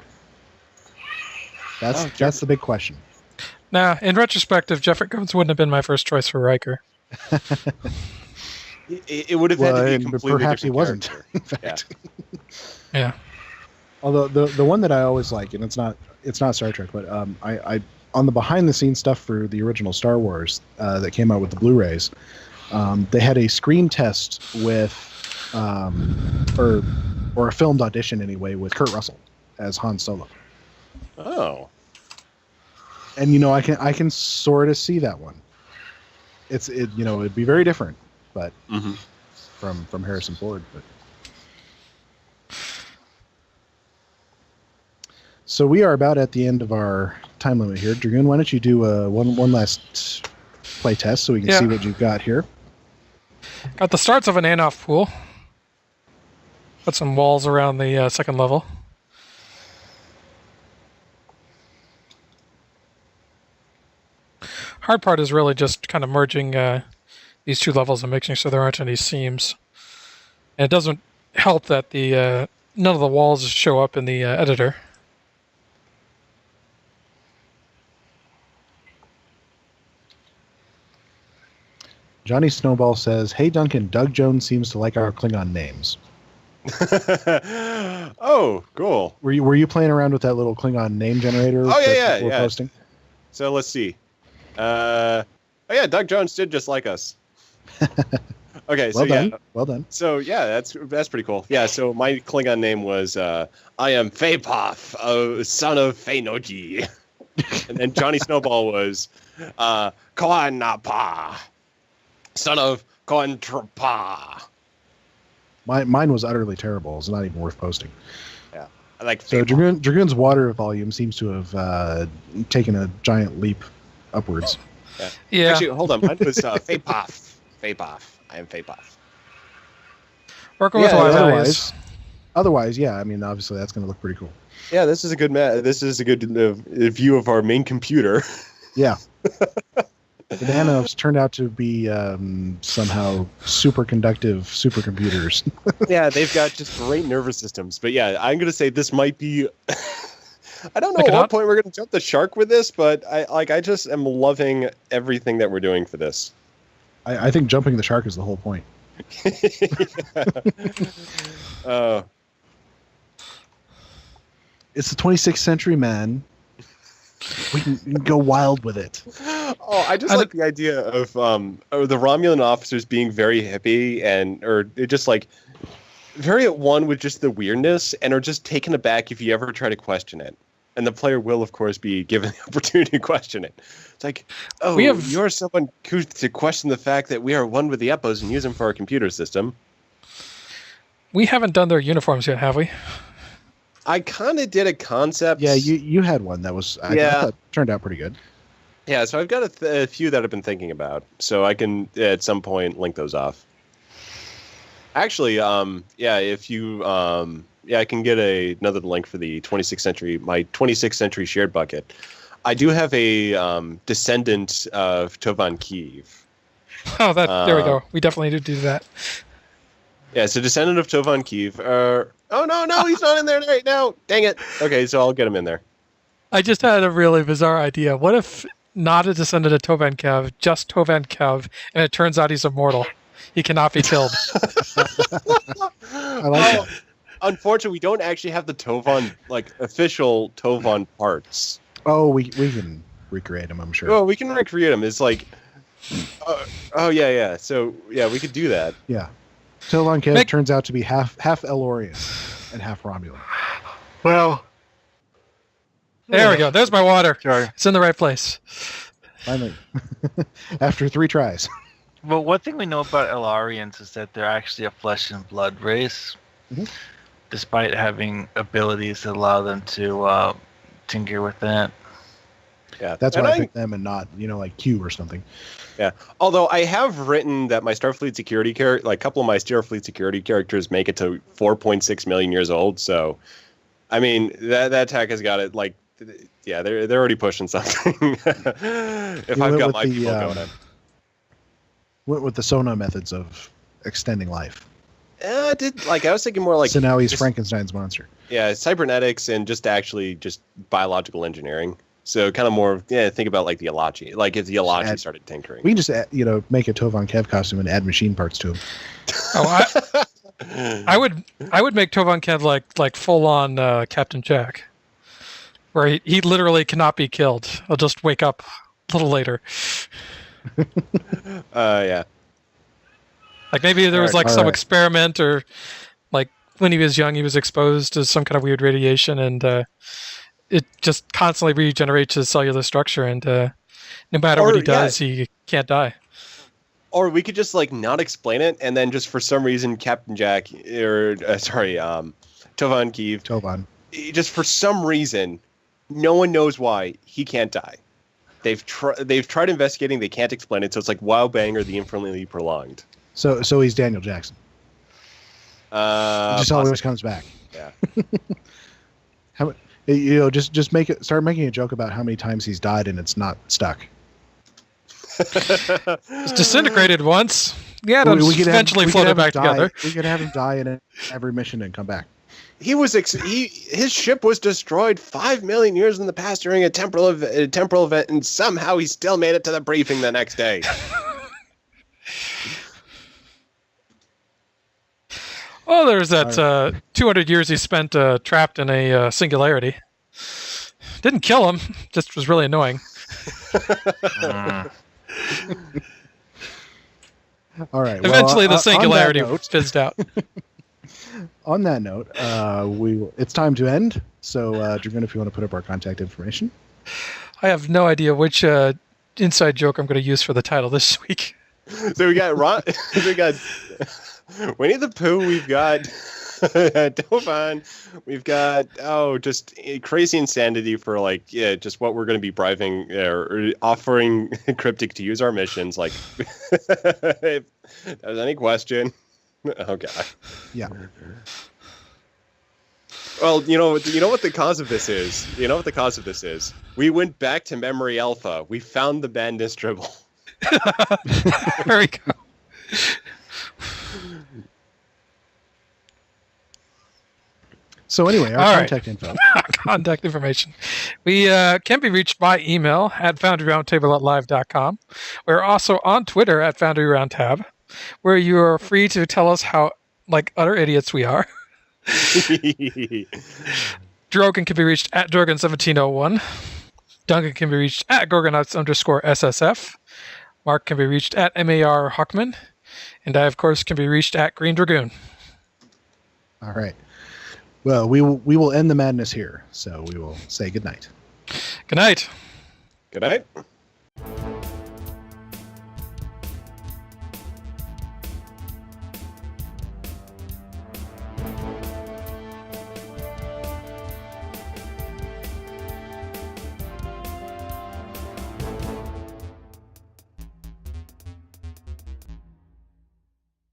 Speaker 1: That's the big question.
Speaker 4: Nah, in retrospective, Jeffrey Combs wouldn't have been my first choice for Riker.
Speaker 2: It would have had to be a completely
Speaker 1: perhaps he
Speaker 2: different
Speaker 1: wasn't.
Speaker 2: character.
Speaker 1: In fact.
Speaker 4: Yeah.
Speaker 1: Although the one that I always like, and it's not Star Trek, but I on the behind the scenes stuff for the original Star Wars that came out with the Blu-rays, they had a screen test with or a filmed audition anyway with Kurt Russell as Han Solo.
Speaker 2: Oh.
Speaker 1: And I can sort of see that one. It'd be very different, but from Harrison Ford. But so we are about at the end of our time limit here. Dragoon, why don't you do one last play test so we can see what you've got here?
Speaker 4: Got the starts of an Anoff pool. Put some walls around the second level. Hard part is really just kind of merging these two levels and making sure there aren't any seams. And it doesn't help that the none of the walls show up in the editor.
Speaker 1: Johnny Snowball says, "Hey Duncan, Doug Jones seems to like our Klingon names."
Speaker 2: Oh, cool.
Speaker 1: Were you playing around with that little Klingon name generator?
Speaker 2: Oh yeah.
Speaker 1: Posting?
Speaker 2: So let's see. Doug Jones did just like us. Okay, so
Speaker 1: Well done.
Speaker 2: yeah.
Speaker 1: Well done.
Speaker 2: So yeah, that's pretty cool. Yeah, so my Klingon name was I am Feipoth, son of Feinoji. And then Johnny Snowball was Koanapa, son of Koantrapa.
Speaker 1: Mine was utterly terrible. It's not even worth posting.
Speaker 2: Yeah, I like.
Speaker 1: So Dragoon's water volume seems to have taken a giant leap upwards.
Speaker 4: Yeah.
Speaker 2: Actually, hold on. Mine was Feipoth. I am Feipoth.
Speaker 4: Working with
Speaker 1: otherwise, yeah. I mean, obviously, that's going to look pretty cool.
Speaker 2: Yeah, this is a good view of our main computer.
Speaker 1: Yeah. The nanos turned out to be somehow superconductive supercomputers.
Speaker 2: Yeah, they've got just great nervous systems. But yeah, I'm going to say this might be... I don't know at what point we're going to jump the shark with this, but I just am loving everything that we're doing for this.
Speaker 1: I think jumping the shark is the whole point. It's the 26th century, man. We can go wild with it.
Speaker 2: Oh, I just like the idea of the Romulan officers being very hippie or just like very at one with just the weirdness and are just taken aback if you ever try to question it. And the player will, of course, be given the opportunity to question it. It's like, you're someone who's to question the fact that we are one with the Epos and use them for our computer system.
Speaker 4: We haven't done their uniforms yet, have we?
Speaker 2: I kind of did a concept.
Speaker 1: Yeah, you had one that was I thought turned out pretty good.
Speaker 2: Yeah, so I've got a few that I've been thinking about, so I can at some point link those off. Actually, if you I can get another link for the 26th century, my 26th century shared bucket. I do have a descendant of Tovan Khev.
Speaker 4: Oh, there we go. We definitely do that.
Speaker 2: Yeah, so descendant of Tovan Khev. No, he's not in there right now. Dang it. Okay, so I'll get him in there.
Speaker 4: I just had a really bizarre idea. What if not a descendant of Tovan Khev, just Tovan Khev, and it turns out he's immortal? He cannot be killed.
Speaker 1: I like that.
Speaker 2: Unfortunately, we don't actually have the Tovan, official Tovan parts.
Speaker 1: Oh, we can recreate him, I'm sure.
Speaker 2: Oh, we can recreate him. It's like... yeah. So, yeah, we could do that.
Speaker 1: Yeah. Tovan Khev turns out to be half Elorian and half Romulan.
Speaker 3: Well...
Speaker 4: There we go. There's my water.
Speaker 3: Sure.
Speaker 4: It's in the right place.
Speaker 1: Finally. After 3 tries.
Speaker 3: Well, one thing we know about Elarians is that they're actually a flesh and blood race, despite having abilities that allow them to tinker with that.
Speaker 2: Yeah,
Speaker 1: that's why I picked them and not, like Q or something.
Speaker 2: Yeah, although I have written that my Starfleet security a couple of my Starfleet security characters make it to 4.6 million years old. So, I mean, that tech has got it yeah, they're already pushing something. If I've got my people going in.
Speaker 1: Went with the Sona methods of extending life.
Speaker 2: I was thinking more like...
Speaker 1: So now he's Frankenstein's monster.
Speaker 2: Yeah, cybernetics and just biological engineering. So kind of more, think about like the Alachi. Like if the Alachi started tinkering.
Speaker 1: We can just, make a Tovan Khev costume and add machine parts to him.
Speaker 4: Oh, I would make Tovan Khev like full on Captain Jack, where he literally cannot be killed. He'll just wake up a little later.
Speaker 2: Yeah.
Speaker 4: Like maybe there was some experiment, or like when he was young, he was exposed to some kind of weird radiation, and it just constantly regenerates his cellular structure, and no matter what he does, he can't die.
Speaker 2: Or we could just not explain it, and then just for some reason, Captain Jack Tovan Khev, just for some reason, no one knows why he can't die. They've tried investigating, they can't explain it, so it's like Wow Bang or the Infinitely Prolonged.
Speaker 1: So he's Daniel Jackson. He just always comes back.
Speaker 2: Yeah.
Speaker 1: Just start making a joke about how many times he's died and it's not stuck.
Speaker 4: It's disintegrated once. Yeah, eventually floated back together.
Speaker 1: We could have him die in every mission and come back.
Speaker 2: His ship was destroyed 5 million years in the past during a temporal event, and somehow he still made it to the briefing the next day.
Speaker 4: Oh, there's that 200 years he spent trapped in a singularity. Didn't kill him, just was really annoying.
Speaker 1: All right.
Speaker 4: Eventually, the singularity fizzed out.
Speaker 1: On that note, it's time to end. So, Dragoon, if you want to put up our contact information.
Speaker 4: I have no idea which inside joke I'm going to use for the title this week.
Speaker 2: So we got Winnie the Pooh. We've got Tovan. We've got just crazy insanity for just what we're going to be bribing or offering Cryptic to use our missions. Like, if there's any question. Oh god.
Speaker 1: Yeah.
Speaker 2: Well, you know what the cause of this is. You know what the cause of this is. We went back to Memory Alpha. We found the madness dribble.
Speaker 4: There we go.
Speaker 1: So anyway, our contact info.
Speaker 4: Contact information. We can be reached by email at foundryroundtable@live.com. We're also on Twitter at Foundry Roundtab, where you are free to tell us how utter idiots we are. Drogyn can be reached at Drogyn1701. Duncan can be reached at Gorgonauts_SSF. Mark can be reached at Markhawkman. And I, of course, can be reached at Greendragoon.
Speaker 1: All right. Well, we will end the madness here. So we will say good night.
Speaker 4: Good night.
Speaker 2: Good night.